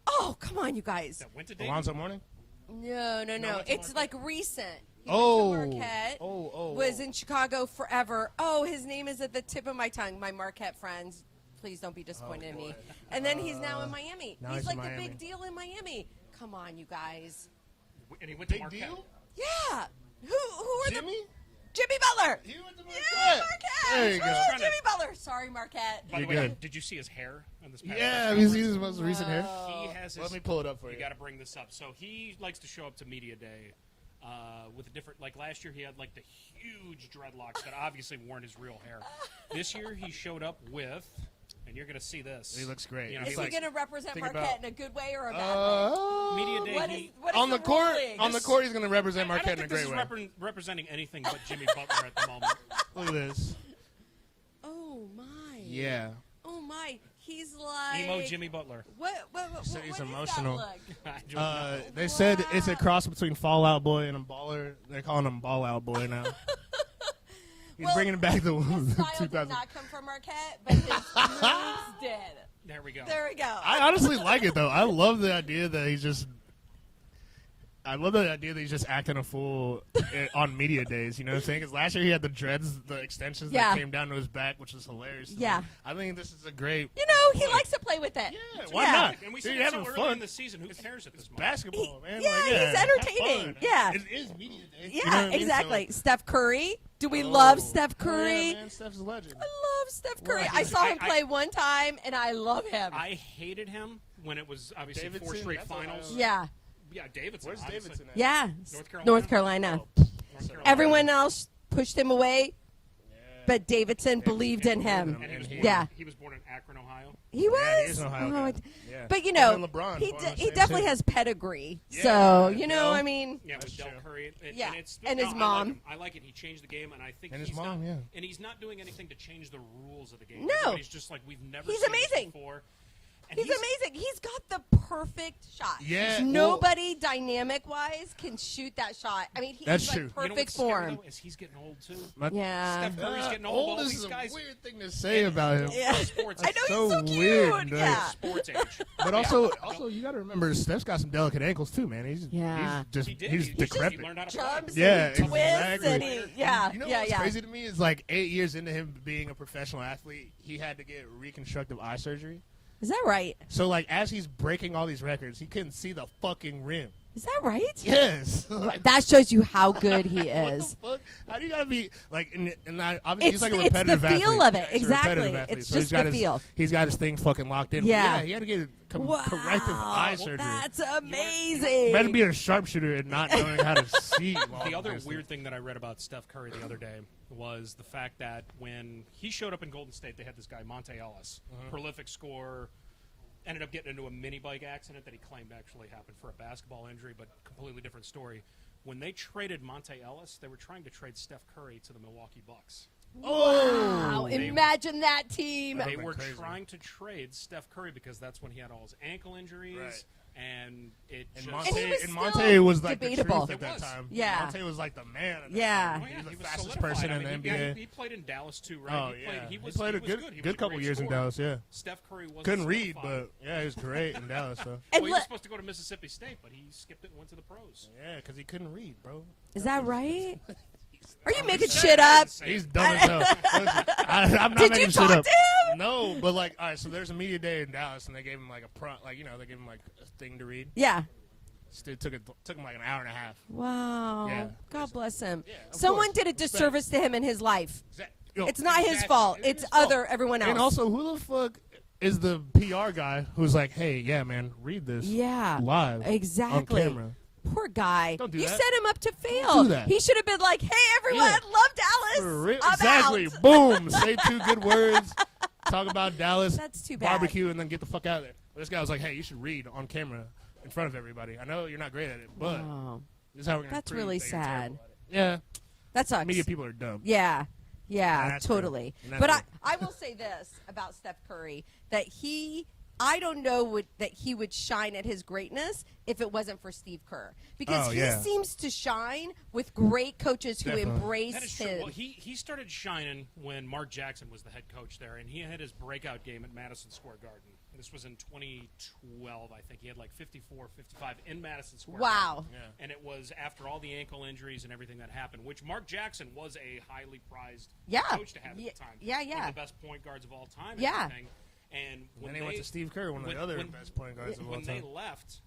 [SPEAKER 3] Oh, come on, you guys.
[SPEAKER 1] That went to Dayton.
[SPEAKER 2] Alonzo Mourning?
[SPEAKER 3] No.
[SPEAKER 1] that's
[SPEAKER 3] It's
[SPEAKER 1] Marquette.
[SPEAKER 3] like recent. He
[SPEAKER 2] Oh.
[SPEAKER 3] went to Marquette.
[SPEAKER 2] Oh.
[SPEAKER 3] Was in Chicago forever. Oh, his name is at the tip of my tongue. My Marquette friends, please don't be disappointed in me. And then he's now in Miami.
[SPEAKER 2] now
[SPEAKER 3] He's
[SPEAKER 2] he's
[SPEAKER 3] like
[SPEAKER 2] in
[SPEAKER 3] the
[SPEAKER 2] Miami.
[SPEAKER 3] big deal in Miami. Come on, you guys.
[SPEAKER 1] And he went to
[SPEAKER 2] Big
[SPEAKER 1] Marquette.
[SPEAKER 2] deal?
[SPEAKER 3] Yeah. Who are
[SPEAKER 2] Jimmy?
[SPEAKER 3] the Jimmy Butler?
[SPEAKER 2] He went to
[SPEAKER 3] Yeah,
[SPEAKER 2] Marquette.
[SPEAKER 3] Marquette.
[SPEAKER 2] There you go.
[SPEAKER 3] Oh,
[SPEAKER 1] Trying to-
[SPEAKER 3] Jimmy Butler. Sorry, Marquette.
[SPEAKER 1] By the
[SPEAKER 2] You're
[SPEAKER 1] way,
[SPEAKER 2] good.
[SPEAKER 1] did you see his hair on this past
[SPEAKER 2] Yeah,
[SPEAKER 1] press
[SPEAKER 2] we
[SPEAKER 1] conference?
[SPEAKER 2] see his most recent hair.
[SPEAKER 1] He has his.
[SPEAKER 2] Let me pull it up for
[SPEAKER 1] You
[SPEAKER 2] you.
[SPEAKER 1] got to bring this up. So he likes to show up to media day with a different. Like last year, he had like the huge dreadlocks that obviously weren't his real hair. This year, he showed up with, and you're going to see this.
[SPEAKER 2] He looks great.
[SPEAKER 1] You know,
[SPEAKER 3] Is
[SPEAKER 1] he
[SPEAKER 3] he
[SPEAKER 1] likes-
[SPEAKER 3] going to represent
[SPEAKER 2] think
[SPEAKER 3] Marquette
[SPEAKER 2] about-
[SPEAKER 3] in a good way or a bad way?
[SPEAKER 1] media day.
[SPEAKER 3] What
[SPEAKER 1] he,
[SPEAKER 3] is, what is
[SPEAKER 2] On the court,
[SPEAKER 3] ruling?
[SPEAKER 2] on the court, he's going to represent
[SPEAKER 1] I don't
[SPEAKER 2] Marquette in a
[SPEAKER 1] think this
[SPEAKER 2] great
[SPEAKER 1] is
[SPEAKER 2] way.
[SPEAKER 1] representing anything but Jimmy Butler at the moment.
[SPEAKER 2] Look at this.
[SPEAKER 3] Oh, my.
[SPEAKER 2] Yeah.
[SPEAKER 3] Oh, my. He's like.
[SPEAKER 1] Emo Jimmy Butler.
[SPEAKER 3] What
[SPEAKER 2] said he's
[SPEAKER 3] what is
[SPEAKER 2] emotional.
[SPEAKER 3] that look?
[SPEAKER 1] I don't know.
[SPEAKER 2] They said it's a cross between Fallout Boy and a baller. They're calling him Ball Out Boy now. He's
[SPEAKER 3] Well,
[SPEAKER 2] bringing back the
[SPEAKER 3] His style did
[SPEAKER 2] 2000.
[SPEAKER 3] not come from Marquette, but his moves did.
[SPEAKER 1] There we go.
[SPEAKER 3] There we go.
[SPEAKER 2] I honestly like it though. I love the idea that he's just. I love the idea that he's just acting a fool on media days. You know what I'm saying? Because last year he had the dreads, the extensions
[SPEAKER 3] Yeah.
[SPEAKER 2] that came down to his back, which was hilarious. to me.
[SPEAKER 3] Yeah.
[SPEAKER 2] I think this is a great
[SPEAKER 3] You know, he likes to play with it.
[SPEAKER 2] Yeah, why
[SPEAKER 3] Yeah.
[SPEAKER 2] not?
[SPEAKER 1] And we
[SPEAKER 2] Dude,
[SPEAKER 1] see
[SPEAKER 2] you're
[SPEAKER 1] it so
[SPEAKER 2] having
[SPEAKER 1] early in
[SPEAKER 2] fun.
[SPEAKER 1] the season. Who cares at this moment?
[SPEAKER 2] Basketball, man.
[SPEAKER 3] Yeah,
[SPEAKER 2] Like,
[SPEAKER 3] he's
[SPEAKER 2] have
[SPEAKER 3] entertaining.
[SPEAKER 2] fun.
[SPEAKER 3] Yeah.
[SPEAKER 2] It is media day.
[SPEAKER 3] Yeah,
[SPEAKER 2] You know what I mean?
[SPEAKER 3] exactly.
[SPEAKER 2] So-
[SPEAKER 3] Steph Curry. Do we
[SPEAKER 2] Oh.
[SPEAKER 3] love Steph
[SPEAKER 2] Oh,
[SPEAKER 3] Curry?
[SPEAKER 2] yeah, man, Steph's a legend.
[SPEAKER 3] I love Steph Curry.
[SPEAKER 2] Right.
[SPEAKER 3] I saw him
[SPEAKER 1] I-
[SPEAKER 3] play one time, and I love him.
[SPEAKER 1] I hated him when it was obviously
[SPEAKER 2] Davidson,
[SPEAKER 1] 4 straight
[SPEAKER 2] that's
[SPEAKER 1] finals.
[SPEAKER 2] Ohio.
[SPEAKER 3] yeah.
[SPEAKER 1] Yeah, Davidson.
[SPEAKER 2] Where's
[SPEAKER 1] obviously.
[SPEAKER 2] Davidson at?
[SPEAKER 3] Yeah.
[SPEAKER 1] North Carolina?
[SPEAKER 3] North Carolina.
[SPEAKER 2] Oh,
[SPEAKER 1] North Carolina.
[SPEAKER 3] Everyone else pushed him away, but Davidson believed in him.
[SPEAKER 1] And he was born,
[SPEAKER 3] Yeah.
[SPEAKER 1] he was born in Akron, Ohio.
[SPEAKER 3] He was.
[SPEAKER 2] Yeah, he is an Ohio
[SPEAKER 3] Oh,
[SPEAKER 2] guy.
[SPEAKER 3] it-
[SPEAKER 2] Yeah.
[SPEAKER 3] But, you know,
[SPEAKER 2] And then LeBron,
[SPEAKER 3] he,
[SPEAKER 2] born on the
[SPEAKER 3] he
[SPEAKER 2] same
[SPEAKER 3] definitely
[SPEAKER 2] team.
[SPEAKER 3] has pedigree.
[SPEAKER 2] Yeah,
[SPEAKER 3] So, you know,
[SPEAKER 2] Del.
[SPEAKER 3] I mean,
[SPEAKER 1] Yeah, with
[SPEAKER 2] That's
[SPEAKER 1] Del
[SPEAKER 2] true.
[SPEAKER 1] Curry.
[SPEAKER 3] Yeah,
[SPEAKER 1] And, it's,
[SPEAKER 3] and his
[SPEAKER 1] I like
[SPEAKER 3] mom.
[SPEAKER 1] him. I like it. He changed the game, and I think
[SPEAKER 2] And
[SPEAKER 1] he's
[SPEAKER 2] his mom,
[SPEAKER 1] not,
[SPEAKER 2] yeah.
[SPEAKER 1] And he's not doing anything to change the rules of the game.
[SPEAKER 3] No.
[SPEAKER 1] Everybody's just like, we've never
[SPEAKER 3] He's
[SPEAKER 1] seen this
[SPEAKER 3] amazing.
[SPEAKER 1] before.
[SPEAKER 3] He's amazing. He's got the perfect shot.
[SPEAKER 2] Yeah,
[SPEAKER 3] Nobody dynamic-wise can shoot that shot. I mean, he's
[SPEAKER 2] That's
[SPEAKER 3] like
[SPEAKER 2] true.
[SPEAKER 3] perfect
[SPEAKER 1] scary,
[SPEAKER 3] form.
[SPEAKER 1] though, is he's getting old too.
[SPEAKER 3] Yeah.
[SPEAKER 1] Steph Curry's getting
[SPEAKER 2] old
[SPEAKER 1] old. All
[SPEAKER 2] is
[SPEAKER 1] these
[SPEAKER 2] a
[SPEAKER 1] guys.
[SPEAKER 2] weird thing to say about him.
[SPEAKER 3] Yeah.
[SPEAKER 1] Sports
[SPEAKER 3] I know
[SPEAKER 2] so
[SPEAKER 3] he's so cute.
[SPEAKER 2] weird, dude.
[SPEAKER 3] Yeah.
[SPEAKER 1] Sports age.
[SPEAKER 2] But also, you got to remember, Steph's got some delicate ankles too, man. He's
[SPEAKER 1] He did.
[SPEAKER 2] he's
[SPEAKER 1] He
[SPEAKER 2] decrepit.
[SPEAKER 1] learned how to
[SPEAKER 3] Jumps
[SPEAKER 1] play.
[SPEAKER 2] Yeah,
[SPEAKER 3] and he twists
[SPEAKER 2] exactly.
[SPEAKER 3] and he, yeah,
[SPEAKER 2] You know
[SPEAKER 3] yeah,
[SPEAKER 2] what's
[SPEAKER 3] yeah.
[SPEAKER 2] crazy to me is like 8 years into him being a professional athlete, he had to get reconstructive eye surgery.
[SPEAKER 3] Is that right?
[SPEAKER 2] So like as he's breaking all these records, he couldn't see the fucking rim.
[SPEAKER 3] Is that right?
[SPEAKER 2] Yes. Like,
[SPEAKER 3] That shows you how good he
[SPEAKER 2] what
[SPEAKER 3] is.
[SPEAKER 2] the fuck? How do you gotta be like? And obviously he's like a
[SPEAKER 3] It's
[SPEAKER 2] repetitive
[SPEAKER 3] the
[SPEAKER 2] athlete.
[SPEAKER 3] feel of it.
[SPEAKER 2] Yeah, he's a
[SPEAKER 3] Exactly.
[SPEAKER 2] repetitive athlete.
[SPEAKER 3] It's
[SPEAKER 2] So
[SPEAKER 3] just
[SPEAKER 2] he's got
[SPEAKER 3] the
[SPEAKER 2] his,
[SPEAKER 3] feel.
[SPEAKER 2] He's got his thing fucking locked in.
[SPEAKER 3] Yeah.
[SPEAKER 2] He had to get
[SPEAKER 3] Wow.
[SPEAKER 2] corrective eye surgery.
[SPEAKER 3] That's amazing.
[SPEAKER 2] Imagine being a sharpshooter and not knowing how to see.
[SPEAKER 1] The other weird thing that I read about Steph Curry the other day was the fact that when he showed up in Golden State, they had this guy, Monte Ellis, prolific scorer, ended up getting into a mini bike accident that he claimed actually happened for a basketball injury, but completely different story. When they traded Monte Ellis, they were trying to trade Steph Curry to the Milwaukee Bucks.
[SPEAKER 3] Wow.
[SPEAKER 1] They-
[SPEAKER 3] Imagine that team.
[SPEAKER 1] They
[SPEAKER 2] been
[SPEAKER 1] were
[SPEAKER 2] crazy.
[SPEAKER 1] trying to trade Steph Curry because that's when he had all his ankle injuries.
[SPEAKER 2] Right.
[SPEAKER 1] And it
[SPEAKER 2] And
[SPEAKER 1] just...
[SPEAKER 3] And he was
[SPEAKER 2] Monte
[SPEAKER 3] still
[SPEAKER 2] was like
[SPEAKER 3] debatable.
[SPEAKER 2] the truth at
[SPEAKER 1] It
[SPEAKER 2] that
[SPEAKER 1] was.
[SPEAKER 2] time.
[SPEAKER 3] Yeah.
[SPEAKER 2] Monte was like the man. At that
[SPEAKER 3] Yeah.
[SPEAKER 2] time.
[SPEAKER 1] Oh, yeah,
[SPEAKER 2] He was the
[SPEAKER 1] was
[SPEAKER 2] fastest
[SPEAKER 1] solidified.
[SPEAKER 2] person
[SPEAKER 1] I
[SPEAKER 2] in the
[SPEAKER 1] mean,
[SPEAKER 2] NBA.
[SPEAKER 1] he played in Dallas too, right?
[SPEAKER 2] Oh
[SPEAKER 1] he
[SPEAKER 2] yeah,
[SPEAKER 1] he was
[SPEAKER 2] played a
[SPEAKER 1] was
[SPEAKER 2] good,
[SPEAKER 1] He was
[SPEAKER 2] good
[SPEAKER 1] a
[SPEAKER 2] couple
[SPEAKER 1] great
[SPEAKER 2] years in
[SPEAKER 1] scorer.
[SPEAKER 2] Dallas. Yeah,
[SPEAKER 1] Steph Curry wasn't
[SPEAKER 2] couldn't read,
[SPEAKER 1] solidified.
[SPEAKER 2] but yeah, he was great in Dallas. So
[SPEAKER 3] And
[SPEAKER 1] Well, he
[SPEAKER 3] li-
[SPEAKER 1] was supposed to go to Mississippi State, but he skipped it and went to the pros.
[SPEAKER 2] yeah, because he couldn't read, bro.
[SPEAKER 3] Is that right? Are you making shit up?
[SPEAKER 2] He's dumb as hell. Listen, I'm not
[SPEAKER 3] Did
[SPEAKER 2] making
[SPEAKER 3] you
[SPEAKER 2] shit
[SPEAKER 3] talk
[SPEAKER 2] up.
[SPEAKER 3] to him?
[SPEAKER 2] No, but like, all right. So there's a media day in Dallas, and they gave him like a prompt, like they gave him like a thing to read.
[SPEAKER 3] Yeah.
[SPEAKER 2] It took him like an hour and a half.
[SPEAKER 3] Wow.
[SPEAKER 2] Yeah.
[SPEAKER 3] God bless him.
[SPEAKER 2] Yeah, of
[SPEAKER 3] Someone
[SPEAKER 2] course.
[SPEAKER 3] did a
[SPEAKER 2] Respect.
[SPEAKER 3] disservice to him in his life.
[SPEAKER 2] Yo,
[SPEAKER 3] It's not his
[SPEAKER 2] exactly.
[SPEAKER 3] fault.
[SPEAKER 2] It
[SPEAKER 3] It's
[SPEAKER 2] is his fault.
[SPEAKER 3] everyone else.
[SPEAKER 2] And also, who the fuck is the PR guy who's like, hey, yeah, man, read this
[SPEAKER 3] yeah.
[SPEAKER 2] live
[SPEAKER 3] Exactly.
[SPEAKER 2] on camera?
[SPEAKER 3] Poor guy.
[SPEAKER 2] Don't do
[SPEAKER 3] you
[SPEAKER 2] that.
[SPEAKER 3] set him up to fail.
[SPEAKER 2] do that.
[SPEAKER 3] He should have been like, hey, everyone,
[SPEAKER 2] Yeah.
[SPEAKER 3] love Dallas.
[SPEAKER 2] For real-
[SPEAKER 3] I'm
[SPEAKER 2] exactly.
[SPEAKER 3] out.
[SPEAKER 2] Boom. Say two good words. Talk about Dallas.
[SPEAKER 3] That's too bad.
[SPEAKER 2] Barbecue, and then get the fuck out of there. But this guy was like, hey, you should read on camera in front of everybody. I know you're not great at it, but
[SPEAKER 3] Oh,
[SPEAKER 2] this is how we're going to
[SPEAKER 3] that's really sad.
[SPEAKER 2] Yeah.
[SPEAKER 3] that sucks.
[SPEAKER 2] Media people are dumb.
[SPEAKER 3] Yeah. Yeah,
[SPEAKER 2] That's
[SPEAKER 3] totally.
[SPEAKER 2] real. And
[SPEAKER 3] But
[SPEAKER 2] that's
[SPEAKER 3] I will say this about Steph Curry, that I don't know that he would shine at his greatness if it wasn't for Steve Kerr. Because
[SPEAKER 2] Oh,
[SPEAKER 3] he
[SPEAKER 2] yeah.
[SPEAKER 3] seems to shine with great coaches who
[SPEAKER 2] Definitely.
[SPEAKER 3] embrace
[SPEAKER 1] That is true.
[SPEAKER 3] him.
[SPEAKER 1] Well, he started shining when Mark Jackson was the head coach there, and he had his breakout game at Madison Square Garden. This was in 2012, I think. He had like 54, 55 in Madison Square
[SPEAKER 3] Wow.
[SPEAKER 1] Garden. Yeah. And it was after all the ankle injuries and everything that happened, which Mark Jackson was a highly prized
[SPEAKER 3] Yeah.
[SPEAKER 1] coach to have at
[SPEAKER 3] Yeah,
[SPEAKER 1] the time.
[SPEAKER 3] yeah,
[SPEAKER 1] One
[SPEAKER 3] yeah.
[SPEAKER 1] of the best point guards of all time and
[SPEAKER 3] Yeah.
[SPEAKER 1] everything. And when
[SPEAKER 2] Then he went to Steve Kerr, one of the other best point guards of all
[SPEAKER 1] when they
[SPEAKER 2] time.
[SPEAKER 1] left,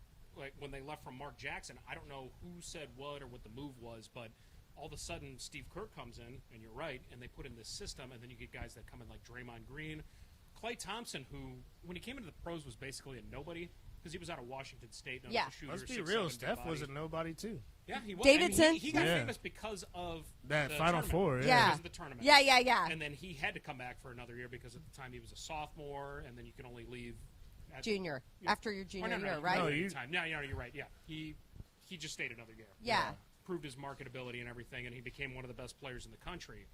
[SPEAKER 1] when they left from Mark Jackson, I don't know who said what or what the move was, but all of a sudden Steve Kerr comes in, and you're right, and they put in this system, and then you get guys that come in like Draymond Green, Klay Thompson, who when he came into the pros was basically a nobody because he was out of Washington State.
[SPEAKER 3] Yeah.
[SPEAKER 2] Let's be real. Steph was a nobody, too.
[SPEAKER 1] Yeah, he was.
[SPEAKER 3] Davidson?
[SPEAKER 1] I mean, he got
[SPEAKER 2] Yeah.
[SPEAKER 1] famous because of
[SPEAKER 2] That
[SPEAKER 1] the
[SPEAKER 2] Final
[SPEAKER 1] tournament.
[SPEAKER 2] Four, yeah.
[SPEAKER 3] Yeah.
[SPEAKER 1] Because of the tournament.
[SPEAKER 3] Yeah, yeah, yeah.
[SPEAKER 1] And then he had to come back for another year because at the time he was a sophomore, and then you can only leave at
[SPEAKER 3] Junior.
[SPEAKER 1] Yeah.
[SPEAKER 3] After your
[SPEAKER 1] Or
[SPEAKER 3] junior
[SPEAKER 1] no, no,
[SPEAKER 3] year,
[SPEAKER 1] you
[SPEAKER 3] right?
[SPEAKER 1] can
[SPEAKER 2] No,
[SPEAKER 1] leave
[SPEAKER 2] you-
[SPEAKER 1] at the time. No, you're right. Yeah, he just stayed another year.
[SPEAKER 3] Yeah.
[SPEAKER 1] Proved his marketability and everything, and he became one of the best players in the country.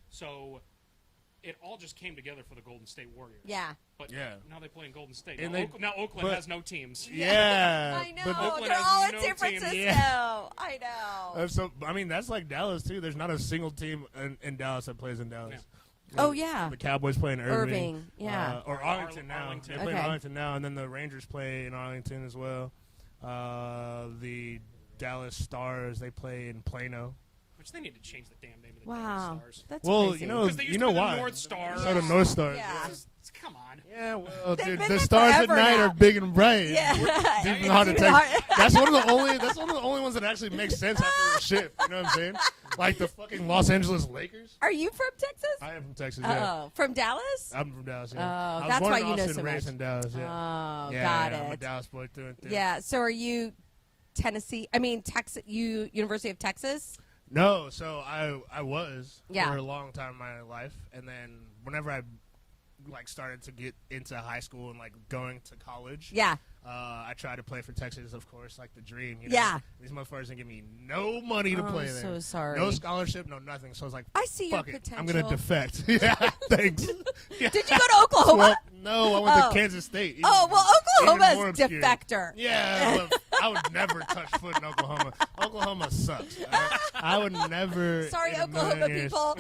[SPEAKER 1] So it all just came together for the Golden State Warriors.
[SPEAKER 3] Yeah.
[SPEAKER 1] But
[SPEAKER 2] Yeah.
[SPEAKER 1] now they play in Golden State.
[SPEAKER 2] And
[SPEAKER 1] Now,
[SPEAKER 2] they-
[SPEAKER 1] now Oakland
[SPEAKER 2] but-
[SPEAKER 1] has no teams.
[SPEAKER 2] Yeah.
[SPEAKER 3] I know.
[SPEAKER 2] But
[SPEAKER 1] Oakland
[SPEAKER 3] They're
[SPEAKER 1] has
[SPEAKER 3] all in
[SPEAKER 1] no
[SPEAKER 3] San
[SPEAKER 1] team.
[SPEAKER 3] Francisco.
[SPEAKER 2] Yeah.
[SPEAKER 3] I know.
[SPEAKER 2] So I mean, that's like Dallas too. There's not a single team in Dallas that plays in Dallas.
[SPEAKER 3] Oh, yeah.
[SPEAKER 2] The Cowboys play in Irving.
[SPEAKER 3] Irving, yeah.
[SPEAKER 2] Or Arlington now.
[SPEAKER 1] Arlington.
[SPEAKER 2] They play in
[SPEAKER 3] Okay.
[SPEAKER 2] Arlington now, and then the Rangers play in Arlington as well. The Dallas Stars, they play in Plano.
[SPEAKER 1] Which they need to change the damn name of the
[SPEAKER 3] Wow.
[SPEAKER 1] Dallas Stars.
[SPEAKER 3] That's
[SPEAKER 2] Well,
[SPEAKER 3] crazy.
[SPEAKER 2] you know,
[SPEAKER 1] Because they used to be the
[SPEAKER 2] why?
[SPEAKER 1] North Stars.
[SPEAKER 2] So the North Stars.
[SPEAKER 3] Yeah.
[SPEAKER 1] Come on.
[SPEAKER 2] Yeah, well,
[SPEAKER 3] They've
[SPEAKER 2] dude,
[SPEAKER 3] been
[SPEAKER 2] the
[SPEAKER 3] there
[SPEAKER 2] stars at
[SPEAKER 3] forever
[SPEAKER 2] night
[SPEAKER 3] now.
[SPEAKER 2] are big and bright.
[SPEAKER 3] Yeah.
[SPEAKER 2] Deep
[SPEAKER 3] It's
[SPEAKER 2] and hard to
[SPEAKER 3] even
[SPEAKER 2] take.
[SPEAKER 3] hard-
[SPEAKER 2] That's one of the only ones that actually makes sense after the shift. You know what I'm saying? Like the fucking Los Angeles Lakers.
[SPEAKER 3] Are you from Texas?
[SPEAKER 2] I am from Texas. Yeah.
[SPEAKER 3] Oh, from Dallas?
[SPEAKER 2] I'm from Dallas. Yeah.
[SPEAKER 3] Oh,
[SPEAKER 2] I was
[SPEAKER 3] that's
[SPEAKER 2] born
[SPEAKER 3] why
[SPEAKER 2] in
[SPEAKER 3] you know
[SPEAKER 2] Austin,
[SPEAKER 3] so
[SPEAKER 2] raised
[SPEAKER 3] much.
[SPEAKER 2] in Dallas. Yeah.
[SPEAKER 3] Oh,
[SPEAKER 2] Yeah,
[SPEAKER 3] got
[SPEAKER 2] I'm a
[SPEAKER 3] it.
[SPEAKER 2] Dallas boy through and through.
[SPEAKER 3] Yeah. So are you Texas? University of Texas?
[SPEAKER 2] No, so I was
[SPEAKER 3] Yeah.
[SPEAKER 2] for a long time in my life, and then whenever I like started to get into high school and like going to college,
[SPEAKER 3] Yeah.
[SPEAKER 2] I tried to play for Texas, of course, like the dream. You know?
[SPEAKER 3] Yeah.
[SPEAKER 2] These motherfuckers didn't give me no money to play
[SPEAKER 3] I'm
[SPEAKER 2] there.
[SPEAKER 3] so sorry.
[SPEAKER 2] No scholarship, no nothing. So I was like,
[SPEAKER 3] I see your
[SPEAKER 2] fuck it.
[SPEAKER 3] potential.
[SPEAKER 2] I'm going to defect. Yeah, thanks. Yeah.
[SPEAKER 3] Did you go to Oklahoma?
[SPEAKER 2] Well, no, I went
[SPEAKER 3] Oh.
[SPEAKER 2] to Kansas State.
[SPEAKER 3] Oh, well,
[SPEAKER 2] Even more
[SPEAKER 3] Oklahoma's
[SPEAKER 2] obscure.
[SPEAKER 3] defector.
[SPEAKER 2] Yeah, but I would never touch foot in Oklahoma. Oklahoma sucks. I would never.
[SPEAKER 3] Sorry,
[SPEAKER 2] in a
[SPEAKER 3] Oklahoma
[SPEAKER 2] million years-
[SPEAKER 3] people.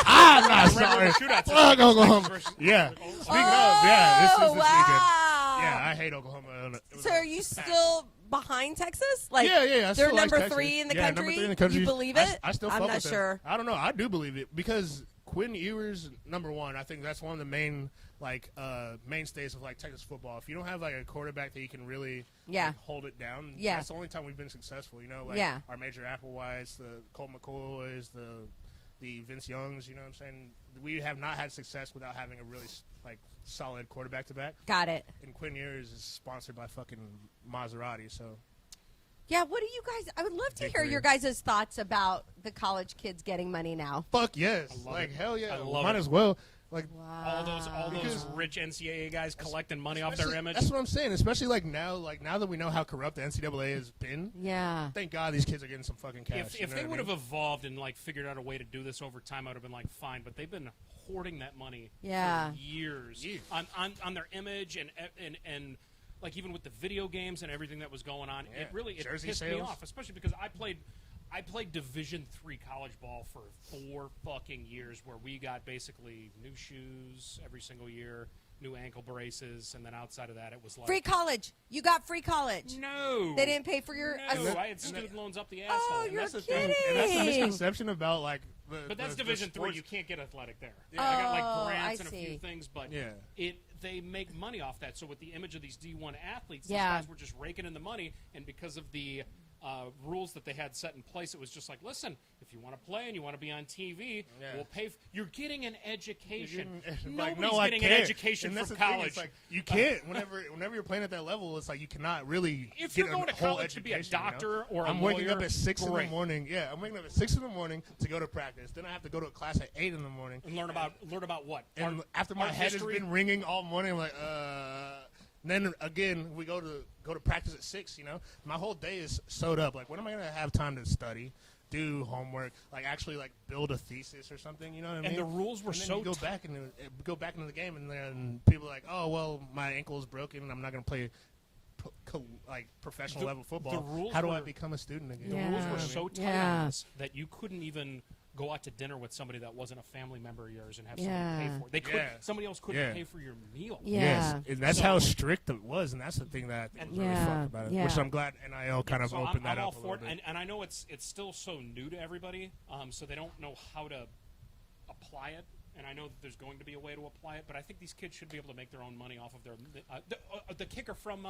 [SPEAKER 2] I'm not sorry.
[SPEAKER 1] Shootouts.
[SPEAKER 2] Fuck Oklahoma. Yeah. Speaking of, yeah, this is this weekend.
[SPEAKER 3] Wow.
[SPEAKER 2] Yeah, I hate Oklahoma. It was
[SPEAKER 3] So are you still behind Texas? Like,
[SPEAKER 2] yeah, I
[SPEAKER 3] they're
[SPEAKER 2] still like
[SPEAKER 3] number
[SPEAKER 2] Texas.
[SPEAKER 3] 3 in the
[SPEAKER 2] Yeah,
[SPEAKER 3] country?
[SPEAKER 2] number 3 in the country.
[SPEAKER 3] You believe it?
[SPEAKER 2] I still
[SPEAKER 3] I'm
[SPEAKER 2] fuck
[SPEAKER 3] not
[SPEAKER 2] with them.
[SPEAKER 3] sure.
[SPEAKER 2] I don't know. I do believe it because Quinn Ewers, number 1. I think that's one of the main mainstays of like Texas football. If you don't have like a quarterback that you can really like, hold it down,
[SPEAKER 3] Yeah.
[SPEAKER 2] that's the only time we've been successful. You know, like
[SPEAKER 3] Yeah.
[SPEAKER 2] our major Applewhites, the Colt McCoys, the Vince Youngs. You know what I'm saying? We have not had success without having a really like solid quarterback to back.
[SPEAKER 3] Got it.
[SPEAKER 2] And Quinn Ewers is sponsored by fucking Maserati, so.
[SPEAKER 3] Yeah, what do you guys – I would love to
[SPEAKER 2] Big
[SPEAKER 3] hear
[SPEAKER 2] three.
[SPEAKER 3] your guys' thoughts about the college kids getting money now.
[SPEAKER 2] Fuck yes.
[SPEAKER 1] I love
[SPEAKER 2] Like,
[SPEAKER 1] it.
[SPEAKER 2] hell yeah.
[SPEAKER 1] I love
[SPEAKER 2] Might
[SPEAKER 1] it.
[SPEAKER 2] as well. Like,
[SPEAKER 1] All those
[SPEAKER 2] Because-
[SPEAKER 1] rich NCAA guys collecting money off their
[SPEAKER 2] especially-
[SPEAKER 1] image.
[SPEAKER 2] That's what I'm saying. Especially like now that we know how corrupt the NCAA has been.
[SPEAKER 3] Yeah.
[SPEAKER 2] Thank God these kids are getting some fucking cash.
[SPEAKER 1] If they would have evolved and like figured out a way to do this over time, I would have been like fine. But they've been hoarding that money
[SPEAKER 3] Yeah.
[SPEAKER 1] for years on their image and like even with the video games and everything that was going on,
[SPEAKER 2] Yeah.
[SPEAKER 1] it really
[SPEAKER 2] Jersey
[SPEAKER 1] pissed me
[SPEAKER 2] sales.
[SPEAKER 1] off. Especially because I played Division III college ball for 4 fucking years, where we got basically new shoes every single year, new ankle braces, and then outside of that, it was like
[SPEAKER 3] Free college. You got free college.
[SPEAKER 1] No,
[SPEAKER 3] They didn't pay for your
[SPEAKER 1] No, I had student loans up the asshole.
[SPEAKER 3] Oh,
[SPEAKER 1] and
[SPEAKER 3] you're
[SPEAKER 1] that's the
[SPEAKER 3] kidding.
[SPEAKER 1] thing.
[SPEAKER 2] And that's the misconception about like.
[SPEAKER 1] But that's
[SPEAKER 2] the
[SPEAKER 1] Division
[SPEAKER 2] sports-
[SPEAKER 1] III. You can't get athletic there.
[SPEAKER 3] Oh,
[SPEAKER 1] I got like grants
[SPEAKER 3] I
[SPEAKER 1] and a
[SPEAKER 3] see.
[SPEAKER 1] few things, but
[SPEAKER 2] Yeah.
[SPEAKER 1] they make money off that. So with the image of these D1 athletes,
[SPEAKER 3] Yeah.
[SPEAKER 1] these guys were just raking in the money, and because of the rules that they had set in place, it was just like, listen, if you want to play and you want to be on TV,
[SPEAKER 2] Yeah.
[SPEAKER 1] we'll pay. You're getting an education.
[SPEAKER 2] Like,
[SPEAKER 1] Nobody's
[SPEAKER 2] no, I
[SPEAKER 1] getting
[SPEAKER 2] can't.
[SPEAKER 1] an education
[SPEAKER 2] And that's
[SPEAKER 1] from
[SPEAKER 2] the thing,
[SPEAKER 1] college.
[SPEAKER 2] it's like you can't. Whenever you're playing at that level, it's like you cannot really.
[SPEAKER 1] If
[SPEAKER 2] get
[SPEAKER 1] you're going
[SPEAKER 2] a
[SPEAKER 1] to
[SPEAKER 2] whole
[SPEAKER 1] college to be a
[SPEAKER 2] education, you know?
[SPEAKER 1] doctor or a
[SPEAKER 2] I'm waking up
[SPEAKER 1] lawyer,
[SPEAKER 2] at 6 in the
[SPEAKER 1] great.
[SPEAKER 2] morning. Yeah, I'm waking up at 6 in the morning to go to practice. Then I have to go to a class at 8 in the morning.
[SPEAKER 1] and learn about what?
[SPEAKER 2] And
[SPEAKER 1] Art-
[SPEAKER 2] after my
[SPEAKER 1] art
[SPEAKER 2] head
[SPEAKER 1] history?
[SPEAKER 2] has been ringing all morning, I'm like, Then again, we go to practice at 6. You know, my whole day is sewed up. Like, when am I gonna have time to study, do homework, like actually like build a thesis or something? You know what I mean?
[SPEAKER 1] And the rules were
[SPEAKER 2] And then
[SPEAKER 1] so
[SPEAKER 2] you go
[SPEAKER 1] t-
[SPEAKER 2] back into the game, and then people are like, oh well, my ankle is broken, and I'm not gonna play. Like professional level football.
[SPEAKER 1] the rules
[SPEAKER 2] How do I
[SPEAKER 1] were-
[SPEAKER 2] become a student again?
[SPEAKER 1] The
[SPEAKER 3] Yeah.
[SPEAKER 1] rules were so tight
[SPEAKER 3] Yeah.
[SPEAKER 1] on this that you couldn't even go out to dinner with somebody that wasn't a family member of yours and have somebody
[SPEAKER 3] Yeah.
[SPEAKER 1] pay for it. They could
[SPEAKER 2] Yeah.
[SPEAKER 1] somebody else couldn't
[SPEAKER 2] Yeah.
[SPEAKER 1] pay for your meal.
[SPEAKER 3] Yeah.
[SPEAKER 2] Yes, and that's
[SPEAKER 1] So-
[SPEAKER 2] how strict it was, and that's the thing that I think was really
[SPEAKER 3] Yeah,
[SPEAKER 2] fucked about it.
[SPEAKER 3] yeah.
[SPEAKER 2] Which I'm glad NIL kind of
[SPEAKER 1] So
[SPEAKER 2] opened
[SPEAKER 1] I'm
[SPEAKER 2] that
[SPEAKER 1] all
[SPEAKER 2] up a
[SPEAKER 1] for
[SPEAKER 2] little
[SPEAKER 1] it,
[SPEAKER 2] bit.
[SPEAKER 1] and I know it's still so new to everybody, so they don't know how to apply it. And I know that there's going to be a way to apply it, but I think these kids should be able to make their own money off of their the kicker from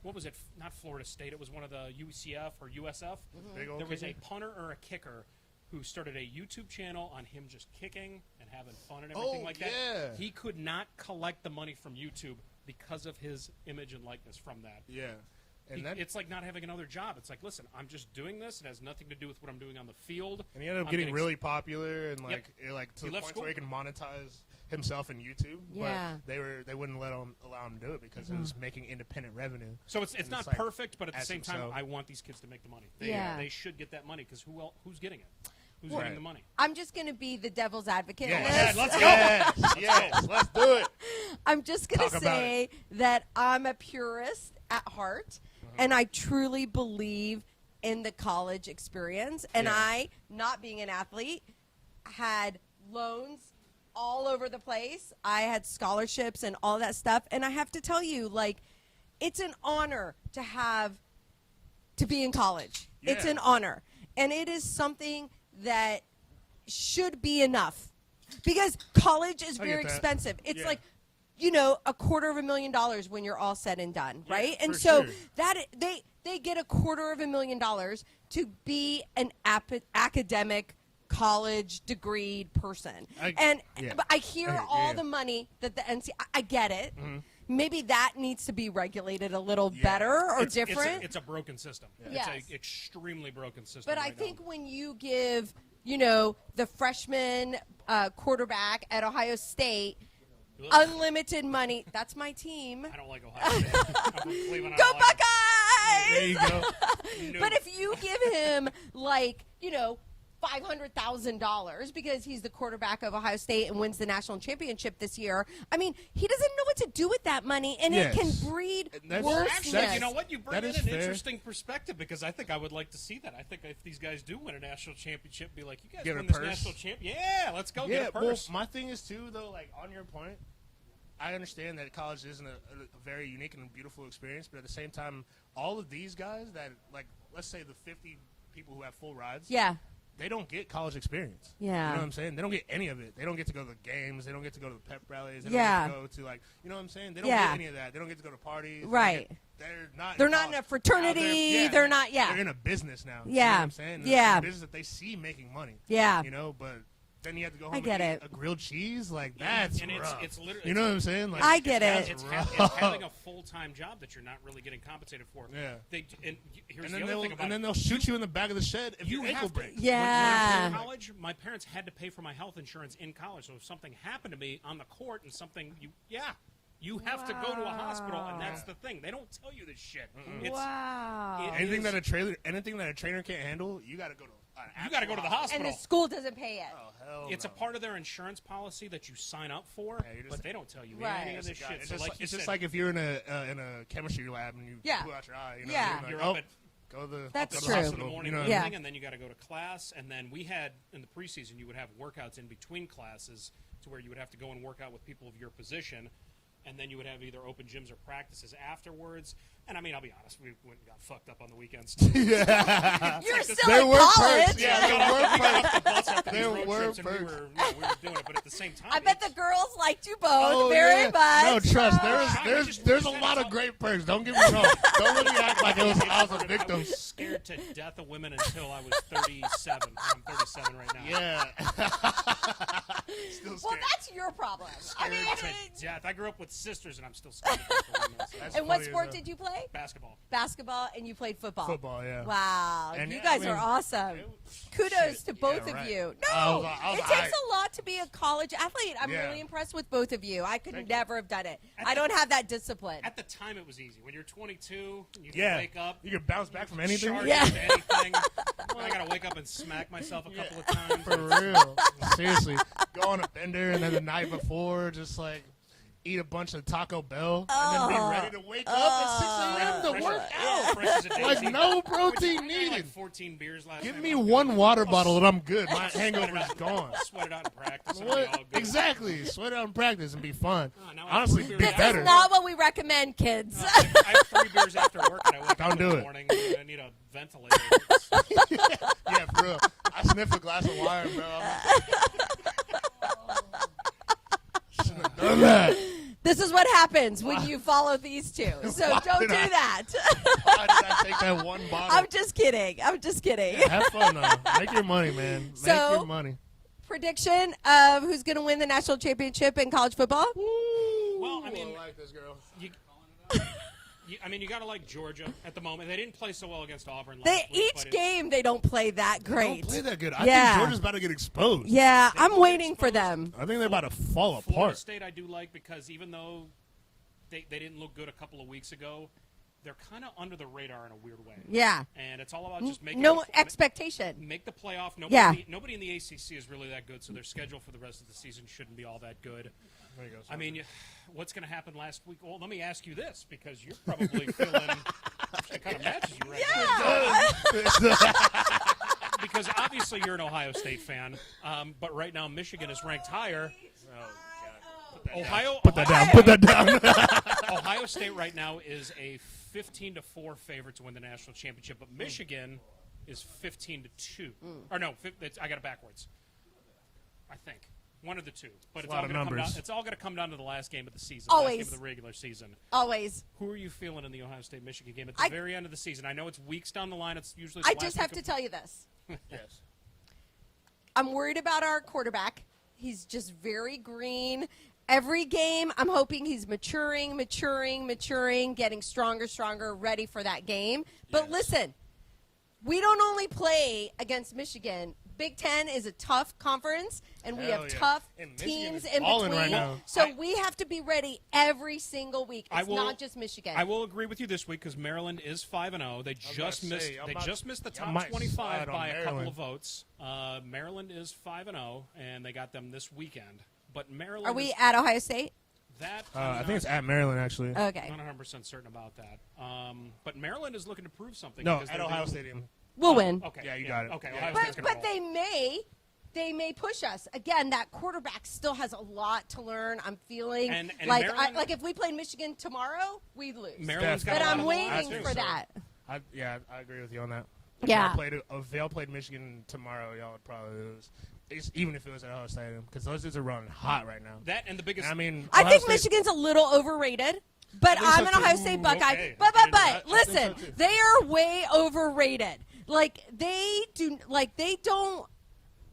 [SPEAKER 1] what was it? Not Florida State. It was one of the UCF or USF.
[SPEAKER 2] Big old
[SPEAKER 1] There was a
[SPEAKER 2] kicker?
[SPEAKER 1] punter or a kicker who started a YouTube channel on him just kicking and having fun and everything
[SPEAKER 2] Oh,
[SPEAKER 1] like that.
[SPEAKER 2] yeah.
[SPEAKER 1] He could not collect the money from YouTube because of his image and likeness from that.
[SPEAKER 2] Yeah, and that
[SPEAKER 1] It's like not having another job. It's like, listen, I'm just doing this. It has nothing to do with what I'm doing on the field.
[SPEAKER 2] and he ended up
[SPEAKER 1] I'm
[SPEAKER 2] getting really popular and like to
[SPEAKER 1] He
[SPEAKER 2] the
[SPEAKER 1] left
[SPEAKER 2] point
[SPEAKER 1] school.
[SPEAKER 2] where he can monetize himself in YouTube.
[SPEAKER 3] Yeah.
[SPEAKER 2] But they wouldn't allow him to do it because it was making independent revenue.
[SPEAKER 1] So it's
[SPEAKER 2] And
[SPEAKER 1] not
[SPEAKER 2] like,
[SPEAKER 1] perfect, but at the
[SPEAKER 2] as
[SPEAKER 1] same time,
[SPEAKER 2] himself.
[SPEAKER 1] I want these kids to make the money.
[SPEAKER 3] Yeah.
[SPEAKER 1] They should get that money because who's getting it? Who's
[SPEAKER 2] Well-
[SPEAKER 1] getting the money?
[SPEAKER 3] I'm just going to be the devil's advocate on
[SPEAKER 2] Yes.
[SPEAKER 3] this.
[SPEAKER 1] let's go.
[SPEAKER 2] Yes, let's do it.
[SPEAKER 3] I'm just going to
[SPEAKER 2] Talk about
[SPEAKER 3] say that I'm a purist at heart, and I truly believe in the college experience. And
[SPEAKER 2] Yeah.
[SPEAKER 3] I, not being an athlete, had loans all over the place. I had scholarships and all that stuff. And I have to tell you, like, it's an honor to be in college. It's
[SPEAKER 2] Yeah.
[SPEAKER 3] an honor. And it is something that should be enough. Because college is
[SPEAKER 2] I
[SPEAKER 3] very
[SPEAKER 2] get that.
[SPEAKER 3] expensive. It's
[SPEAKER 2] Yeah.
[SPEAKER 3] like, $250,000 when you're all said and done, right? And
[SPEAKER 2] for
[SPEAKER 3] so
[SPEAKER 2] sure.
[SPEAKER 3] that they get $250,000 to be an academic college degreed person. But I hear all the money that the NC. I get it. Maybe that needs to be regulated a little better or different.
[SPEAKER 1] It's a broken system.
[SPEAKER 3] Yes.
[SPEAKER 1] It's an extremely broken system.
[SPEAKER 3] But I
[SPEAKER 1] right
[SPEAKER 3] think
[SPEAKER 1] now.
[SPEAKER 3] when you give, the freshman quarterback at Ohio State unlimited money. That's my team.
[SPEAKER 1] I don't like Ohio State. I'm from Cleveland.
[SPEAKER 3] Go
[SPEAKER 1] I don't like 'em.
[SPEAKER 3] Buckeyes!
[SPEAKER 2] There you go.
[SPEAKER 1] No.
[SPEAKER 3] But if you give him, like, $500,000 because he's the quarterback of Ohio State and wins the national championship this year, I mean, he doesn't know what to do with that money, and it can breed worse.
[SPEAKER 1] Actually, you know what? You bring in an
[SPEAKER 2] fair.
[SPEAKER 1] interesting perspective because I think I would like to see that. I think if these guys do win a national championship, be like, you guys
[SPEAKER 2] Get a
[SPEAKER 1] win this
[SPEAKER 2] purse.
[SPEAKER 1] national champ. Yeah, let's go get a purse.
[SPEAKER 2] Well, my thing is, too, though, like, on your point, I understand that college isn't a very unique and beautiful experience, but at the same time, all of these guys that, like, let's say the 50 people who have full rides, they don't get college experience.
[SPEAKER 3] Yeah.
[SPEAKER 2] You know what I'm saying? They don't get any of it. They don't get to go to the games. They don't get to go to the pep rallies. They don't get to go to, like, you know what I'm saying? They don't get any of that. They don't get to go to parties.
[SPEAKER 3] Right.
[SPEAKER 2] They're not
[SPEAKER 3] in a fraternity. They're not,
[SPEAKER 2] They're in a business now.
[SPEAKER 3] Yeah.
[SPEAKER 2] You know what I'm saying?
[SPEAKER 3] Yeah.
[SPEAKER 2] It's a business that they see making money.
[SPEAKER 3] Yeah.
[SPEAKER 2] You know, but then you have to go home
[SPEAKER 3] I get
[SPEAKER 2] and eat
[SPEAKER 3] it.
[SPEAKER 2] a grilled cheese. Like, that's
[SPEAKER 1] and
[SPEAKER 2] rough.
[SPEAKER 1] it's literally,
[SPEAKER 2] you know what I'm saying? Like,
[SPEAKER 3] I get it.
[SPEAKER 1] It's having a full-time job that you're not really getting compensated for.
[SPEAKER 2] Yeah.
[SPEAKER 1] Here's the other thing about
[SPEAKER 2] and then
[SPEAKER 1] it.
[SPEAKER 2] they'll shoot you in the back of the shed if
[SPEAKER 1] You
[SPEAKER 2] your ankle
[SPEAKER 1] have to.
[SPEAKER 2] breaks.
[SPEAKER 3] Yeah.
[SPEAKER 1] When I was in college, my parents had to pay for my health insurance in college. So if something happened to me on the court and something, you have to go to a hospital, and that's the thing. They don't tell you this shit.
[SPEAKER 3] Wow.
[SPEAKER 2] Anything that a trainer can't handle, you got to go to.
[SPEAKER 1] You got to go to the hospital.
[SPEAKER 3] And the school doesn't pay it.
[SPEAKER 2] Oh, hell
[SPEAKER 1] It's
[SPEAKER 2] no.
[SPEAKER 1] a part of their insurance policy that you sign up for, but they don't tell you any of this shit.
[SPEAKER 2] It's
[SPEAKER 1] So
[SPEAKER 2] just,
[SPEAKER 1] like you
[SPEAKER 2] it's just
[SPEAKER 1] said,
[SPEAKER 2] like if you're in a chemistry lab and you pull out your eye. You know,
[SPEAKER 1] you're
[SPEAKER 2] you're
[SPEAKER 1] up
[SPEAKER 2] like,
[SPEAKER 1] at
[SPEAKER 2] go to the
[SPEAKER 3] That's
[SPEAKER 2] go to
[SPEAKER 3] true.
[SPEAKER 2] the
[SPEAKER 1] in
[SPEAKER 2] hospital,
[SPEAKER 1] the morning,
[SPEAKER 2] you know?
[SPEAKER 1] evening, and then you got to go to class. And then we had in the preseason, you would have workouts in between classes to where you would have to go and work out with people of your position. And then you would have either open gyms or practices afterwards. And I mean, I'll be honest, we went and got fucked up on the weekends.
[SPEAKER 2] Yeah.
[SPEAKER 3] You're still
[SPEAKER 2] There
[SPEAKER 3] in
[SPEAKER 2] were
[SPEAKER 3] college.
[SPEAKER 2] perks. Yeah, there were
[SPEAKER 1] We got
[SPEAKER 2] perks.
[SPEAKER 1] off the bus after these
[SPEAKER 2] There
[SPEAKER 1] road
[SPEAKER 2] were
[SPEAKER 1] trips, and we
[SPEAKER 2] perks.
[SPEAKER 1] were doing it. But at the same time,
[SPEAKER 3] I bet the girls liked you both
[SPEAKER 2] Oh,
[SPEAKER 3] very
[SPEAKER 2] yeah.
[SPEAKER 3] much.
[SPEAKER 2] No, trust.
[SPEAKER 1] just
[SPEAKER 2] There's a
[SPEAKER 1] said
[SPEAKER 2] lot
[SPEAKER 1] it's
[SPEAKER 2] of
[SPEAKER 1] all-
[SPEAKER 2] great perks. Don't get me wrong. Don't let me act like I was a victim.
[SPEAKER 1] I was scared to death of women until I was 37. I'm 37 right now.
[SPEAKER 2] Yeah. Still
[SPEAKER 3] Well,
[SPEAKER 2] scared.
[SPEAKER 3] that's your problem. I mean,
[SPEAKER 1] Scared to death. I grew up with sisters, and I'm still scared of women.
[SPEAKER 2] That's
[SPEAKER 3] and what
[SPEAKER 2] funny as
[SPEAKER 3] sport
[SPEAKER 2] hell.
[SPEAKER 3] did you play?
[SPEAKER 1] Basketball.
[SPEAKER 3] Basketball, and you played football.
[SPEAKER 2] Football, yeah.
[SPEAKER 3] Wow,
[SPEAKER 2] And
[SPEAKER 3] you
[SPEAKER 2] I
[SPEAKER 3] guys
[SPEAKER 2] mean,
[SPEAKER 3] are awesome. Kudos
[SPEAKER 2] shit,
[SPEAKER 3] to both
[SPEAKER 2] yeah,
[SPEAKER 3] of
[SPEAKER 2] right.
[SPEAKER 3] you.
[SPEAKER 2] I
[SPEAKER 3] No,
[SPEAKER 2] was
[SPEAKER 3] it takes a lot to be a college athlete. I'm
[SPEAKER 2] Yeah.
[SPEAKER 3] really impressed with both of you. I could
[SPEAKER 1] Thank
[SPEAKER 3] never have done it.
[SPEAKER 1] At
[SPEAKER 3] I
[SPEAKER 1] the-
[SPEAKER 3] don't have that discipline.
[SPEAKER 1] At the time, it was easy. When you're 22, you can
[SPEAKER 2] Yeah.
[SPEAKER 1] wake up.
[SPEAKER 2] You can bounce back from anything.
[SPEAKER 1] Charge
[SPEAKER 3] Yeah.
[SPEAKER 1] into anything. I gotta wake up and smack myself a couple of times.
[SPEAKER 2] For real. Seriously. Go on a bender and then the night before just like eat a bunch of Taco Bell and then be ready to wake up at 6 a.m. to work out.
[SPEAKER 1] Fresh as a daisy.
[SPEAKER 2] Like no
[SPEAKER 1] I
[SPEAKER 2] protein
[SPEAKER 1] had like
[SPEAKER 2] needed.
[SPEAKER 1] 14 beers last
[SPEAKER 2] Give
[SPEAKER 1] night.
[SPEAKER 2] me
[SPEAKER 1] I'm
[SPEAKER 2] one
[SPEAKER 1] good.
[SPEAKER 2] water bottle and I'm good. My
[SPEAKER 1] Sweat it
[SPEAKER 2] hangover's
[SPEAKER 1] out.
[SPEAKER 2] gone.
[SPEAKER 1] Sweat it out in practice. And be all
[SPEAKER 2] What?
[SPEAKER 1] good.
[SPEAKER 2] Exactly. Sweat out in practice and be fun.
[SPEAKER 1] Oh, now I have
[SPEAKER 2] Honestly,
[SPEAKER 1] three
[SPEAKER 2] be
[SPEAKER 1] beers
[SPEAKER 2] better.
[SPEAKER 3] That's not what we recommend, kids.
[SPEAKER 1] I have 3 beers after work, and I wake
[SPEAKER 2] Don't
[SPEAKER 1] up
[SPEAKER 2] do
[SPEAKER 1] in the
[SPEAKER 2] it.
[SPEAKER 1] morning. And I need a ventilator.
[SPEAKER 2] Yeah, for real. I sniff a glass of wine, bro. Shouldn't have done that.
[SPEAKER 3] This is what happens when you follow these two. So
[SPEAKER 2] Why
[SPEAKER 3] don't do
[SPEAKER 2] did I-
[SPEAKER 3] that.
[SPEAKER 2] Why did I take that one bottle?
[SPEAKER 3] I'm just kidding. I'm just kidding.
[SPEAKER 2] Have fun, though. Make your money, man. Make
[SPEAKER 3] So-
[SPEAKER 2] your money.
[SPEAKER 3] Prediction of who's going to win the national championship in college football?
[SPEAKER 1] Well, I mean,
[SPEAKER 2] I like this girl.
[SPEAKER 1] you got to like Georgia at the moment. They didn't play so well against Auburn last
[SPEAKER 3] They,
[SPEAKER 1] week.
[SPEAKER 3] each
[SPEAKER 1] but
[SPEAKER 3] game, they don't play that great.
[SPEAKER 2] Don't play that good. I
[SPEAKER 3] Yeah.
[SPEAKER 2] think Georgia's about to get exposed.
[SPEAKER 3] Yeah, I'm
[SPEAKER 1] get
[SPEAKER 3] waiting for
[SPEAKER 1] exposed.
[SPEAKER 3] them.
[SPEAKER 2] I think they're about to fall
[SPEAKER 1] Florida
[SPEAKER 2] apart.
[SPEAKER 1] State I do like because even though they didn't look good a couple of weeks ago, they're kind of under the radar in a weird way.
[SPEAKER 3] Yeah.
[SPEAKER 1] And it's all about just making
[SPEAKER 3] No
[SPEAKER 1] the,
[SPEAKER 3] expectation.
[SPEAKER 1] make the playoff.
[SPEAKER 3] Yeah.
[SPEAKER 1] Nobody in the ACC is really that good, so their schedule for the rest of the season shouldn't be all that good.
[SPEAKER 2] There you go.
[SPEAKER 1] I mean, what's going to happen last week? Well, let me ask you this because you're probably feeling it kind of matches you right now. Because obviously you're an Ohio State fan, but right now Michigan is ranked higher.
[SPEAKER 2] Put that down. Put that down.
[SPEAKER 1] Ohio State right now is a 15-4 favorite to win the national championship, but Michigan is 15-2. Or no, I got it backwards. I think one of the two, but it's
[SPEAKER 2] a lot of numbers.
[SPEAKER 1] It's all going to come down to the last game of the season,
[SPEAKER 3] Always.
[SPEAKER 1] last game of the regular season.
[SPEAKER 3] Always.
[SPEAKER 1] Who are you feeling in the Ohio State Michigan game at the very end of the season? I know it's weeks down the line. It's usually. The
[SPEAKER 3] I
[SPEAKER 1] last
[SPEAKER 3] just
[SPEAKER 1] week
[SPEAKER 3] have to
[SPEAKER 1] of-
[SPEAKER 3] tell you this.
[SPEAKER 2] Yes.
[SPEAKER 3] I'm worried about our quarterback. He's just very green. Every game, I'm hoping he's maturing, getting stronger, ready for that game. But listen, we don't only play against Michigan Big Ten is a tough conference, and we
[SPEAKER 2] Hell
[SPEAKER 3] have
[SPEAKER 2] yeah.
[SPEAKER 3] tough
[SPEAKER 2] And Michigan
[SPEAKER 3] teams
[SPEAKER 2] is
[SPEAKER 3] in
[SPEAKER 2] balling
[SPEAKER 3] between.
[SPEAKER 2] right now.
[SPEAKER 3] So we have to be ready every single week. It's not just Michigan.
[SPEAKER 1] I will agree with you this week because Maryland is 5-0. They just missed the top 25 by a couple of votes. Maryland is 5-0, and they got them this weekend. But Maryland.
[SPEAKER 3] Are we at Ohio State?
[SPEAKER 2] I think it's at Maryland, actually.
[SPEAKER 3] Okay.
[SPEAKER 1] I'm not 100% certain about that. But Maryland is looking to prove something.
[SPEAKER 2] No, at Ohio Stadium.
[SPEAKER 3] We'll win.
[SPEAKER 1] Okay.
[SPEAKER 2] Yeah, you got it.
[SPEAKER 1] Okay.
[SPEAKER 2] Yeah.
[SPEAKER 3] But they may push us. Again, that quarterback still has a lot to learn. I'm feeling
[SPEAKER 1] And
[SPEAKER 3] like
[SPEAKER 1] Maryland,
[SPEAKER 3] like if we played Michigan tomorrow, we'd lose.
[SPEAKER 1] Maryland's got
[SPEAKER 3] but
[SPEAKER 1] a lot
[SPEAKER 3] I'm
[SPEAKER 1] of
[SPEAKER 3] waiting
[SPEAKER 1] too,
[SPEAKER 3] for
[SPEAKER 1] so.
[SPEAKER 3] that.
[SPEAKER 2] I agree with you on that.
[SPEAKER 3] Yeah.
[SPEAKER 2] If y'all played Michigan tomorrow, y'all would probably lose. Even if it was at Ohio Stadium, because those dudes are running hot right now.
[SPEAKER 1] That and the biggest.
[SPEAKER 2] I mean,
[SPEAKER 3] I
[SPEAKER 2] Ohio
[SPEAKER 3] think
[SPEAKER 2] State-
[SPEAKER 3] Michigan's a little overrated. But
[SPEAKER 2] I think
[SPEAKER 3] I'm
[SPEAKER 2] so
[SPEAKER 3] an
[SPEAKER 2] too.
[SPEAKER 3] Ohio State Buckeye.
[SPEAKER 2] Okay.
[SPEAKER 3] But
[SPEAKER 2] I think
[SPEAKER 3] listen,
[SPEAKER 2] so too.
[SPEAKER 3] they are way overrated. Like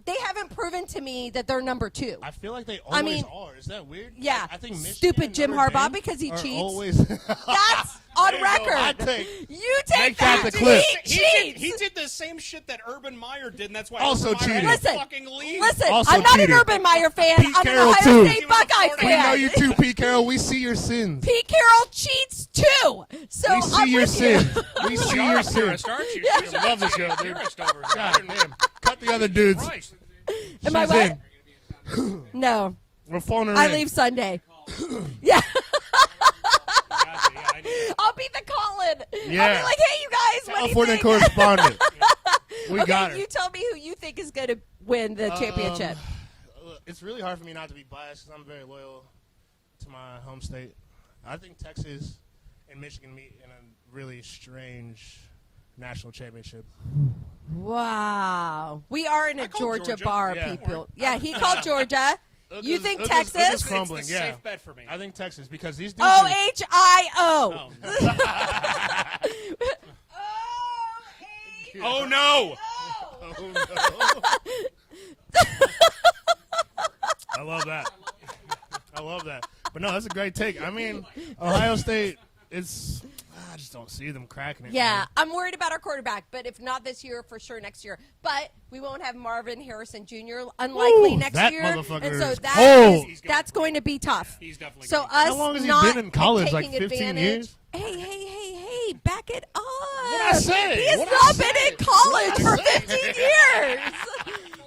[SPEAKER 3] they haven't proven to me that they're number 2.
[SPEAKER 2] I feel like they always
[SPEAKER 3] mean,
[SPEAKER 2] are. Is that weird?
[SPEAKER 3] Yeah.
[SPEAKER 2] Like, I think Michigan
[SPEAKER 3] Stupid
[SPEAKER 2] and
[SPEAKER 3] Jim
[SPEAKER 2] Notre
[SPEAKER 3] Harbaugh
[SPEAKER 2] Dame
[SPEAKER 3] because he
[SPEAKER 2] are
[SPEAKER 3] cheats.
[SPEAKER 2] Always
[SPEAKER 3] That's on
[SPEAKER 2] There you go.
[SPEAKER 3] record.
[SPEAKER 2] Hot take.
[SPEAKER 3] You take
[SPEAKER 2] Make that
[SPEAKER 3] that.
[SPEAKER 2] the clip.
[SPEAKER 3] He cheats.
[SPEAKER 1] He did the same shit that Urban Meyer did, and that's why
[SPEAKER 2] Also
[SPEAKER 1] Urban Meyer
[SPEAKER 2] cheated.
[SPEAKER 1] had to
[SPEAKER 3] Listen,
[SPEAKER 1] fucking leave.
[SPEAKER 3] Listen,
[SPEAKER 2] Also
[SPEAKER 3] I'm not
[SPEAKER 2] cheated.
[SPEAKER 3] an Urban Meyer fan.
[SPEAKER 2] Pete
[SPEAKER 3] I'm
[SPEAKER 2] Carroll,
[SPEAKER 3] an Ohio
[SPEAKER 2] too.
[SPEAKER 3] State Buckeye
[SPEAKER 2] We
[SPEAKER 3] fan.
[SPEAKER 2] know you too, Pete Carroll. We see your sins.
[SPEAKER 3] Pete Carroll cheats too. So
[SPEAKER 2] We see
[SPEAKER 3] I'm
[SPEAKER 2] your
[SPEAKER 3] with you.
[SPEAKER 2] sins. We see your sins.
[SPEAKER 1] Purist, aren't you?
[SPEAKER 3] Yeah.
[SPEAKER 2] Love the show, dude.
[SPEAKER 1] Purist over here.
[SPEAKER 2] God damn. Cut the other dudes.
[SPEAKER 1] Christ.
[SPEAKER 3] Am I
[SPEAKER 2] She's
[SPEAKER 3] what?
[SPEAKER 2] in.
[SPEAKER 3] No,
[SPEAKER 2] We're phoning her
[SPEAKER 3] I
[SPEAKER 2] in.
[SPEAKER 3] leave Sunday. Yeah,
[SPEAKER 1] Gotcha, yeah, I knew.
[SPEAKER 3] I'll be the call-in.
[SPEAKER 2] Yeah.
[SPEAKER 3] I'll be like, hey, you guys, what do you
[SPEAKER 2] California
[SPEAKER 3] think?
[SPEAKER 2] correspondent. We
[SPEAKER 3] Okay,
[SPEAKER 2] got her.
[SPEAKER 3] you tell me who you think is going to win the championship.
[SPEAKER 2] It's really hard for me not to be biased because I'm very loyal to my home state. I think Texas and Michigan meet in a really strange national championship.
[SPEAKER 3] Wow. We are in a
[SPEAKER 1] called
[SPEAKER 3] Georgia
[SPEAKER 1] Georgia.
[SPEAKER 3] bar,
[SPEAKER 2] Yeah.
[SPEAKER 3] people. Yeah, he called Georgia. You think Texas?
[SPEAKER 2] It's crumbling,
[SPEAKER 1] It's the
[SPEAKER 2] yeah.
[SPEAKER 1] safe bet for me.
[SPEAKER 2] I think Texas because these dudes are-
[SPEAKER 3] OHIO.
[SPEAKER 1] Oh, oh no!
[SPEAKER 2] Oh, no. I love that. I love that. But no, that's a great take. I mean, Ohio State, I just don't see them cracking it.
[SPEAKER 3] Yeah,
[SPEAKER 2] man.
[SPEAKER 3] I'm worried about our quarterback, but if not this year, for sure next year. But we won't have Marvin Harrison Jr. unlikely
[SPEAKER 2] Ooh,
[SPEAKER 3] next
[SPEAKER 2] that
[SPEAKER 3] year,
[SPEAKER 2] motherfucker
[SPEAKER 3] and so
[SPEAKER 2] is
[SPEAKER 3] that
[SPEAKER 2] cold.
[SPEAKER 3] that's going to be tough.
[SPEAKER 1] He's definitely
[SPEAKER 3] So
[SPEAKER 1] gonna
[SPEAKER 3] us
[SPEAKER 2] How long has he
[SPEAKER 3] not
[SPEAKER 2] been in college? Like
[SPEAKER 3] taking
[SPEAKER 2] 15
[SPEAKER 3] advantage.
[SPEAKER 2] years?
[SPEAKER 3] Hey, back it up.
[SPEAKER 2] What'd I say?
[SPEAKER 3] He has
[SPEAKER 2] What'd I
[SPEAKER 3] not
[SPEAKER 2] say?
[SPEAKER 3] been in college for
[SPEAKER 2] What'd I
[SPEAKER 3] 15 years.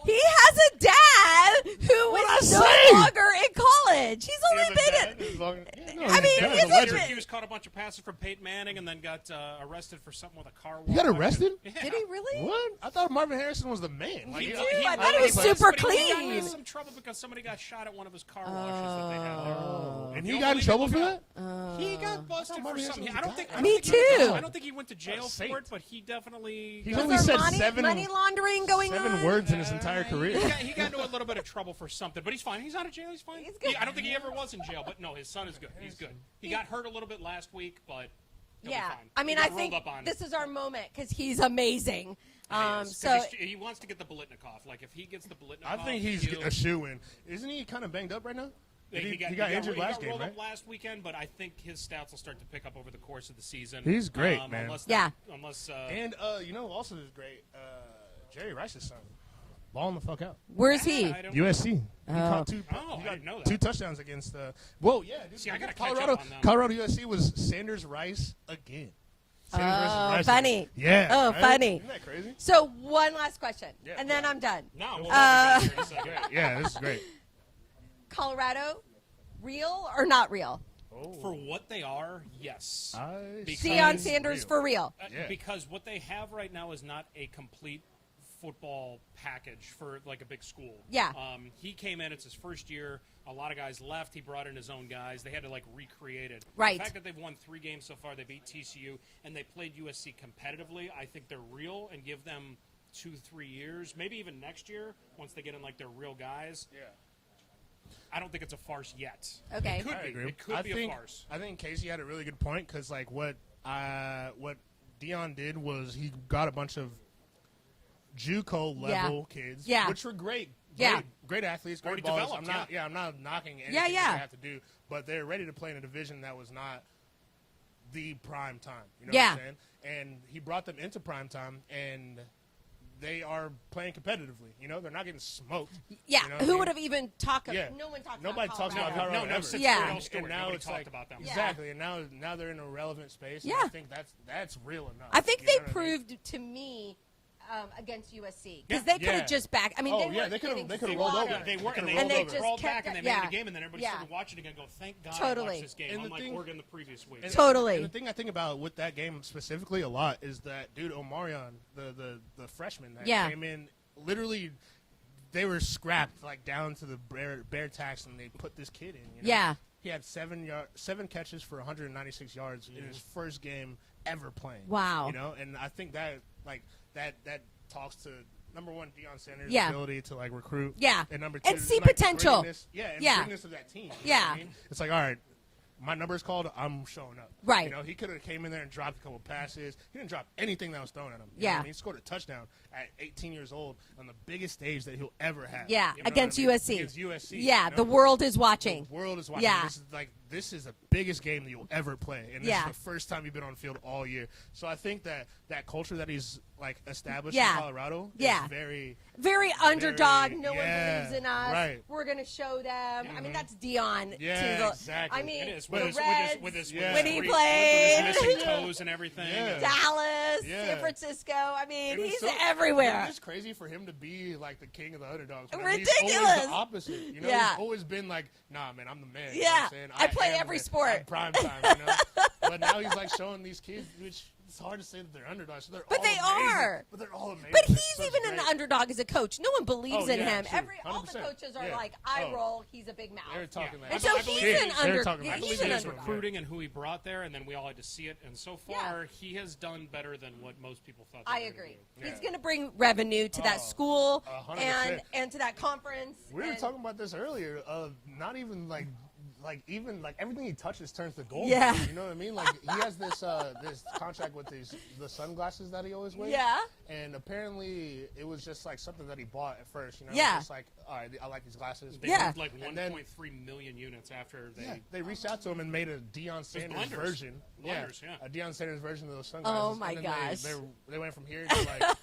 [SPEAKER 3] He has a dad who
[SPEAKER 2] What'd
[SPEAKER 3] is
[SPEAKER 2] I
[SPEAKER 3] no
[SPEAKER 2] say?
[SPEAKER 3] longer in college. He's only been in. I mean,
[SPEAKER 2] he's
[SPEAKER 3] he's
[SPEAKER 2] a legend.
[SPEAKER 1] Syracuse caught a bunch of passes from Peyton Manning and then got arrested for something with a car wash.
[SPEAKER 2] He got arrested?
[SPEAKER 1] Yeah.
[SPEAKER 3] Did he really?
[SPEAKER 2] What? I thought Marvin Harrison was the man. Like,
[SPEAKER 1] He-
[SPEAKER 3] Dude,
[SPEAKER 1] he-
[SPEAKER 3] I thought he was
[SPEAKER 1] but
[SPEAKER 3] super
[SPEAKER 1] he got
[SPEAKER 3] clean.
[SPEAKER 1] into some trouble because somebody got shot at one of his car washes that they had there.
[SPEAKER 2] and
[SPEAKER 1] You
[SPEAKER 2] he
[SPEAKER 1] don't
[SPEAKER 2] got in
[SPEAKER 1] believe
[SPEAKER 2] trouble
[SPEAKER 1] it?
[SPEAKER 2] for that?
[SPEAKER 1] He got busted for
[SPEAKER 2] Marvin
[SPEAKER 1] something.
[SPEAKER 2] Harrison
[SPEAKER 1] I don't
[SPEAKER 2] was
[SPEAKER 1] think.
[SPEAKER 2] a
[SPEAKER 1] I
[SPEAKER 2] guy.
[SPEAKER 1] don't
[SPEAKER 3] Me
[SPEAKER 1] think he-
[SPEAKER 3] too.
[SPEAKER 1] I don't think he went to jail
[SPEAKER 2] A saint.
[SPEAKER 1] for it, but he definitely.
[SPEAKER 2] He's
[SPEAKER 3] Was
[SPEAKER 2] only
[SPEAKER 3] there
[SPEAKER 2] said
[SPEAKER 3] money laundering going
[SPEAKER 2] seven
[SPEAKER 3] on?
[SPEAKER 2] words in his entire career.
[SPEAKER 1] He got into a little bit of trouble for something, but he's fine. He's out of jail. He's fine.
[SPEAKER 3] He's good.
[SPEAKER 1] I don't think he ever was in jail, but no, his son is good. He's good. He got hurt a little bit last week, but he'll be
[SPEAKER 3] Yeah,
[SPEAKER 1] fine.
[SPEAKER 3] I mean,
[SPEAKER 1] He
[SPEAKER 3] I
[SPEAKER 1] got
[SPEAKER 3] think
[SPEAKER 1] rolled up on.
[SPEAKER 3] this is our moment because he's amazing.
[SPEAKER 1] He is, 'cause
[SPEAKER 3] So
[SPEAKER 1] he wants to get the Bolitnikov. Like if he gets the Bolitnikov,
[SPEAKER 2] I think he's a shoe-in. Isn't he kind of banged up right now? He got injured last game,
[SPEAKER 1] rolled
[SPEAKER 2] right?
[SPEAKER 1] up last weekend, but I think his stats will start to pick up over the course of the season.
[SPEAKER 2] He's great, man.
[SPEAKER 1] Unless
[SPEAKER 3] Yeah.
[SPEAKER 1] Unless
[SPEAKER 2] And, also is great. Jerry Rice's son. Balling the fuck out.
[SPEAKER 3] where's he?
[SPEAKER 1] I don't-
[SPEAKER 2] USC. He caught two.
[SPEAKER 1] Oh,
[SPEAKER 2] he
[SPEAKER 1] I
[SPEAKER 2] got
[SPEAKER 1] didn't know that.
[SPEAKER 2] 2 touchdowns against. Whoa, yeah. Dude,
[SPEAKER 1] See, I gotta catch
[SPEAKER 2] Colorado.
[SPEAKER 1] up on them.
[SPEAKER 2] Colorado USC was Sanders Rice again. Sanders versus Rice
[SPEAKER 3] funny.
[SPEAKER 2] again. Yeah.
[SPEAKER 3] Oh,
[SPEAKER 2] right?
[SPEAKER 3] funny.
[SPEAKER 2] Isn't that crazy?
[SPEAKER 3] So one last question,
[SPEAKER 2] Yeah,
[SPEAKER 3] and then I'm done.
[SPEAKER 1] No. We'll
[SPEAKER 3] Uh,
[SPEAKER 1] in a second.
[SPEAKER 2] Yeah, this is great.
[SPEAKER 3] Colorado, real or not real?
[SPEAKER 1] For what they are, yes. Because-
[SPEAKER 3] Deion Sanders
[SPEAKER 2] real.
[SPEAKER 3] for real.
[SPEAKER 2] Yeah.
[SPEAKER 1] Because what they have right now is not a complete football package for like a big school.
[SPEAKER 3] Yeah.
[SPEAKER 1] He came in, it's his first year. A lot of guys left. He brought in his own guys. They had to like recreate it.
[SPEAKER 3] Right.
[SPEAKER 1] The fact that they've won 3 games so far, they beat TCU, and they played USC competitively, I think they're real, and give them 2-3 years, maybe even next year, once they get in like their real guys.
[SPEAKER 2] Yeah.
[SPEAKER 1] I don't think it's a farce yet.
[SPEAKER 3] Okay.
[SPEAKER 1] It could
[SPEAKER 2] I
[SPEAKER 1] be.
[SPEAKER 2] agree.
[SPEAKER 1] It could be a farce.
[SPEAKER 2] I think Casey had a really good point because, like, what Deion did was he got a bunch of JUCO level kids,
[SPEAKER 3] Yeah.
[SPEAKER 2] which were great.
[SPEAKER 3] Yeah.
[SPEAKER 2] Great athletes, great
[SPEAKER 1] Already
[SPEAKER 2] ballers.
[SPEAKER 1] developed,
[SPEAKER 2] I'm not knocking anything
[SPEAKER 3] Yeah.
[SPEAKER 2] they have to do, but they're ready to play in a division that was not the prime time. You know
[SPEAKER 3] Yeah.
[SPEAKER 2] what I'm saying? And he brought them into prime time, and they are playing competitively. You know, they're not getting smoked.
[SPEAKER 3] Yeah,
[SPEAKER 2] you know
[SPEAKER 3] who would have even talked?
[SPEAKER 2] Yeah.
[SPEAKER 3] No one talked.
[SPEAKER 2] Nobody
[SPEAKER 3] about
[SPEAKER 2] talks about
[SPEAKER 3] Colorado.
[SPEAKER 2] Colorado.
[SPEAKER 1] No,
[SPEAKER 2] ever.
[SPEAKER 1] since
[SPEAKER 3] Yeah.
[SPEAKER 1] Fredo's story,
[SPEAKER 2] And now
[SPEAKER 1] nobody
[SPEAKER 2] it's
[SPEAKER 1] talked
[SPEAKER 2] like
[SPEAKER 1] about them.
[SPEAKER 2] exactly, and now they're in a relevant space.
[SPEAKER 3] Yeah.
[SPEAKER 2] And I think that's real enough.
[SPEAKER 3] I think
[SPEAKER 2] you
[SPEAKER 3] they
[SPEAKER 2] know what I mean?
[SPEAKER 3] proved to me against USC because
[SPEAKER 1] Yeah.
[SPEAKER 3] they could have
[SPEAKER 2] Yeah.
[SPEAKER 3] just back. I mean,
[SPEAKER 2] Oh,
[SPEAKER 3] they
[SPEAKER 2] yeah,
[SPEAKER 3] were
[SPEAKER 2] they could've-
[SPEAKER 3] getting
[SPEAKER 2] they could've
[SPEAKER 1] They
[SPEAKER 2] rolled
[SPEAKER 1] were,
[SPEAKER 2] over.
[SPEAKER 1] they were, and
[SPEAKER 3] And
[SPEAKER 1] they
[SPEAKER 3] they just
[SPEAKER 1] rolled
[SPEAKER 3] kept
[SPEAKER 1] back, and they
[SPEAKER 3] yeah.
[SPEAKER 1] made the game, and then everybody
[SPEAKER 3] Yeah.
[SPEAKER 1] started watching again. Go, thank God, I
[SPEAKER 3] Totally.
[SPEAKER 1] watched this game.
[SPEAKER 2] And the
[SPEAKER 1] Unlike
[SPEAKER 2] thing-
[SPEAKER 1] Oregon the previous week.
[SPEAKER 2] And-
[SPEAKER 3] Totally.
[SPEAKER 2] And the thing I think about with that game specifically a lot is that dude Omarion, the freshman that
[SPEAKER 3] Yeah.
[SPEAKER 2] came in, literally they were scrapped like down to the bear tax, and they put this kid in. You know?
[SPEAKER 3] Yeah.
[SPEAKER 2] He had 7 catches for 196 yards in his first game ever playing.
[SPEAKER 3] Wow.
[SPEAKER 2] You know, and I think that that talks to number one, Deion Sanders'
[SPEAKER 3] Yeah.
[SPEAKER 2] ability to like recruit.
[SPEAKER 3] Yeah.
[SPEAKER 2] And number two,
[SPEAKER 3] And see
[SPEAKER 2] like,
[SPEAKER 3] potential.
[SPEAKER 2] grittiness- Yeah. And
[SPEAKER 3] Yeah.
[SPEAKER 2] grittiness of that team. You know
[SPEAKER 3] Yeah.
[SPEAKER 2] what I mean? It's like, all right, my number's called, I'm showing up.
[SPEAKER 3] Right.
[SPEAKER 2] You know, he could have came in there and dropped a couple passes. He didn't drop anything that was thrown at him. You
[SPEAKER 3] Yeah.
[SPEAKER 2] know what I mean? He scored a touchdown at 18 years old on the biggest stage that he'll ever have.
[SPEAKER 3] Yeah,
[SPEAKER 2] You know what
[SPEAKER 3] against
[SPEAKER 2] I mean?
[SPEAKER 3] USC.
[SPEAKER 2] Against USC.
[SPEAKER 3] Yeah,
[SPEAKER 2] you know?
[SPEAKER 3] the world is watching.
[SPEAKER 2] The world is watching.
[SPEAKER 3] Yeah.
[SPEAKER 2] This is the biggest game that you'll ever play, and this
[SPEAKER 3] Yeah.
[SPEAKER 2] is the first time you've been on the field all year. So I think that culture that he's like established
[SPEAKER 3] Yeah.
[SPEAKER 2] in Colorado
[SPEAKER 3] Yeah.
[SPEAKER 2] is very.
[SPEAKER 3] Very underdog. No
[SPEAKER 2] yeah,
[SPEAKER 3] one believes in us.
[SPEAKER 2] right.
[SPEAKER 3] We're gonna show them. I mean, that's Dion.
[SPEAKER 2] Yeah,
[SPEAKER 3] to the,
[SPEAKER 2] exactly.
[SPEAKER 3] I mean,
[SPEAKER 1] It is
[SPEAKER 3] the
[SPEAKER 1] with his
[SPEAKER 3] Reds,
[SPEAKER 2] Yeah.
[SPEAKER 3] when he
[SPEAKER 1] with
[SPEAKER 3] played,
[SPEAKER 1] his missing toes and everything.
[SPEAKER 2] Yeah.
[SPEAKER 3] Dallas,
[SPEAKER 2] Yeah.
[SPEAKER 3] San Francisco. I mean,
[SPEAKER 2] It was
[SPEAKER 3] he's
[SPEAKER 2] so-
[SPEAKER 3] everywhere.
[SPEAKER 2] It's just crazy for him to be like the king of the underdogs. when He's always
[SPEAKER 3] Ridiculous.
[SPEAKER 2] the opposite. You know,
[SPEAKER 3] Yeah.
[SPEAKER 2] he's always been like, nah, man, I'm the man. You know
[SPEAKER 3] Yeah.
[SPEAKER 2] what I'm saying?
[SPEAKER 3] I play
[SPEAKER 2] am
[SPEAKER 3] every
[SPEAKER 2] the-
[SPEAKER 3] sport.
[SPEAKER 2] I'm prime time, you know? But now he's like showing these kids, which it's hard to say that they're underdogs. So
[SPEAKER 3] But
[SPEAKER 2] all
[SPEAKER 3] they
[SPEAKER 2] amazing.
[SPEAKER 3] are.
[SPEAKER 2] But they're all amazing.
[SPEAKER 3] But
[SPEAKER 2] They're
[SPEAKER 3] he's
[SPEAKER 2] such
[SPEAKER 3] even an
[SPEAKER 2] great-
[SPEAKER 3] underdog as a coach. No one believes
[SPEAKER 2] Oh,
[SPEAKER 3] in
[SPEAKER 2] yeah,
[SPEAKER 3] him.
[SPEAKER 2] true.
[SPEAKER 3] All the
[SPEAKER 2] 100%.
[SPEAKER 3] coaches are
[SPEAKER 2] Yeah.
[SPEAKER 3] like, I
[SPEAKER 2] Oh.
[SPEAKER 3] roll. He's a big mouth.
[SPEAKER 2] They're talking
[SPEAKER 1] Yeah.
[SPEAKER 2] that.
[SPEAKER 3] And so
[SPEAKER 1] I believe
[SPEAKER 3] he's
[SPEAKER 1] it
[SPEAKER 3] an
[SPEAKER 1] is.
[SPEAKER 2] They're
[SPEAKER 3] under.
[SPEAKER 2] talking about
[SPEAKER 1] I
[SPEAKER 3] He's
[SPEAKER 1] believe
[SPEAKER 3] an
[SPEAKER 1] in his
[SPEAKER 3] underdog.
[SPEAKER 1] recruiting and who he brought there, and then we all had to see it. And so far, he has done better than what most people thought.
[SPEAKER 3] I
[SPEAKER 1] they were gonna
[SPEAKER 3] agree.
[SPEAKER 1] do.
[SPEAKER 3] He's going to bring revenue to that school
[SPEAKER 2] 100%.
[SPEAKER 3] and to that conference.
[SPEAKER 2] We were
[SPEAKER 3] and-
[SPEAKER 2] talking about this earlier. Not even like everything he touches turns to gold.
[SPEAKER 3] Yeah.
[SPEAKER 2] You know what I mean? Like he has this contract with the sunglasses that he always wears.
[SPEAKER 3] Yeah.
[SPEAKER 2] And apparently it was just like something that he bought at first. You know.
[SPEAKER 3] Yeah.
[SPEAKER 2] It's like, all right, I like these glasses.
[SPEAKER 1] They
[SPEAKER 3] Yeah.
[SPEAKER 1] moved like
[SPEAKER 2] And then-
[SPEAKER 1] 1.3 million units after they.
[SPEAKER 2] Yeah, they reached out to him and made a Deion Sanders
[SPEAKER 1] blenders.
[SPEAKER 2] version.
[SPEAKER 1] Blenders, yeah.
[SPEAKER 2] A Deion Sanders version of those sunglasses.
[SPEAKER 3] Oh, my
[SPEAKER 2] and then
[SPEAKER 3] gosh.
[SPEAKER 2] They went from here to like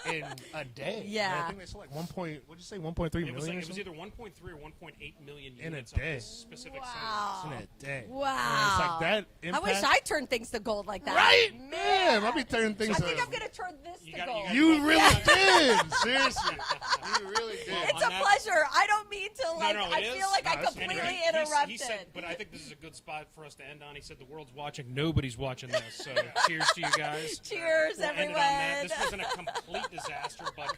[SPEAKER 2] in a day.
[SPEAKER 3] Yeah.
[SPEAKER 2] And I think they sold like 1.3
[SPEAKER 1] It was,
[SPEAKER 2] million.
[SPEAKER 1] like,
[SPEAKER 2] or
[SPEAKER 1] it was
[SPEAKER 2] something?
[SPEAKER 1] either 1.3 or 1.8 million
[SPEAKER 2] In a
[SPEAKER 1] units of
[SPEAKER 2] day.
[SPEAKER 1] this specific
[SPEAKER 3] Wow.
[SPEAKER 2] in a day.
[SPEAKER 3] Wow.
[SPEAKER 2] And it's like that impact.
[SPEAKER 3] I wish I turned things to gold like that.
[SPEAKER 2] Right?
[SPEAKER 3] Man.
[SPEAKER 2] Damn, I'll be turning things
[SPEAKER 3] I think
[SPEAKER 2] to-
[SPEAKER 3] I'm going to turn this
[SPEAKER 1] You
[SPEAKER 3] to
[SPEAKER 1] got-
[SPEAKER 3] gold.
[SPEAKER 2] You really
[SPEAKER 1] Yeah.
[SPEAKER 2] did. Seriously. You really did.
[SPEAKER 3] It's
[SPEAKER 1] On
[SPEAKER 3] a
[SPEAKER 1] that-
[SPEAKER 3] pleasure. I don't mean to, like,
[SPEAKER 1] no,
[SPEAKER 3] I
[SPEAKER 1] it
[SPEAKER 3] feel
[SPEAKER 1] is.
[SPEAKER 3] like
[SPEAKER 2] No,
[SPEAKER 3] I
[SPEAKER 2] that's
[SPEAKER 3] completely
[SPEAKER 2] great.
[SPEAKER 3] interrupted.
[SPEAKER 1] He said, but I think this is a good spot for us to end on. He said the world's watching. Nobody's watching this. So cheers to you guys.
[SPEAKER 3] Cheers,
[SPEAKER 1] We'll end it on
[SPEAKER 3] everyone.
[SPEAKER 1] that. This wasn't a complete disaster, but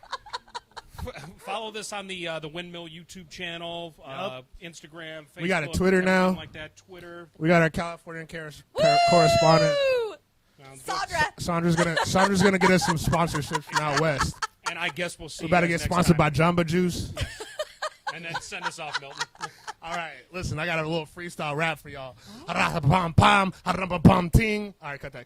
[SPEAKER 1] follow this on the Windmill YouTube channel, Instagram, Facebook.
[SPEAKER 2] We got a Twitter now.
[SPEAKER 1] everything like that. Twitter.
[SPEAKER 2] We got our Californian correspondent.
[SPEAKER 1] Sounds good.
[SPEAKER 3] Sandra.
[SPEAKER 2] Sandra's gonna get us some sponsorships from out west.
[SPEAKER 1] And I guess we'll see.
[SPEAKER 2] We about to
[SPEAKER 1] you
[SPEAKER 2] get
[SPEAKER 1] guys next
[SPEAKER 2] sponsored by
[SPEAKER 1] time.
[SPEAKER 2] Jamba Juice.
[SPEAKER 1] And then send us off, Milton.
[SPEAKER 2] All right, listen, I got a little freestyle rap for y'all. Ting. All right, cut that.